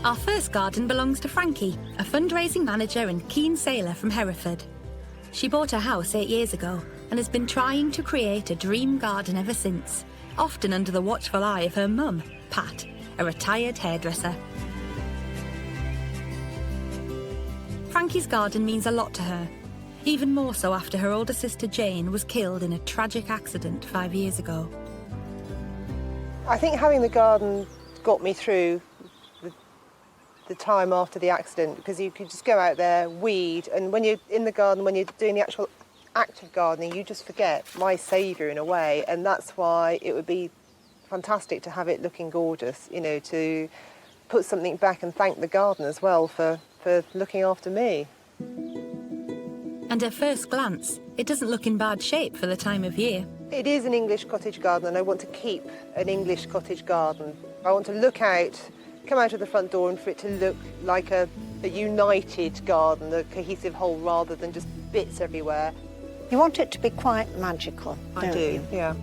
Our first garden belongs to Frankie, a fundraising manager and keen sailor from Hereford. She bought a house 8 years ago and has been trying to create a dream garden ever since, often under the watchful eye of her mum, Pat, a retired hairdresser. Frankie's garden means a lot to her, even more so after her older sister Jane was killed in a tragic accident 5 years ago. I think having the garden got me through the time after the accident, because you could just go out there, weed, and when you're in the garden, when you're doing the actual act of gardening, you just forget my saviour in a way, and that's why it would be fantastic to have it looking gorgeous, you know, to put something back and thank the garden as well for looking after me. And at first glance, it doesn't look in bad shape for the time of year. It is an English cottage garden, and I want to keep an English cottage garden. I want to look out, come out of the front door, and for it to look like a united garden, a cohesive whole, rather than just bits everywhere. You want it to be quite magical, I don't do, you? yeah.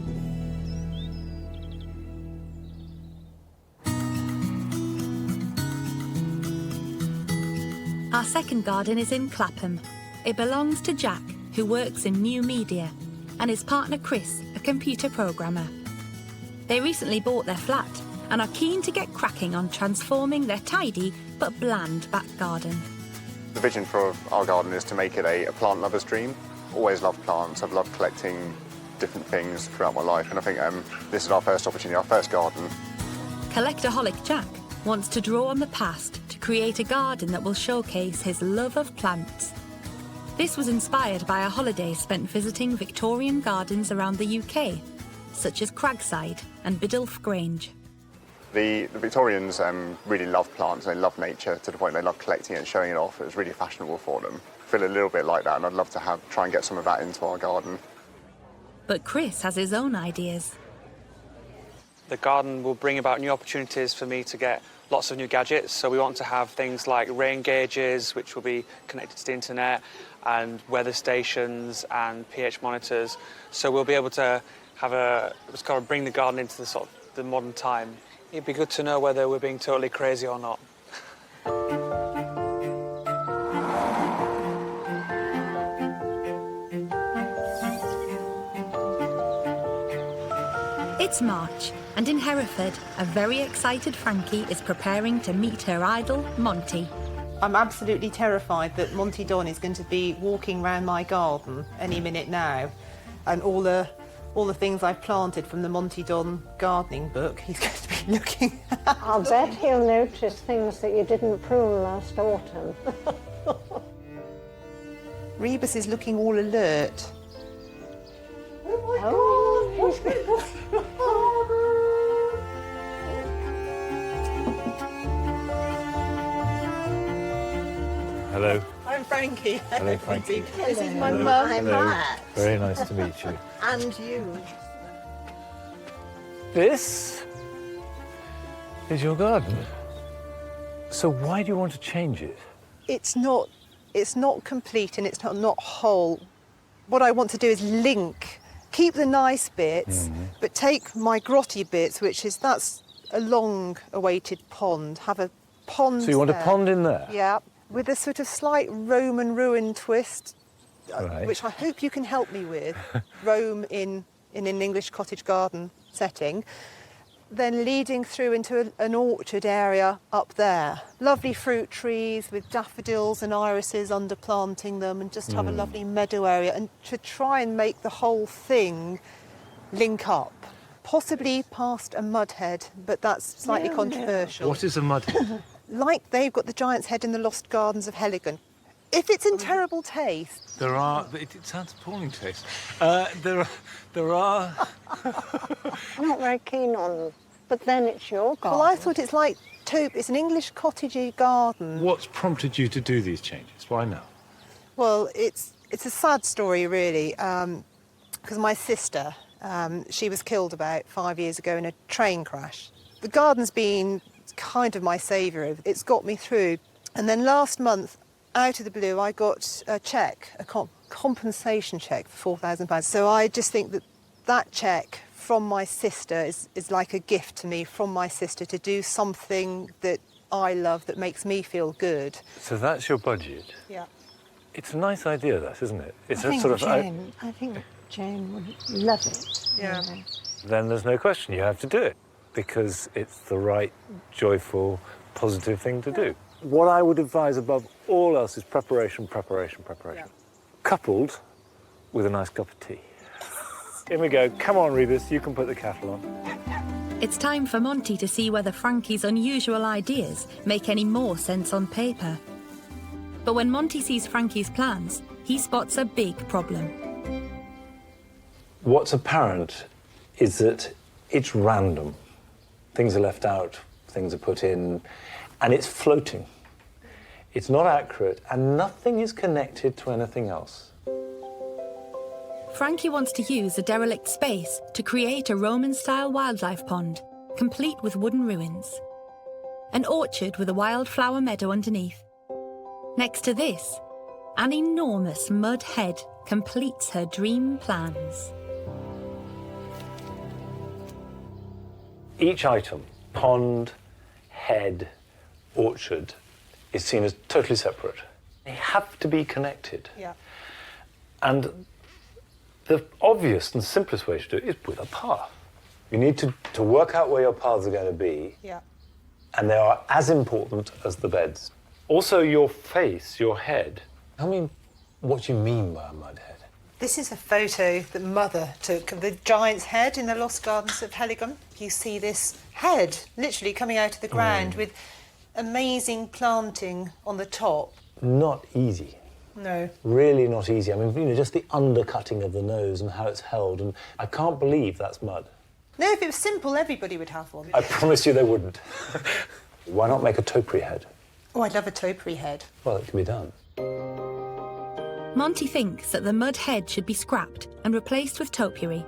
Our second garden is in Clapham. It belongs to Jack, who works in new media, and his partner Chris, a computer programmer. They recently bought their flat and are keen to get cracking on transforming their tidy but bland back garden. The vision for our garden is to make it a plant lover's dream. Always loved plants. I've loved collecting different things throughout my life, and I think this is our first opportunity, our first garden. Collectaholic Jack wants to draw on the past to create a garden that will showcase his love of plants. This was inspired by a holiday spent visiting Victorian gardens around the UK, such as Cragside and Biddulph Grange. The Victorians really love plants, they love nature to the point they love collecting it and showing it off. It was really fashionable for them. I feel a little bit like that, and I'd love to try and get some of that into our garden. But Chris has his own ideas. The garden will bring about new opportunities for me to get lots of new gadgets. So we want to have things like rain gauges, which will be connected to the internet, and weather stations and pH monitors. So we'll be able to have it's kind of bring the garden into the modern time. It'd be good to know whether we're being totally crazy or not. It's March, and in Hereford, a very excited Frankie is preparing to meet her idol, Monty. I'm absolutely terrified that Monty Don is going to be walking around my garden any minute now, and all the things I've planted from the Monty Don gardening book, he's going to be looking at. I'll bet he'll notice things that you didn't prune last autumn. Rebus is looking all alert. Hello. I'm Frankie. Hello, Frankie. This is my Hello. mum. Hello. Very nice to meet you. And you. This is your garden. So why do you want to change it? It's not complete and it's not whole. What I want to do is keep the nice bits, but take my grotty bits, that's a long-awaited pond. Have a pond. So you want a pond in there? Yeah, with a sort of slight Roman ruin twist, Right. which I hope you can help me with. Rome in an English cottage garden setting. Then leading through into an orchard area up there. Lovely fruit trees with daffodils and irises underplanting them, and just have a lovely meadow area, and to try and make the whole thing link up. Possibly past a mudhead, but that's slightly controversial. What is a mudhead? Like they've got the Giant's Head in the Lost Gardens of Heligan. If it's in terrible taste. There are. It sounds appalling taste. There are. I'm not very keen on them, but then it's your garden. Well, I thought it's like it's an English cottagey garden. What's prompted you to do these changes? Why now? Well, it's a sad story, really, because my sister, she was killed about 5 years ago in a train crash. The garden's been kind of my saviour. It's got me through. And then last month, out of the blue, I got a cheque, a compensation cheque for £4,000. So I just think that cheque from my sister is like a gift to me from my sister to do something that I love, that makes me feel good. So that's your budget? Yeah. It's a nice idea, that, isn't it? It's I think Jane would love it. Yeah. Then there's no question, you have to do it. because it's the right, joyful, positive thing to do. What I would advise above all else is preparation, preparation, preparation. Coupled with a nice cup of tea. Here we go. Come on, Rebus, you can put the kettle on. It's time for Monty to see whether Frankie's unusual ideas make any more sense on paper. But when Monty sees Frankie's plans, he spots a big problem. What's apparent is that it's random. Things are left out, things are put in, and it's floating. It's not accurate, and nothing is connected to anything else. Frankie wants to use a derelict space to create a Roman-style wildlife pond, complete with wooden ruins. An orchard with a wildflower meadow underneath. Next to this, an enormous mud head completes her dream plans. Each item, pond, head, orchard, is seen as totally separate. They have to be connected. Yeah. And the obvious and simplest way to do it is with a path. You need to work out where your paths are going to be, Yeah. and they are as important as the beds. Also, your face, your head. Tell me what you mean by a mud head. This is a photo that Mother took of the giant's head in the Lost Gardens of Heligon. You see this head literally coming out of the ground with amazing planting on the top. Not easy. No. Really not easy. I mean, just the undercutting of the nose and how it's held, and I can't believe that's mud. No, if it was simple, everybody would have one. I promise you they wouldn't. Why not make a topiary head? Oh, I'd love a topiary head. Well, it can be done. Monty thinks that the mud head should be scrapped and replaced with topiary.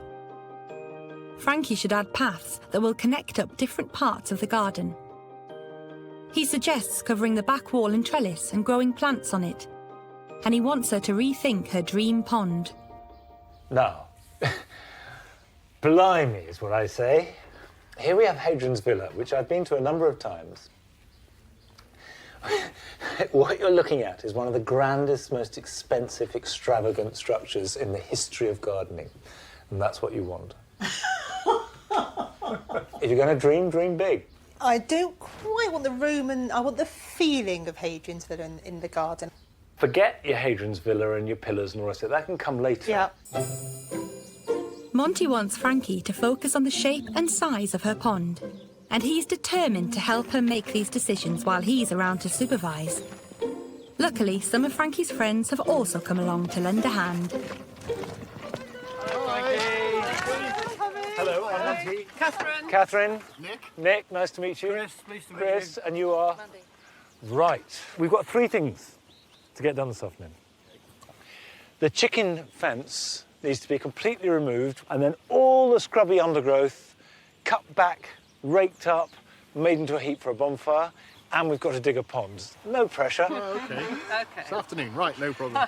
Frankie should add paths that will connect up different parts of the garden. He suggests covering the back wall in trellis and growing plants on it. And he wants her to rethink her dream pond. Now, blimey is what I say. Here we have Hadrian's Villa, which I've been to a number of times. What you're looking at is one of the grandest, most expensive, extravagant structures in the history of gardening. And that's what you want. If you're going to dream, dream big. I don't quite want the Roman, I want the feeling of Hadrian's Villa in the garden. Forget your Hadrian's Villa and your pillars and all the rest of it. That can come later. Yeah. Monty wants Frankie to focus on the shape and size of her pond. And he's determined to help her make these decisions while he's around to supervise. Luckily, some of Frankie's friends have also come along to lend a hand. Hello, I'm Monty. Catherine. Catherine. Nick. Nick, nice to meet you. Chris, pleased to meet Chris, you. and you are? Mandy. Right. We've got 3 things to get done this afternoon. The chicken fence needs to be completely removed, and then all the scrubby undergrowth cut back, raked up, made into a heap for a bonfire, and we've got to dig a pond. No pressure. Oh, okay. Okay. This afternoon, right, no problem.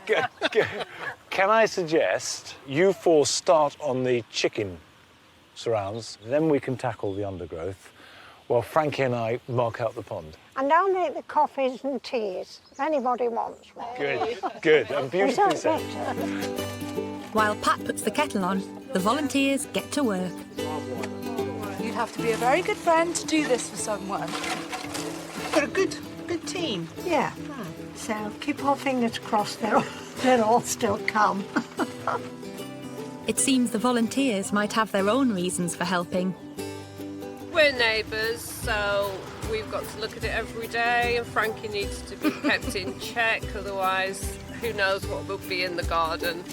Can I suggest you 4 start on the chicken surrounds, then we can tackle the undergrowth, while Frankie and I mark out the pond. And I'll make the coffees and teas, if anybody wants one. Good, good, and beautifully said. While Pat puts the kettle on, the volunteers get to work. You'd have to be a very good friend to do this for someone. Got a good team. Yeah. So keep our fingers crossed they'll all still come. It seems the volunteers might have their own reasons for helping. We're neighbours, so we've got to look at it every day, and Frankie needs to be kept in check, otherwise who knows what will be in the garden.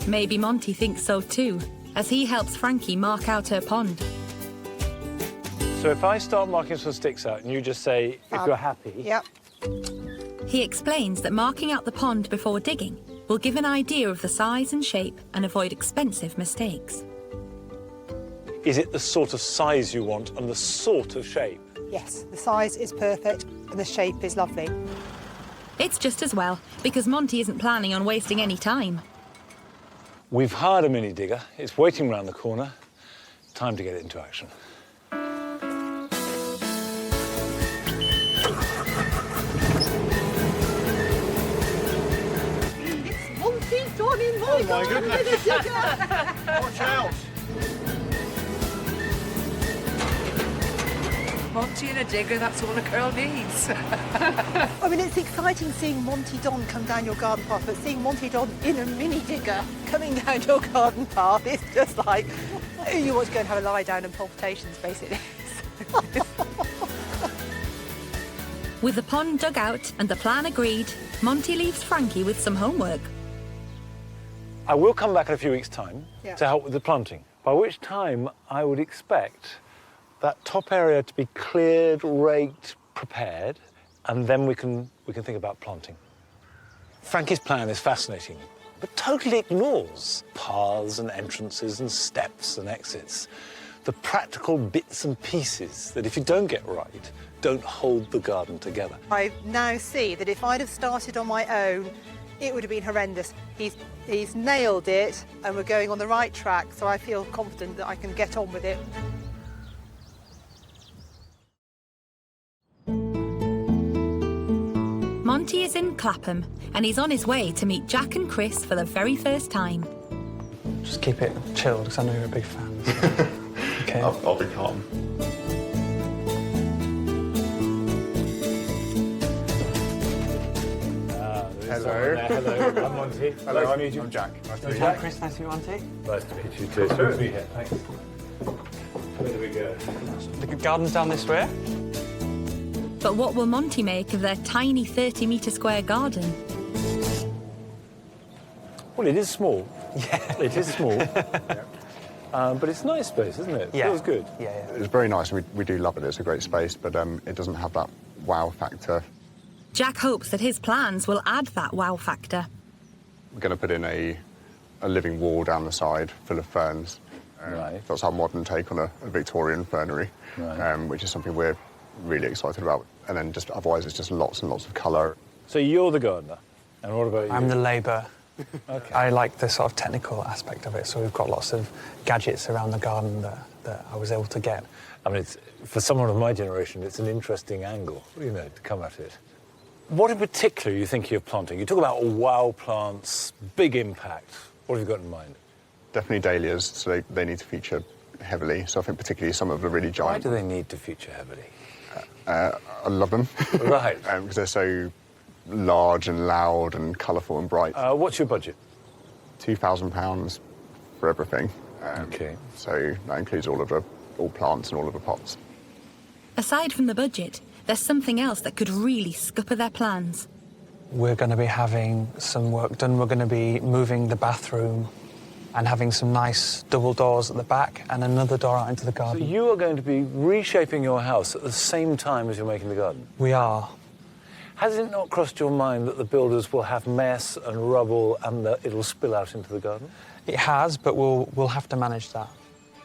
Maybe Monty thinks so too, as he helps Frankie mark out her pond. So if I start marking some sticks out and you just say if you're happy. Yep. He explains that marking out the pond before digging will give an idea of the size and shape and avoid expensive mistakes. Is it the sort of size you want and the sort of shape? Yes, the size is perfect and the shape is lovely. It's just as well, because Monty isn't planning on wasting any time. We've hired a mini digger. It's waiting round the corner. Time to get it into action. It's Monty Don in my my goodness. Watch out. Monty in a digger, that's all a girl needs. I mean, it's exciting seeing Monty Don come down your garden path, but seeing Monty Don in a mini digger coming down your garden path, it's just like, you want to go and have a lie down and palpitations, basically. With the pond dug out and the plan agreed, Monty leaves Frankie with some homework. I will come back in a few weeks' time to help with the planting, by which time I would expect that top area to be cleared, raked, prepared, and then we can think about planting. Frankie's plan is fascinating, but totally ignores paths and entrances and steps and exits. The practical bits and pieces that, if you don't get right, don't hold the garden together. I now see that if I'd have started on my own, it would have been horrendous. He's nailed it, and we're going on the right track, so I feel confident that I can get on with it. Monty is in Clapham, and he's on his way to meet Jack and Chris for the very first time. Just keep it chilled, because I know you're a big fan. So. Okay. I'll be calm. Hello. Hello, I'm Monty. Hello, Nice to meet you. I'm Jack. Nice to meet you. Jack, Chris, nice to meet you, Monty. Nice to meet you too. It's good to be here. Thanks. Where do we go? The garden's down this way. But what will Monty make of their tiny 30-metre square garden? Well, it is small. Yeah. It is small. But it's a nice space, isn't it? It feels good. Yeah. It's very nice. We do love it. It's a great space, but it doesn't have that wow factor. Jack hopes that his plans will add that wow factor. We're going to put in a living wall down the side full of ferns. Right. That's our modern take on a Victorian fernery, which is something we're really excited about. And then just otherwise, it's just lots and lots of colour. So you're the gardener, and what about you? I'm the labourer. Okay. I like the sort of technical aspect of it, so we've got lots of gadgets around the garden that I was able to get. I mean, for someone of my generation, it's an interesting angle, to come at it. What in particular are you thinking of planting? You talk about wow plants, big impact. What have you got in mind? Definitely dahlias, so they need to feature heavily. So I think particularly some of the really giant... Why do they need to feature heavily? I love them. Right. Because they're so large and loud and colourful and bright. What's your budget? £2,000 for everything. Okay. So that includes all plants and all of the pots. Aside from the budget, there's something else that could really scupper their plans. We're going to be having some work done. We're going to be moving the bathroom and having some nice double doors at the back and another door out into the garden. So you are going to be reshaping your house at the same time as you're making the garden? We are. Has it not crossed your mind that the builders will have mess and rubble and that it'll spill out into the garden? It has, but we'll have to manage that.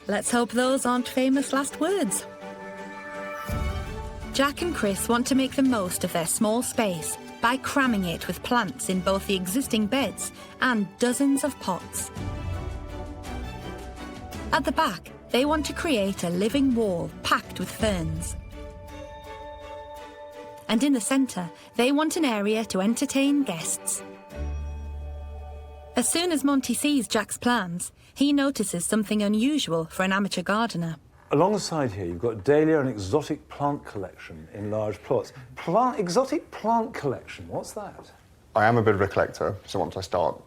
Let's hope those aren't famous last words. Jack and Chris want to make the most of their small space by cramming it with plants in both the existing beds and dozens of pots. At the back, they want to create a living wall packed with ferns. And in the centre, they want an area to entertain guests. As soon as Monty sees Jack's plans, he notices something unusual for an amateur gardener. Along the side here, you've got dahlia and exotic plant collection in large plots. Exotic plant collection, what's that? I am a bit of a collector, so once I start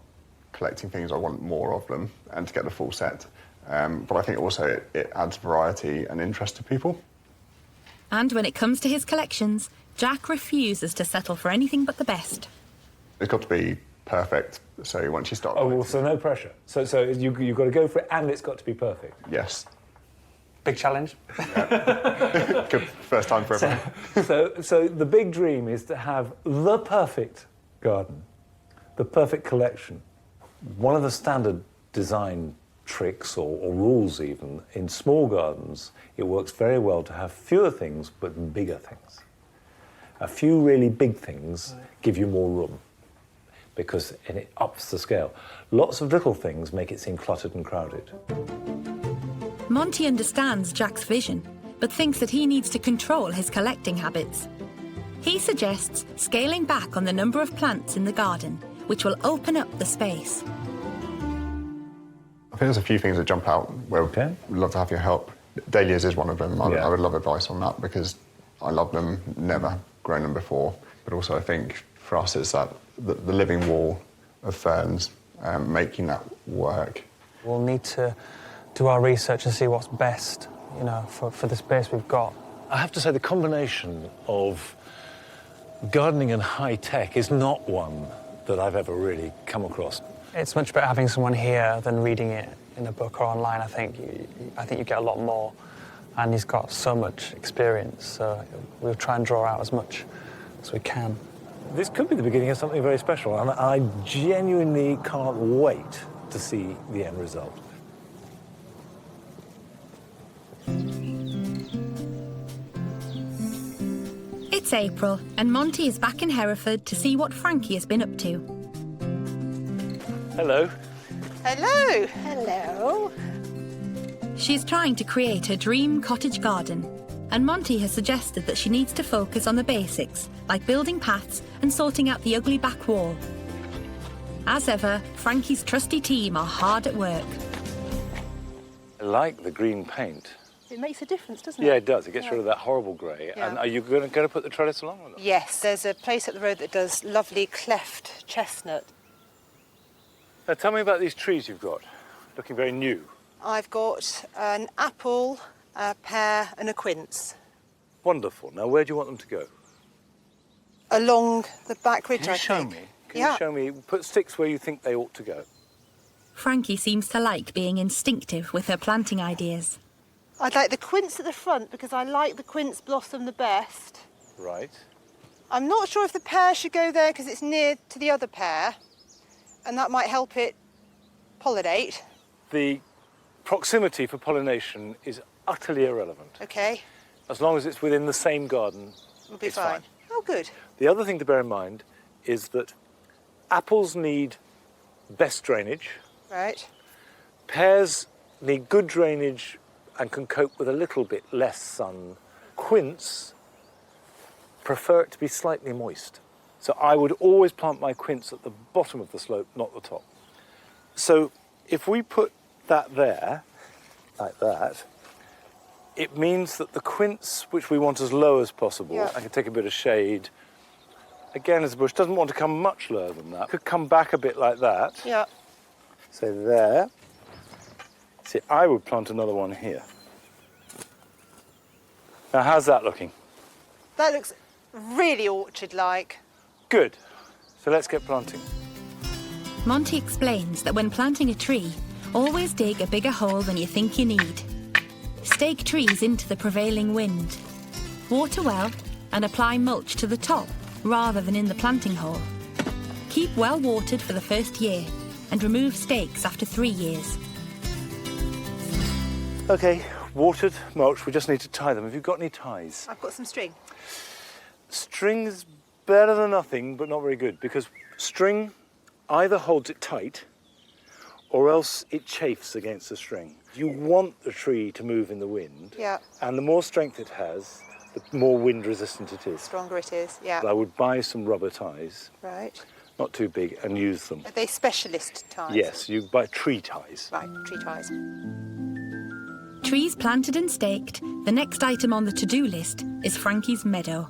collecting things, I want more of them and to get the full set. But I think also it adds variety and interest to people. And when it comes to his collections, Jack refuses to settle for anything but the best. It's got to be perfect, so once you start... Oh, well, so no pressure. So you've got to go for it, and it's got to be perfect. Yes. Big challenge. Good first time for everyone. So the big dream is to have the perfect garden, the perfect collection. One of the standard design tricks or rules even in small gardens, it works very well to have fewer things but bigger things. A few really big things give you more room because it ups the scale. Lots of little things make it seem cluttered and crowded. Monty understands Jack's vision, but thinks that he needs to control his collecting habits. He suggests scaling back on the number of plants in the garden, which will open up the space. I think there's a few things that jump out where we'd love to have your help. Dahlias is one of them. Yeah. I would love advice on that because I love them, never grown them before. But also I think for us it's that the living wall of ferns, making that work. We'll need to do our research and see what's best, you know, for the space we've got. I have to say the combination of gardening and high tech is not one that I've ever really come across. It's much better having someone here than reading it in a book or online. I think you get a lot more, and he's got so much experience, so we'll try and draw out as much as we can. This could be the beginning of something very special, and I genuinely can't wait to see the end result. It's April, and Monty is back in Hereford to see what Frankie has been up to. Hello. Hello. Hello. She's trying to create her dream cottage garden, and Monty has suggested that she needs to focus on the basics, like building paths and sorting out the ugly back wall. As ever, Frankie's trusty team are hard at work. I like the green paint. It makes a difference, doesn't it? Yeah, it does. It gets rid of that horrible grey. Yeah. And are you going to put the trellis along or not? Yes, there's a place up the road that does lovely cleft chestnut. Now, tell me about these trees you've got, looking very new. I've got an apple, a pear and a quince. Wonderful. Now, where do you want them to go? Along the back ridge, Can you I show think. me? Can you show me? Put sticks where you think they ought to go. Frankie seems to like being instinctive with her planting ideas. I'd like the quince at the front because I like the quince blossom the best. Right. I'm not sure if the pear should go there because it's near to the other pear, and that might help it pollinate. The proximity for pollination is utterly irrelevant. Okay, As long as it's within the same garden, we'll be it's fine. Oh, good. The other thing to bear in mind is that apples need best drainage. Right. Pears need good drainage and can cope with a little bit less sun. Quince prefer it to be slightly moist. So I would always plant my quince at the bottom of the slope, not the top. So if we put that there, like that, it means that the quince, which we want as low as possible, I can take a bit of shade. Again, as a bush, doesn't want to come much lower than that. Could come back a bit like that. Yeah. So there. See, I would plant another one here. Now, how's that looking? That looks really orchard-like. Good. So let's get planting. Monty explains that when planting a tree, always dig a bigger hole than you think you need. Stake trees into the prevailing wind. Water well and apply mulch to the top rather than in the planting hole. Keep well watered for the first year and remove stakes after 3 years. Okay, watered, mulch, we just need to tie them. Have you got any ties? I've got some string. String's better than nothing, but not very good, because string either holds it tight or else it chafes against the string. You want the tree to move in the wind, and the more strength it has, the more wind resistant it is. Stronger it is, yeah. I would buy some rubber ties, Right. not too big, and use them. Are they specialist ties? Yes, you buy tree ties. Right, tree ties. Trees planted and staked, the next item on the to-do list is Frankie's meadow.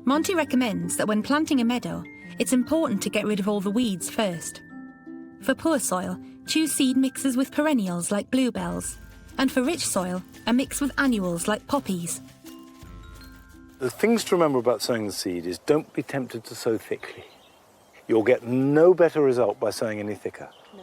Monty recommends that when planting a meadow, it's important to get rid of all the weeds first. For poor soil, choose seed mixes with perennials like bluebells, and for rich soil, a mix with annuals like poppies. The things to remember about sowing the seed is don't be tempted to sow thickly. You'll get no better result by sowing any thicker. No.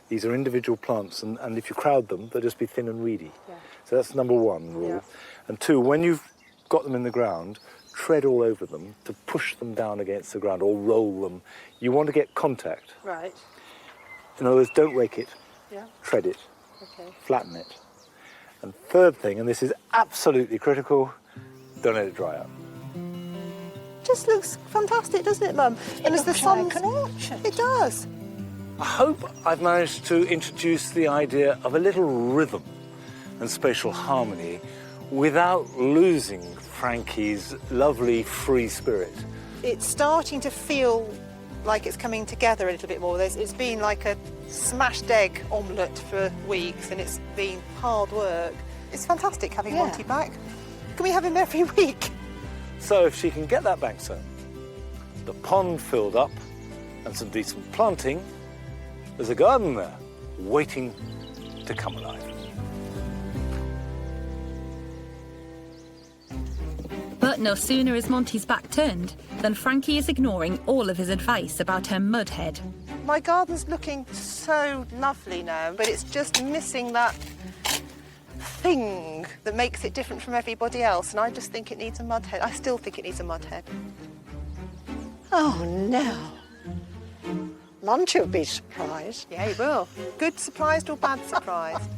These are individual plants, and if you crowd them, they'll just be thin and weedy. Yeah. So that's number one rule. Yeah. And two, when you've got them in the ground, tread all over them to push them down against the ground or roll them. You want to get contact. Right. In other words, don't rake it, Yeah. tread it, Okay. flatten it. And third thing, and this is absolutely critical, don't let it dry out. Just looks fantastic, doesn't it, Mum? And as the sun, it does. I hope I've managed to introduce the idea of a little rhythm and spatial harmony without losing Frankie's lovely free spirit. It's starting to feel like it's coming together a little bit more. It's been like a smashed egg omelette for weeks, and it's been hard work. It's fantastic having Monty back. Can we have him every week? So if she can get that back soon, the pond filled up, and some decent planting, there's a garden there waiting to come alive. But no sooner is Monty's back turned than Frankie is ignoring all of his advice about her mud head. My garden's looking so lovely now, but it's just missing that thing that makes it different from everybody else, and I just think it needs a mud head. I still think it needs a mud head. Oh, no. Monty will be surprised. Yeah, he will. Good surprised or bad surprised?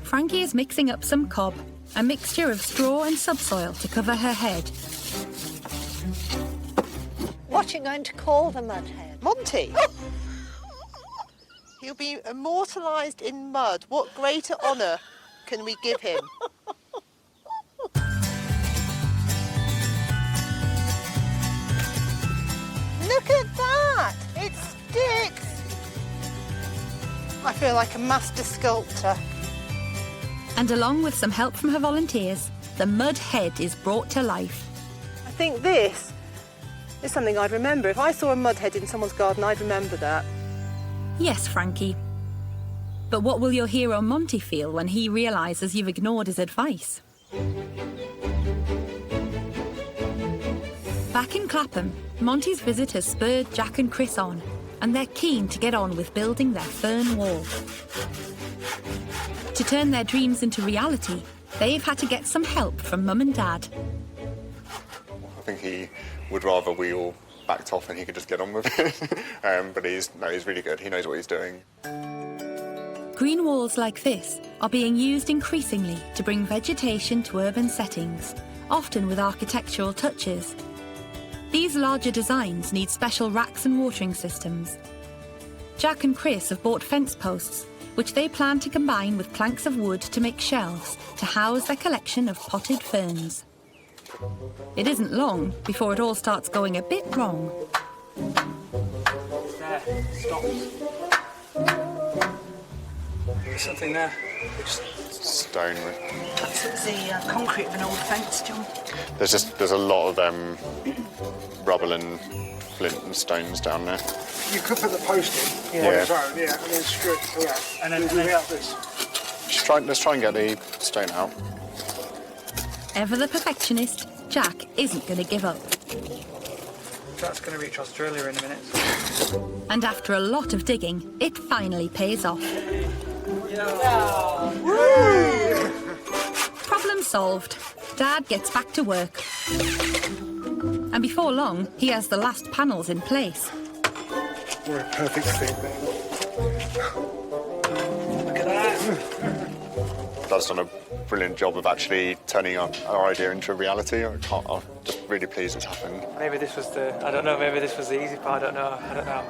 Frankie is mixing up some cob, a mixture of straw and subsoil to cover her head. What are you going to call the mud head? Monty! He'll be immortalised in mud. What greater honour can we give him? Look at that! It sticks! I feel like a master sculptor. And along with some help from her volunteers, the mud head is brought to life. I think this is something I'd remember. If I saw a mud head in someone's garden, I'd remember that. Yes, Frankie. But what will your hero Monty feel when he realises you've ignored his advice? Back in Clapham, Monty's visit has spurred Jack and Chris on, and they're keen to get on with building their fern wall. To turn their dreams into reality, they've had to get some help from Mum and Dad. I think he would rather we all backed off and he could just get on with it. But he's really good. He knows what he's doing. Green walls like this are being used increasingly to bring vegetation to urban settings, often with architectural touches. These larger designs need special racks and watering systems. Jack and Chris have bought fence posts, which they plan to combine with planks of wood to make shelves to house their collection of potted ferns. It isn't long before it all starts going a bit wrong. There, stop. There's something there. Stone. That's the concrete of an old fence, John. There's a lot of rubble and flint and stones down there. You could put the post in Yeah. on its own, and then screw it to that. And then without this. Let's try and get the stone out. Ever the perfectionist, Jack isn't going to give up. That's going to reach Australia in a minute. And after a lot of digging, it finally pays off. Problem solved. Dad gets back to work. And before long, he has the last panels in place. We're a perfect fit there. Look at that. Dad's done a brilliant job of actually turning our idea into a reality. I'm just really pleased it's happened. Maybe this was I don't know, maybe this was the easy part, I don't know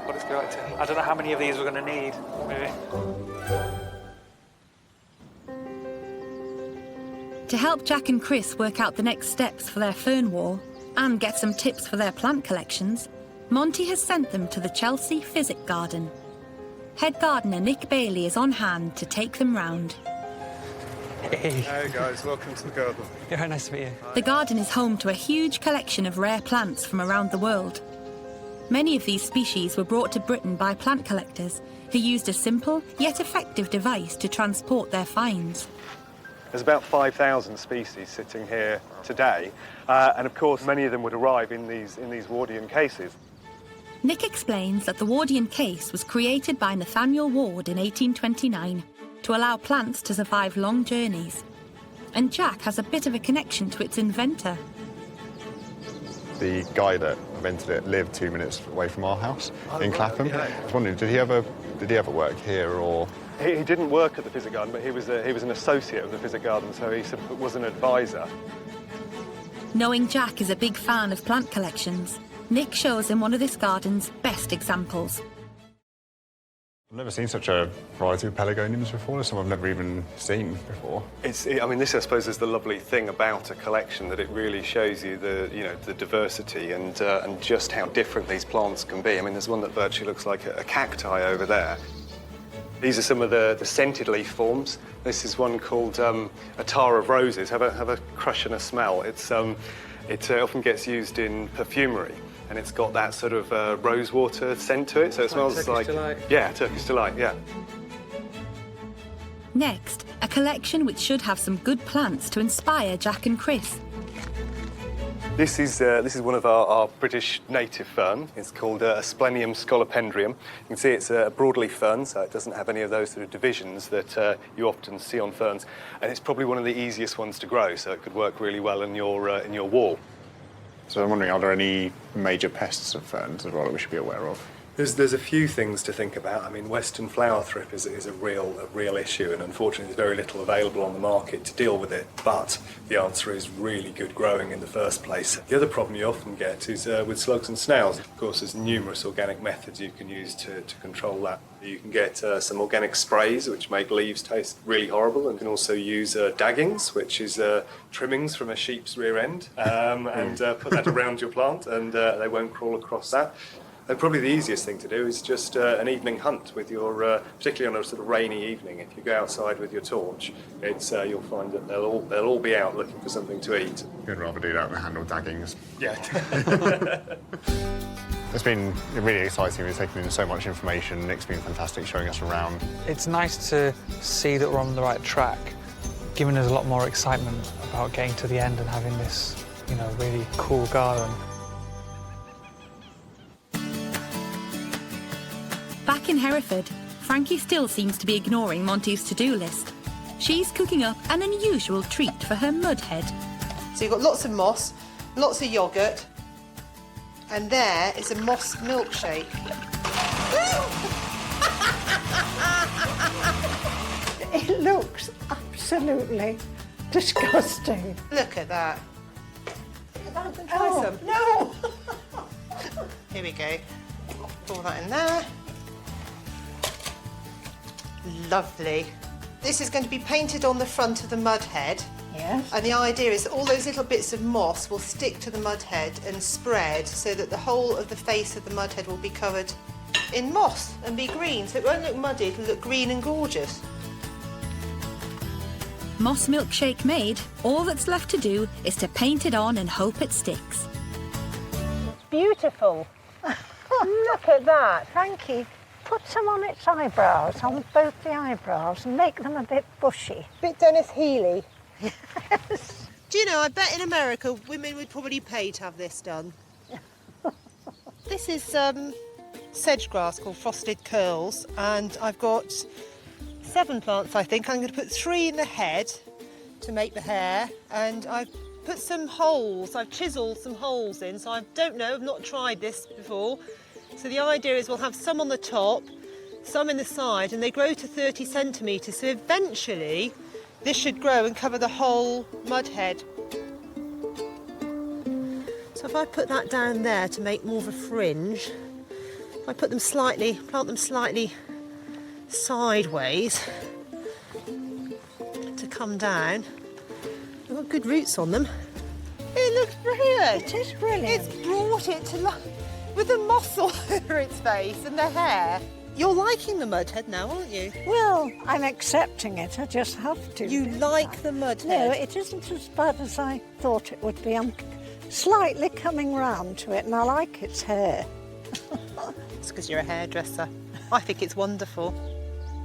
what it's going to. I don't know how many of these we're going to need, maybe. To help Jack and Chris work out the next steps for their fern wall and get some tips for their plant collections, Monty has sent them to the Chelsea Physic Garden. Head gardener Nick Bailey is on hand to take them round. Hey. Hey guys, welcome to the garden. Yeah, nice to meet you. The garden is home to a huge collection of rare plants from around the world. Many of these species were brought to Britain by plant collectors who used a simple yet effective device to transport their finds. There's about 5,000 species sitting here today, and of course many of them would arrive in these Wardian cases. Nick explains that the Wardian case was created by Nathaniel Ward in 1829 to allow plants to survive long journeys. And Jack has a bit of a connection to its inventor. The guy that invented it lived 2 minutes away from our house in Clapham. I was wondering, did he ever work here or? He didn't work at the Physic Garden, but he was an associate of the Physic Garden, so he was an advisor. Knowing Jack is a big fan of plant collections, Nick shows him one of this garden's best examples. I've never seen such a variety of pelargoniums before. Some I've never even seen before. I mean, this I suppose is the lovely thing about a collection, that it really shows you the diversity and just how different these plants can be. I mean, there's one that virtually looks like a cacti over there. These are some of the scented leaf forms. This is one called attar of roses. Have a crush and a smell. It often gets used in perfumery. And it's got that sort of rosewater scent to it, so it smells like... Turkish Delight. Yeah, Turkish Delight, yeah. Next, a collection which should have some good plants to inspire Jack and Chris. This is one of our British native fern. It's called Asplenium scolopendrium. You can see it's a broadleaf fern, so it doesn't have any of those sort of divisions that you often see on ferns. And it's probably one of the easiest ones to grow, so it could work really well in your wall. So I'm wondering, are there any major pests of ferns as well that we should be aware of? There's a few things to think about. I mean, Western flower thrip is a real issue, and unfortunately there's very little available on the market to deal with it. But the answer is really good growing in the first place. The other problem you often get is with slugs and snails. Of course, there's numerous organic methods you can use to control that. You can get some organic sprays which make leaves taste really horrible, and you can also use daggings, which is trimmings from a sheep's rear end, and put that around your plant, and they won't crawl across that. And probably the easiest thing to do is just an evening hunt with your, particularly on a sort of rainy evening. If you go outside with your torch, you'll find that they'll all be out looking for something to eat. You'd rather do that than handle daggings. Yeah. It's been really exciting. We've taken in so much information. Nick's been fantastic showing us around. It's nice to see that we're on the right track, giving us a lot more excitement about getting to the end and having this, really cool garden. Back in Hereford, Frankie still seems to be ignoring Monty's to-do list. She's cooking up an unusual treat for her mudhead. So you've got lots of moss, lots of yoghurt, and there is a moss milkshake. It looks absolutely disgusting. Look at that. Try some. No! Here we go. Pour that in there. Lovely. This is going to be painted on the front of the mud head. Yes. And the idea is that all those little bits of moss will stick to the mud head and spread so that the whole of the face of the mud head will be covered in moss and be green. So it won't look muddy, it'll look green and gorgeous. Moss milkshake made, all that's left to do is to paint it on and hope it sticks. Beautiful. Look at that. Frankie, put some on its eyebrows, on both the eyebrows, and make them a bit bushy. Bit Dennis Healy. Yes. Do you know, I bet in America women would probably pay to have this done. This is sedge grass called frosted curls, and I've got 7 plants, I think. I'm going to put 3 in the head to make the hair, and I've put some holes. I've chiselled some holes in, so I don't know, I've not tried this before. So the idea is we'll have some on the top, some in the side, and they grow to 30 centimetres, so eventually this should grow and cover the whole mud head. So if I put that down there to make more of a fringe, if I put them slightly, plant them slightly sideways to come down, they've got good roots on them. It looks brilliant. It is brilliant. It's brought it to life with the moss all over its face and the hair. You're liking the mud head now, aren't you? Well, I'm accepting it. I just have to. You like the mud head? No, it isn't as bad as I thought it would be. I'm slightly coming round to it, and I like its hair. It's because you're a hairdresser. I think it's wonderful.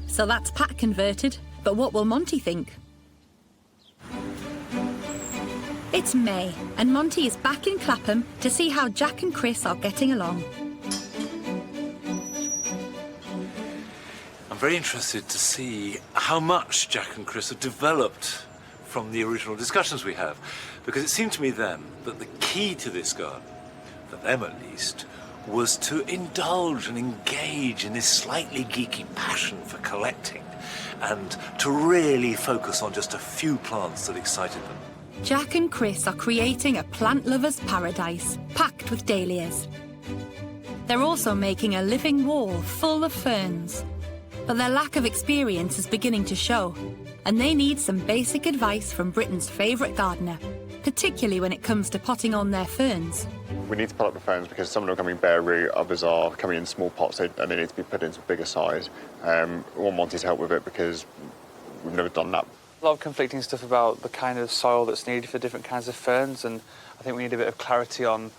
So that's Pat converted, but what will Monty think? It's May, and Monty is back in Clapham to see how Jack and Chris are getting along. I'm very interested to see how much Jack and Chris have developed from the original discussions we have, because it seemed to me then that the key to this garden, for them at least, was to indulge and engage in this slightly geeky passion for collecting and to really focus on just a few plants that excited them. Jack and Chris are creating a plant lover's paradise, packed with dahlias. They're also making a living wall full of ferns. But their lack of experience is beginning to show, and they need some basic advice from Britain's favourite gardener, particularly when it comes to potting on their ferns. We need to put up the ferns because some of them are coming bare root, others are coming in small pots and they need to be put into bigger size. We want Monty to help with it because we've never done that. A lot of conflicting stuff about the kind of soil that's needed for different kinds of ferns, and I think we need a bit of clarity on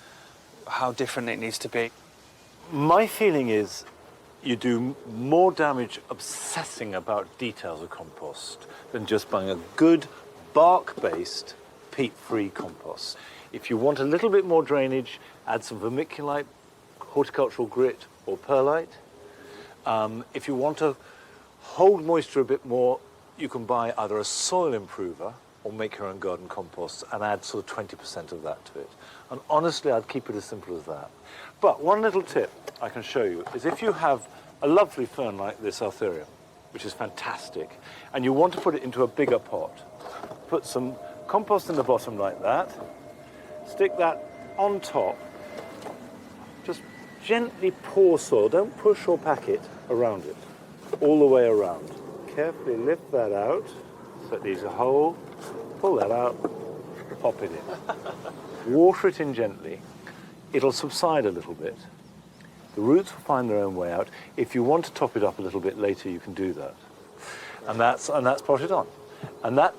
how different it needs to be. My feeling is you do more damage obsessing about details of compost than just buying a good bark-based, peat-free compost. If you want a little bit more drainage, add some vermiculite, horticultural grit or perlite. If you want to hold moisture a bit more, you can buy either a soil improver or make your own garden compost and add sort of 20% of that to it. And honestly, I'd keep it as simple as that. But one little tip I can show you is if you have a lovely fern like this Arthurium, which is fantastic, and you want to put it into a bigger pot, put some compost in the bottom like that, stick that on top, just gently pour soil, don't push or pack it around it, all the way around. Carefully lift that out, so it leaves a hole, pull that out, pop it in. Water it in gently. It'll subside a little bit. The roots will find their own way out. If you want to top it up a little bit later, you can do that. And that's potted on. And that,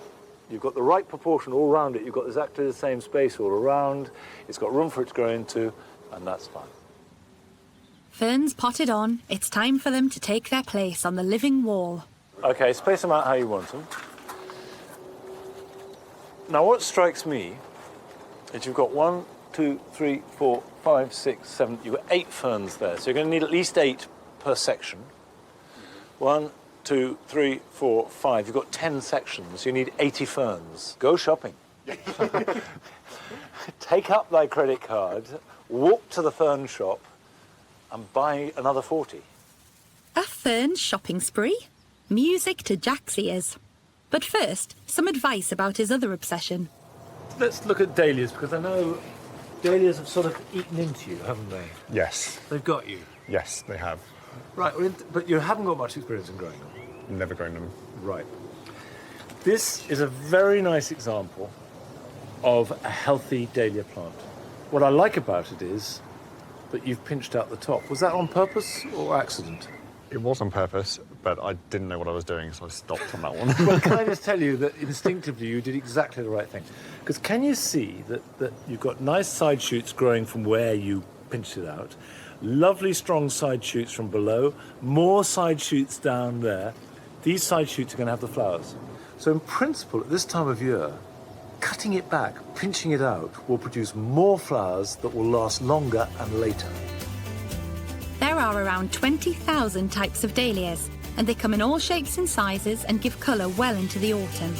you've got the right proportion all around it. You've got exactly the same space all around. It's got room for it to grow into, and that's fine. Ferns potted on, it's time for them to take their place on the living wall. Okay, space them out how you want them. Now, what strikes me is you've got 1, 2, 3, 4, 5, 6, 7. You've got 8 ferns there, so you're going to need at least 8 per section. 1, 2, 3, 4, 5. You've got 10 sections. You need 80 ferns. Go shopping. Take up thy credit card, walk to the fern shop, and buy another 40. A fern shopping spree? Music to Jack's ears. But first, some advice about his other obsession. Let's look at dahlias, because I know dahlias have sort of eaten into you, haven't they? Yes. They've got you. Yes, they have. Right, but you haven't got much experience in growing them. Never grown them. Right. This is a very nice example of a healthy dahlia plant. What I like about it is that you've pinched out the top. Was that on purpose or accident? It was on purpose, but I didn't know what I was doing, so I stopped on that one. Well, can I just tell you that instinctively you did exactly the right thing? Because can you see that you've got nice side shoots growing from where you pinched it out, lovely strong side shoots from below, more side shoots down there. These side shoots are going to have the flowers. So in principle, at this time of year, cutting it back, pinching it out, will produce more flowers that will last longer and later. There are around 20,000 types of dahlias, and they come in all shapes and sizes and give colour well into the autumn.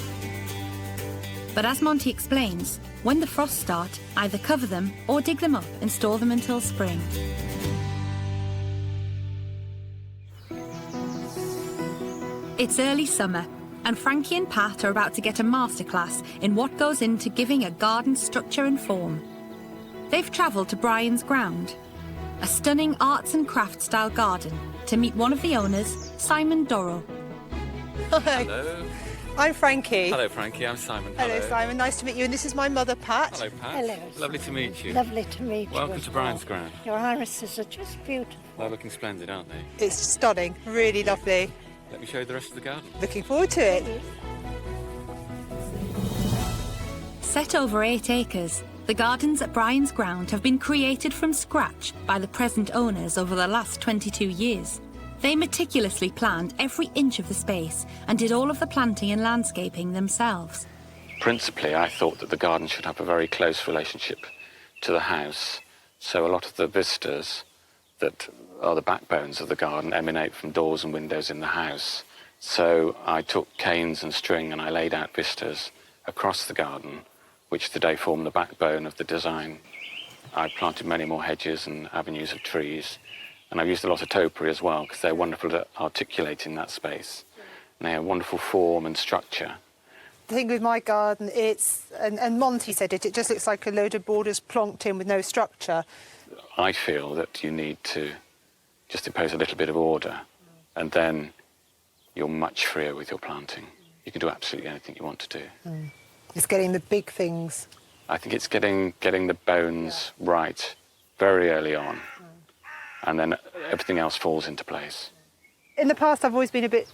But as Monty explains, when the frosts start, either cover them or dig them up and store them until spring. It's early summer, and Frankie and Pat are about to get a masterclass in what goes into giving a garden structure and form. They've travelled to Brian's Ground, a stunning arts and crafts style garden, to meet one of the owners, Simon Dorrell. Hi. Hello. I'm Frankie. Hello, Frankie. I'm Simon. Hello, Simon. Nice to meet you. And this is my mother, Pat. Hello, Pat. Hello. Lovely to meet you. Lovely to meet you. Welcome as to well. Brian's Ground. Your irises are just beautiful. They're looking splendid, aren't they? It's stunning. Really lovely. Let me show you the rest of the garden. Looking forward to it. Set over 8 acres, the gardens at Brian's Ground have been created from scratch by the present owners over the last 22 years. They meticulously planned every inch of the space and did all of the planting and landscaping themselves. Principally, I thought that the garden should have a very close relationship to the house. So a lot of the vistas that are the backbones of the garden emanate from doors and windows in the house. So I took canes and string and I laid out vistas across the garden, which today form the backbone of the design. I planted many more hedges and avenues of trees, and I've used a lot of topiary as well, because they're wonderful at articulating that space. And they have wonderful form and structure. The thing with my garden, and Monty said it just looks like a load of borders plonked in with no structure. I feel that you need to just impose a little bit of order, and then you're much freer with your planting. You can do absolutely anything you want to do. It's getting the big things. I think it's getting the bones right very early on, and then everything else falls into place. In the past, I've always been a bit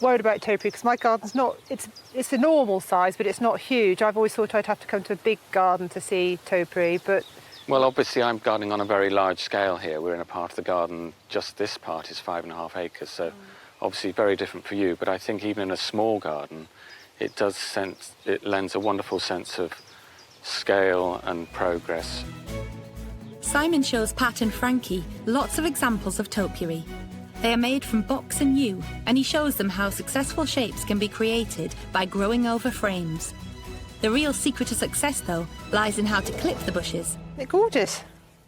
worried about topiary because my garden's not, it's a normal size, but it's not huge. I've always thought I'd have to come to a big garden to see topiary, but... Well, obviously I'm gardening on a very large scale here. We're in a part of the garden, just this part is 5.5 acres, so obviously very different for you, but I think even in a small garden, it lends a wonderful sense of scale and progress. Simon shows Pat and Frankie lots of examples of topiary. They are made from box and yew, and he shows them how successful shapes can be created by growing over frames. The real secret to success, though, lies in how to clip the bushes. They're gorgeous.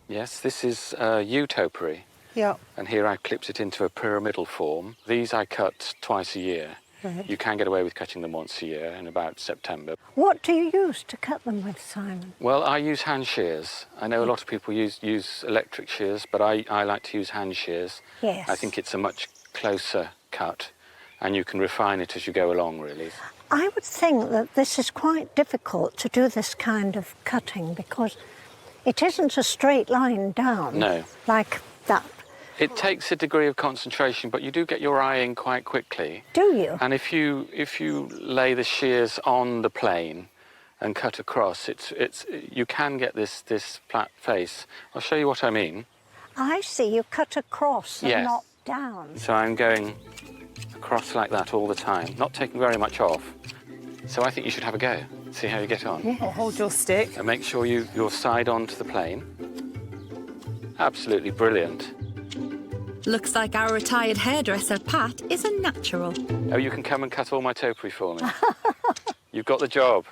Yes, this is yew topiary. Yeah. And here I clipped it into a pyramidal form. These I cut twice a year. Right. You can get away with cutting them once a year in about September. What do you use to cut them with, Simon? Well, I use hand shears. I know a lot of people use electric shears, but I like to use hand shears. Yes. I think it's a much closer cut, and you can refine it as you go along, really. I would think that this is quite difficult to do this kind of cutting because it isn't a straight line down. No. Like that. It takes a degree of concentration, but you do get your eye in quite quickly. Do you? And if you lay the shears on the plane and cut across, you can get this flat face. I'll show you what I mean. I see, you cut across and Yes. not down. So I'm going across like that all the time, not taking very much off. So I think you should have a go, see how you get on. Yeah. Hold your stick. And make sure you're side on to the plane. Absolutely brilliant. Looks like our retired hairdresser, Pat, is a natural. Oh, you can come and cut all my topiary for me. You've got the job.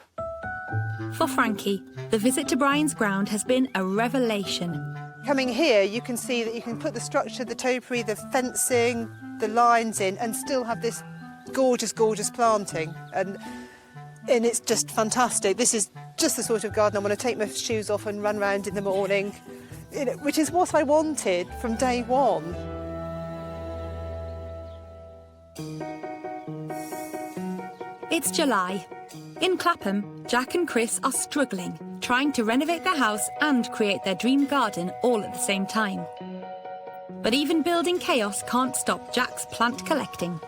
For Frankie, the visit to Brian's ground has been a revelation. Coming here, you can see that you can put the structure, the topiary, the fencing, the lines in, and still have this gorgeous, gorgeous planting. And it's just fantastic. This is just the sort of garden I want to take my shoes off and run round in the morning, which is what I wanted from day one. It's July. In Clapham, Jack and Chris are struggling, trying to renovate their house and create their dream garden all at the same time. But even building chaos can't stop Jack's plant collecting.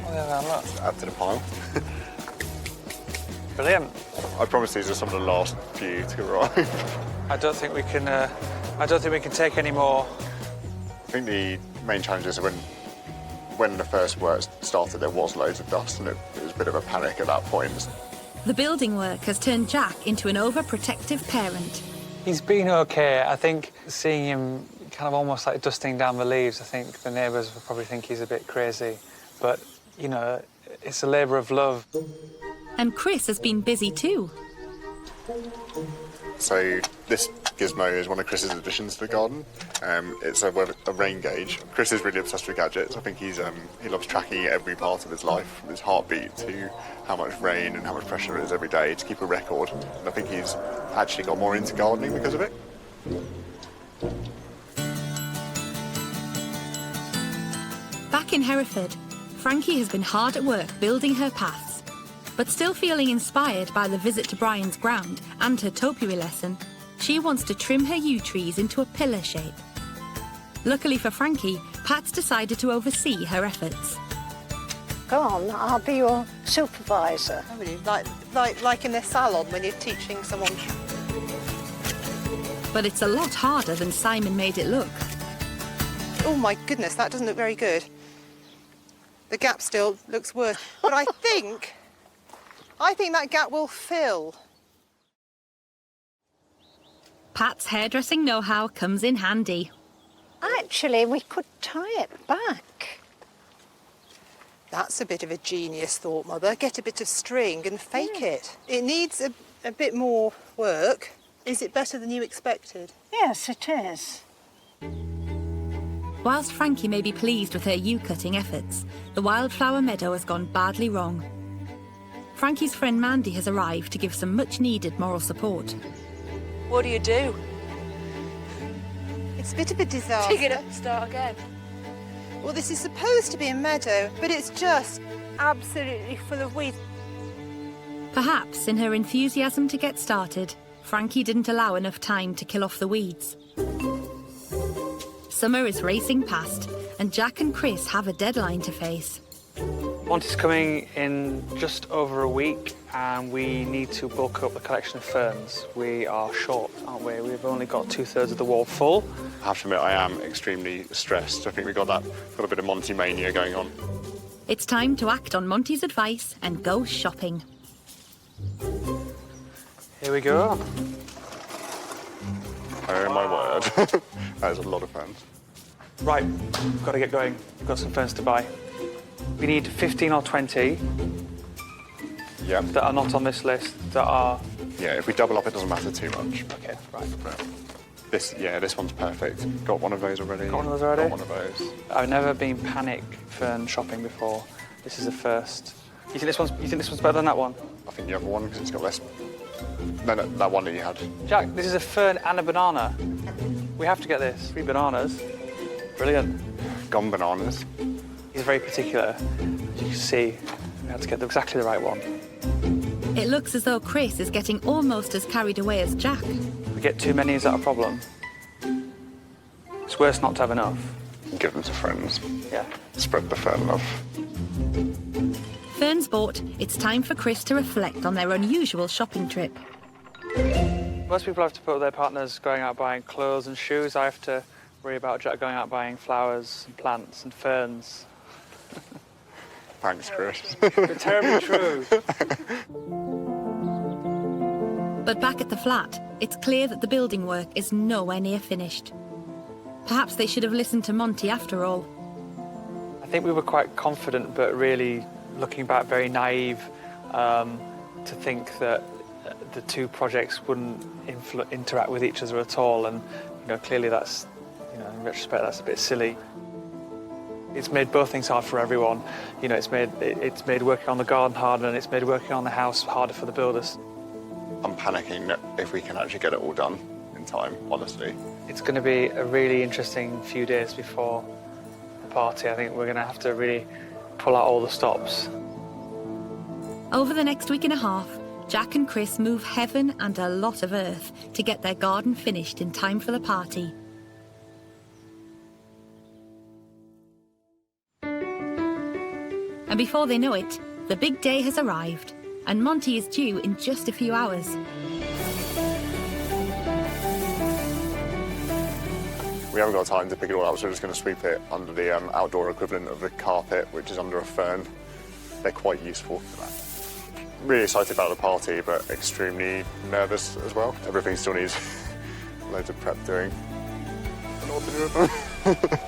Add to the pile. Brilliant. I promise these are some of the last few to arrive. I don't think we can take any more. I think the main challenge is when the first work started, there was loads of dust, and it was a bit of a panic at that point. The building work has turned Jack into an overprotective parent. He's been okay. I think seeing him kind of almost like dusting down the leaves, I think the neighbours will probably think he's a bit crazy. But, you know, it's a labour of love. And Chris has been busy too. So this gizmo is one of Chris's additions to the garden. It's a rain gauge. Chris is really obsessed with gadgets. I think he loves tracking every part of his life, from his heartbeat to how much rain and how much pressure there is every day, to keep a record. And I think he's actually got more into gardening because of it. Back in Hereford, Frankie has been hard at work building her paths. But still feeling inspired by the visit to Brian's ground and her topiary lesson, she wants to trim her yew trees into a pillar shape. Luckily for Frankie, Pat's decided to oversee her efforts. Go on, I'll be your supervisor. Oh, really? Like in the salon when you're teaching someone. But it's a lot harder than Simon made it look. Oh my goodness, that doesn't look very good. The gap still looks worse. But I think that gap will fill. Pat's hairdressing know-how comes in handy. Actually, we could tie it back. That's a bit of a genius thought, Mother. Get a bit of string and fake it. It needs a bit more work. Is it better than you expected? Yes, it is. Whilst Frankie may be pleased with her yew cutting efforts, the wildflower meadow has gone badly wrong. Frankie's friend Mandy has arrived to give some much-needed moral support. What do you do? It's a bit of a disaster. Pick it up, start again. Well, this is supposed to be a meadow, but it's just absolutely full of weeds. Perhaps in her enthusiasm to get started, Frankie didn't allow enough time to kill off the weeds. Summer is racing past, and Jack and Chris have a deadline to face. Monty's coming in just over a week, and we need to bulk up the collection of ferns. We are short, aren't we? We've only got 2/3 of the wall full. I have to admit, I am extremely stressed. I think we've got a bit of Monty mania going on. It's time to act on Monty's advice and go shopping. Here we go. Oh my word. That is a lot of ferns. Right, got to get going. We've got some ferns to buy. We need 15 or 20 that are not on this list, that are... Yeah, if we double up, it doesn't matter too much. Okay, right. This one's perfect. Got one of those already. Got one of those already? Got one of those. I've never been panic fern shopping before. This is the first. You think this one's better than that one? I think the other one, because it's got less... No, that one that you had. Jack, this is a fern and a banana. We have to get this. 3 bananas. Brilliant. Gone bananas. He's very particular. As you can see, we had to get exactly the right one. It looks as though Chris is getting almost as carried away as Jack. If we get too many, is that a problem? It's worse not to have enough. Give them to friends. Yeah. Spread the fern love. Ferns bought, it's time for Chris to reflect on their unusual shopping trip. Most people have to put their partners going out buying clothes and shoes. I have to worry about Jack going out buying flowers and plants and ferns. Thanks, Chris. But terribly true. But back at the flat, it's clear that the building work is nowhere near finished. Perhaps they should have listened to Monty after all. I think we were quite confident, but really, looking back, very naive to think that the two projects wouldn't interact with each other at all. And clearly that's, in retrospect, that's a bit silly. It's made both things hard for everyone. It's made working on the garden harder, and it's made working on the house harder for the builders. I'm panicking if we can actually get it all done in time, honestly. It's going to be a really interesting few days before the party. I think we're going to have to really pull out all the stops. Over the next week and a half, Jack and Chris move heaven and a lot of earth to get their garden finished in time for the party. And before they know it, the big day has arrived, and Monty is due in just a few hours. We haven't got time to pick it all up, so we're just going to sweep it under the outdoor equivalent of the carpet, which is under a fern. They're quite useful for that. Really excited about the party, but extremely nervous as well. Everything still needs loads of prep doing. I don't know what to do with them.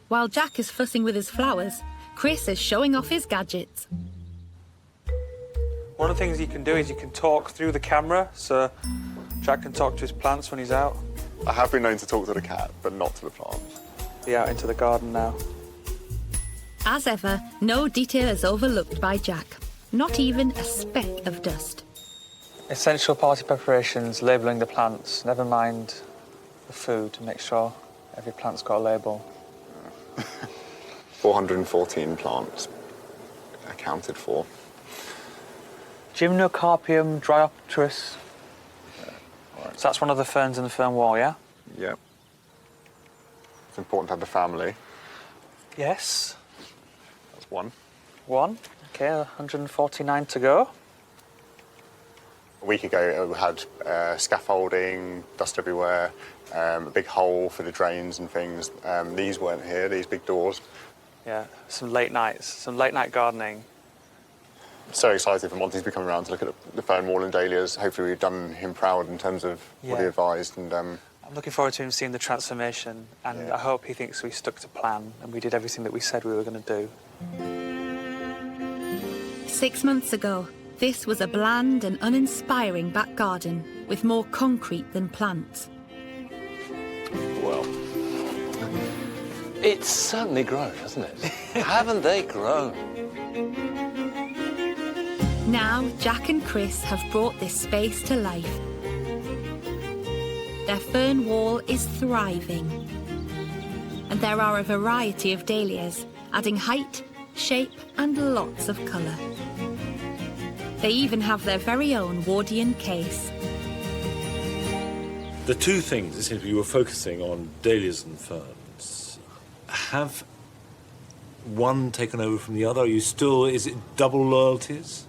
While Jack is fussing with his flowers, Chris is showing off his gadgets. One of the things you can do is you can talk through the camera, so Jack can talk to his plants when he's out. I have been known to talk to the cat, but not to the plants. Be out into the garden now. As ever, no detail is overlooked by Jack, not even a speck of dust. Essential party preparations, labelling the plants, never mind the food, to make sure every plant's got a label. 414 plants accounted for. Gymnocarpium dryopteris. Right. So that's one of the ferns in the fern wall, yeah? Yep. It's important to have the family. Yes. That's one. One. Okay, 149 to go. A week ago, we had scaffolding, dust everywhere, a big hole for the drains and things. These weren't here, these big doors. Yeah, some late night gardening. So excited for Monty to be coming around to look at the fern wall and dahlias. Hopefully we've done him proud in terms of what he advised. And I'm looking forward to him seeing the transformation, and I hope he thinks we stuck to plan and we did everything that we said we were going to do. 6 months ago, this was a bland and uninspiring back garden with more concrete than plants. Well, it's certainly grown, hasn't it? Haven't they grown? Now, Jack and Chris have brought this space to life. Their fern wall is thriving. and there are a variety of dahlias, adding height, shape and lots of colour. They even have their very own Wardian case. The two things, it seems to be, you were focusing on dahlias and ferns. Have one taken over from the other? Are you still, is it double loyalties?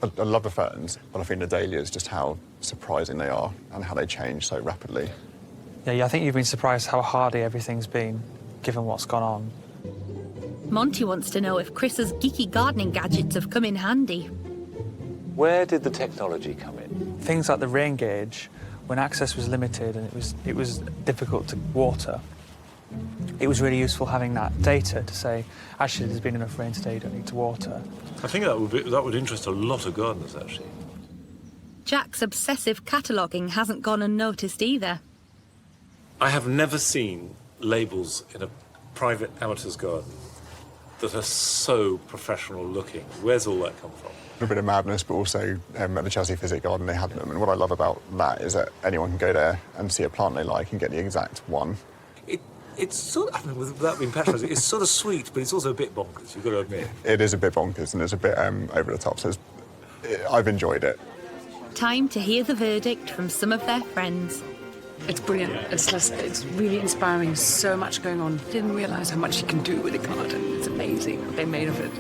I love the ferns, but I think the dahlias, just how surprising they are and how they change so rapidly. Yeah, I think you've been surprised how hardy everything's been, given what's gone on. Monty wants to know if Chris's geeky gardening gadgets have come in handy. Where did the technology come in? Things like the rain gauge, when access was limited and it was difficult to water, it was really useful having that data to say, actually, there's been enough rain today, you don't need to water. I think that would interest a lot of gardeners, actually. Jack's obsessive cataloguing hasn't gone unnoticed either. I have never seen labels in a private amateur's garden that are so professional looking. Where's all that come from? A bit of madness, but also at the Chelsea Physic Garden they had them, and what I love about that is that anyone can go there and see a plant they like and get the exact one. It's sort of, I mean, without being patronising, it's sort of sweet, but it's also a bit bonkers, you've got to admit. It is a bit bonkers and it's a bit over the top, so I've enjoyed it. Time to hear the verdict from some of their friends. It's brilliant. It's really inspiring. So much going on. Didn't realise how much you can do with a garden. It's amazing what they made of it.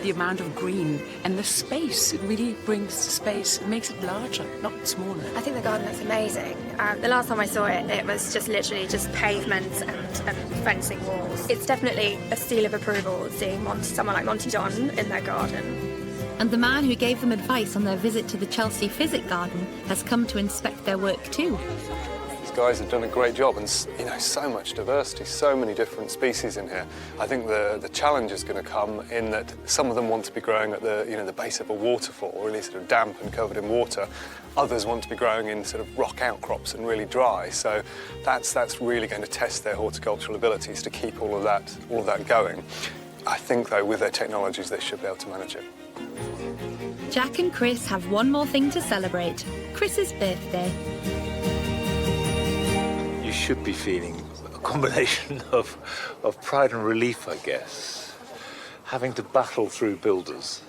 The amount of green and the space. It really brings space. It makes it larger, not smaller. I think the garden looks amazing. The last time I saw it, it was just literally just pavements and fencing walls. It's definitely a seal of approval seeing someone like Monty Don in their garden. And the man who gave them advice on their visit to the Chelsea Physic Garden has come to inspect their work too. Guys have done a great job, and so much diversity, so many different species in here. I think the challenge is going to come in that some of them want to be growing at the base of a waterfall, or really sort of damp and covered in water. Others want to be growing in sort of rock outcrops and really dry. So that's really going to test their horticultural abilities to keep all of that going. I think though with their technologies they should be able to manage it. Jack and Chris have one more thing to celebrate: Chris's birthday. You should be feeling a combination of pride and relief, I guess, having to battle through builders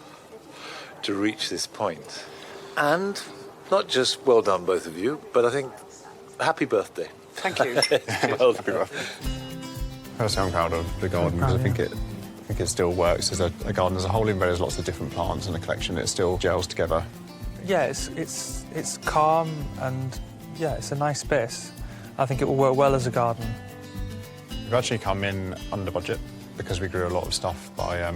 to reach this point. And not just well done, both of you, but I think happy birthday. Thank you. Well, happy birthday. I'm proud of the garden because I think it still works as a garden as a whole, even though there's lots of different plants in the collection. It still gels together. Yeah, it's calm and yeah, it's a nice space. I think it will work well as a garden. We've actually come in under budget because we grew a lot of stuff by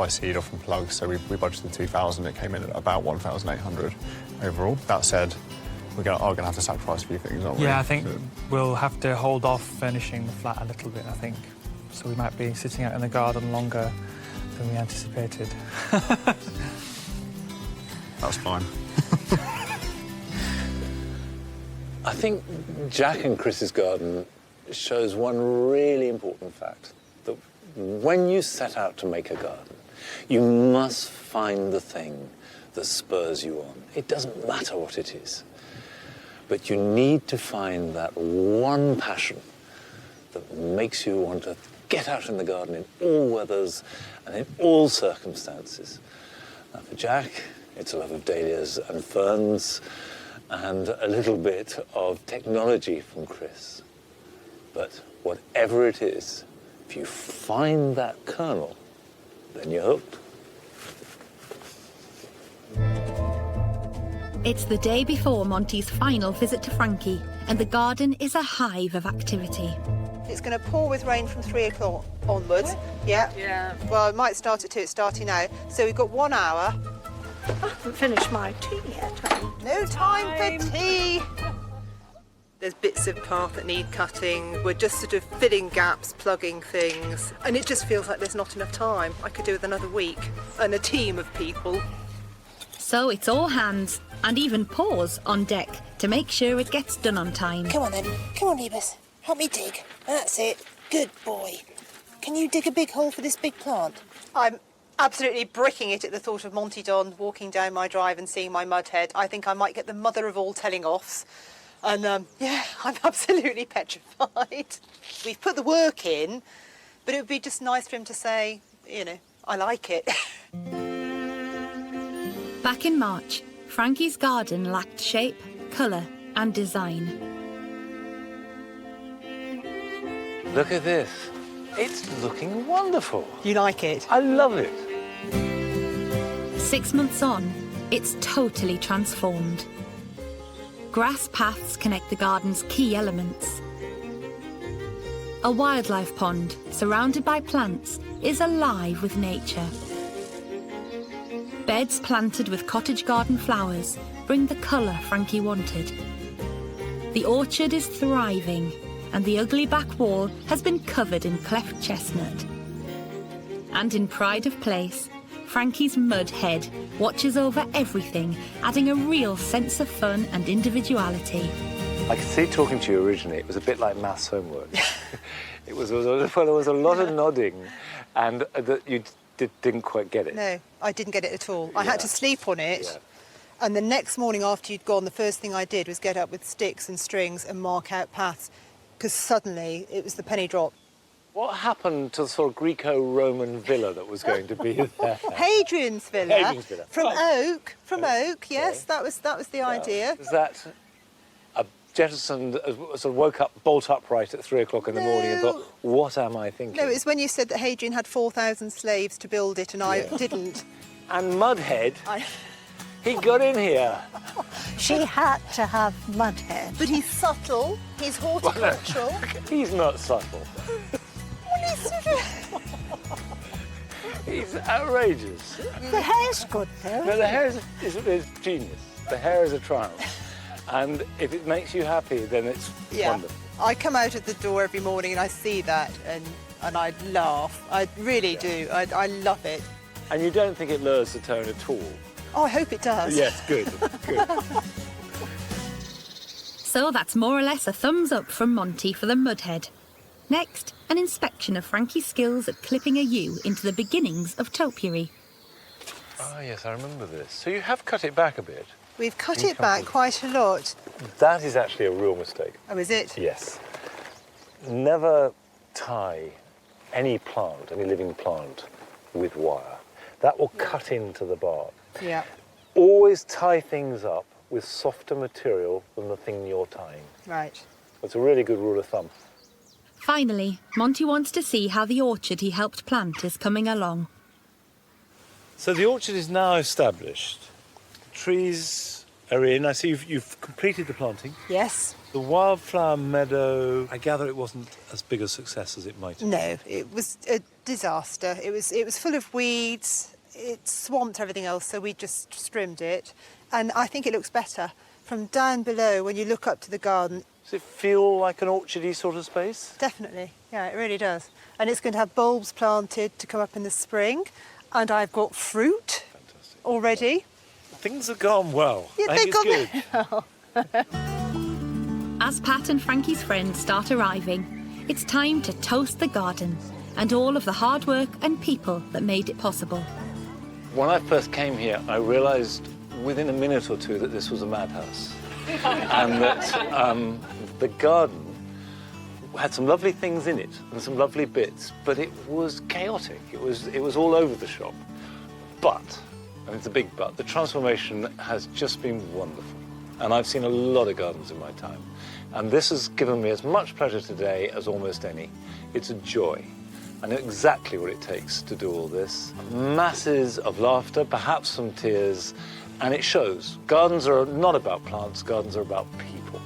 seed or from plugs. So we budgeted 2,000. It came in at about 1,800 overall. That said, are going to have to sacrifice a few things, aren't we? Yeah, I think we'll have to hold off furnishing the flat a little bit, I think. So we might be sitting out in the garden longer than we anticipated. That's fine. I think Jack and Chris's garden shows one really important fact, that when you set out to make a garden, you must find the thing that spurs you on. It doesn't matter what it is, but you need to find that one passion that makes you want to get out in the garden in all weathers and in all circumstances. Now for Jack, it's a love of dahlias and ferns, and a little bit of technology from Chris. But whatever it is, if you find that kernel, then you're hooked. It's the day before Monty's final visit to Frankie, and the garden is a hive of activity. It's going to pour with rain from 3 o'clock onwards. Yeah. Well, it might start at 2. It's starting now. So we've got 1 hour. I haven't finished my tea yet. No time for tea. There's bits of path that need cutting. We're just sort of filling gaps, plugging things. And it just feels like there's not enough time. I could do with another week and a team of people. So it's all hands, and even paws, on deck to make sure it gets done on time. Come on then. Come on, Rebus. Help me dig. That's it. Good boy. Can you dig a big hole for this big plant? I'm absolutely bricking it at the thought of Monty Don walking down my drive and seeing my mud head. I think I might get the mother of all telling offs. And yeah, I'm absolutely petrified. We've put the work in, but it would be just nice for him to say, you know, I like it. Back in March, Frankie's garden lacked shape, colour and design. Look at this. It's looking wonderful. You like it? I love it. 6 months on, it's totally transformed. Grass paths connect the garden's key elements. A wildlife pond, surrounded by plants, is alive with nature. Beds planted with cottage garden flowers bring the colour Frankie wanted. The orchard is thriving, and the ugly back wall has been covered in cleft chestnut. And in pride of place, Frankie's mud head watches over everything, adding a real sense of fun and individuality. I could see talking to you originally, it was a bit like maths homework. There was a lot of nodding, and that you didn't quite get it. No, I didn't get it at all. I had to sleep on it, and the next morning after you'd gone, the first thing I did was get up with sticks and strings and mark out paths, because suddenly it was the penny drop. What happened to the sort of Greco-Roman villa that was going to be there? Hadrian's Villa. Hadrian's Villa. From Oh. Oak. From Oak, yes, that was the idea. Was that a jettisoned, sort of woke up bolt upright at 3 o'clock in the morning and thought, what am I thinking? No, it's when you said that Hadrian had 4,000 slaves to build it, and I didn't. And Mudhead, he got in here. She had to have Mudhead. But he's subtle, he's horticultural. He's not subtle. He's outrageous. The hair's good, though. No, the hair is genius. The hair is a triumph. And if it makes you happy, then it's wonderful. I come out of the door every morning and I see that and I laugh. I really do. I love it. And you don't think it lowers the tone at all? Oh, I hope it does. Yes, good, good. So that's more or less a thumbs up from Monty for the Mudhead. Next, an inspection of Frankie's skills at clipping a yew into the beginnings of topiary. Ah, yes, I remember this. So you have cut it back a bit. We've cut it back quite a lot. That is actually a real mistake. Oh, is it? Yes. Never tie any plant, any living plant, with wire. That will cut into the bark. Yeah. Always tie things up with softer material than the thing you're tying. Right. That's a really good rule of thumb. Finally, Monty wants to see how the orchard he helped plant is coming along. So the orchard is now established. The trees are in. I see you've completed the planting. Yes. The wildflower meadow, I gather it wasn't as big a success as it might have been. No, it was a disaster. It was full of weeds. It swamped everything else, so we just trimmed it. And I think it looks better. From down below, when you look up to the garden. Does it feel like an orchardy sort of space? Definitely, yeah, it really does. And it's going to have bulbs planted to come up in the spring. And I've got fruit already. Things have gone well. Yeah, I think they've it's gone good. As Pat and Frankie's friends start arriving, it's time to toast the garden and all of the hard work and people that made it possible. When I first came here, I realised within a minute or two that this was a madhouse. And that the garden had some lovely things in it and some lovely bits, but it was chaotic. It was all over the shop. But, and it's a big but, the transformation has just been wonderful. And I've seen a lot of gardens in my time. And this has given me as much pleasure today as almost any. It's a joy. I know exactly what it takes to do all this. Masses of laughter, perhaps some tears, and it shows. Gardens are not about plants, gardens are about people.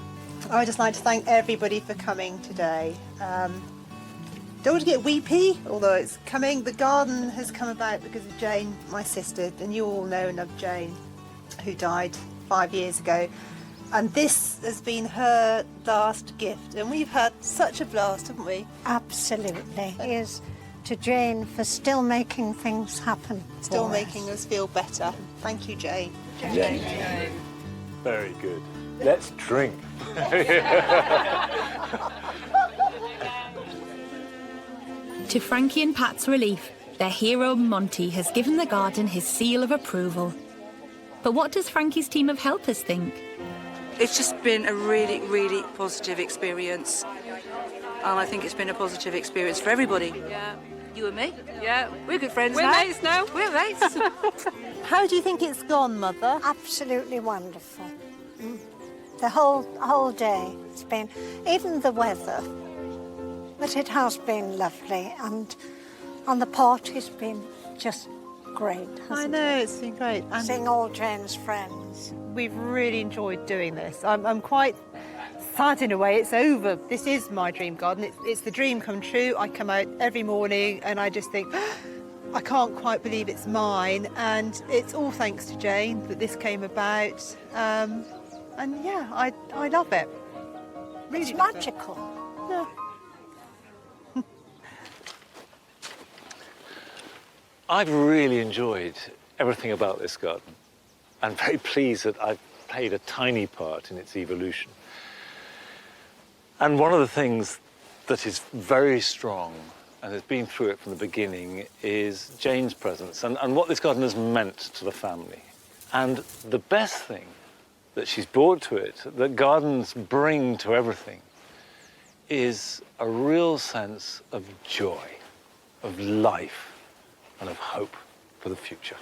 I would just like to thank everybody for coming today. Don't want to get weepy, although it's coming. The garden has come about because of Jane, my sister, and you all know and love Jane, who died 5 years ago. And this has been her last gift, and we've had such a blast, haven't we? Absolutely. Here's to Jane for still making things happen. Still for making us feel better. Thank you, Jane. Jane. Very good. Let's drink. To Frankie and Pat's relief, their hero Monty has given the garden his seal of approval. But what does Frankie's team of helpers think? It's just been a really, really positive experience. And I think it's been a positive experience for everybody. Yeah. You and me? Yeah. We're good friends We're now. mates now. We're mates. How do you think it's gone, Mother? Absolutely wonderful. The whole day. It's been, even the weather, but it has been lovely. And the party's been just great, hasn't I know, it? it's been great. And seeing all Jane's friends. we've really enjoyed doing this. I'm quite sad in a way. It's over. This is my dream garden. It's the dream come true. I come out every morning and I just think, I can't quite believe it's mine. And it's all thanks to Jane that this came about. And yeah, I love it. Really It's love it. magical. Yeah. I've really enjoyed everything about this garden. I'm very pleased that I've played a tiny part in its evolution. And one of the things that is very strong and has been through it from the beginning is Jane's presence and what this garden has meant to the family. And the best thing that she's brought to it, that gardens bring to everything, is a real sense of joy, of life, and of hope for the future.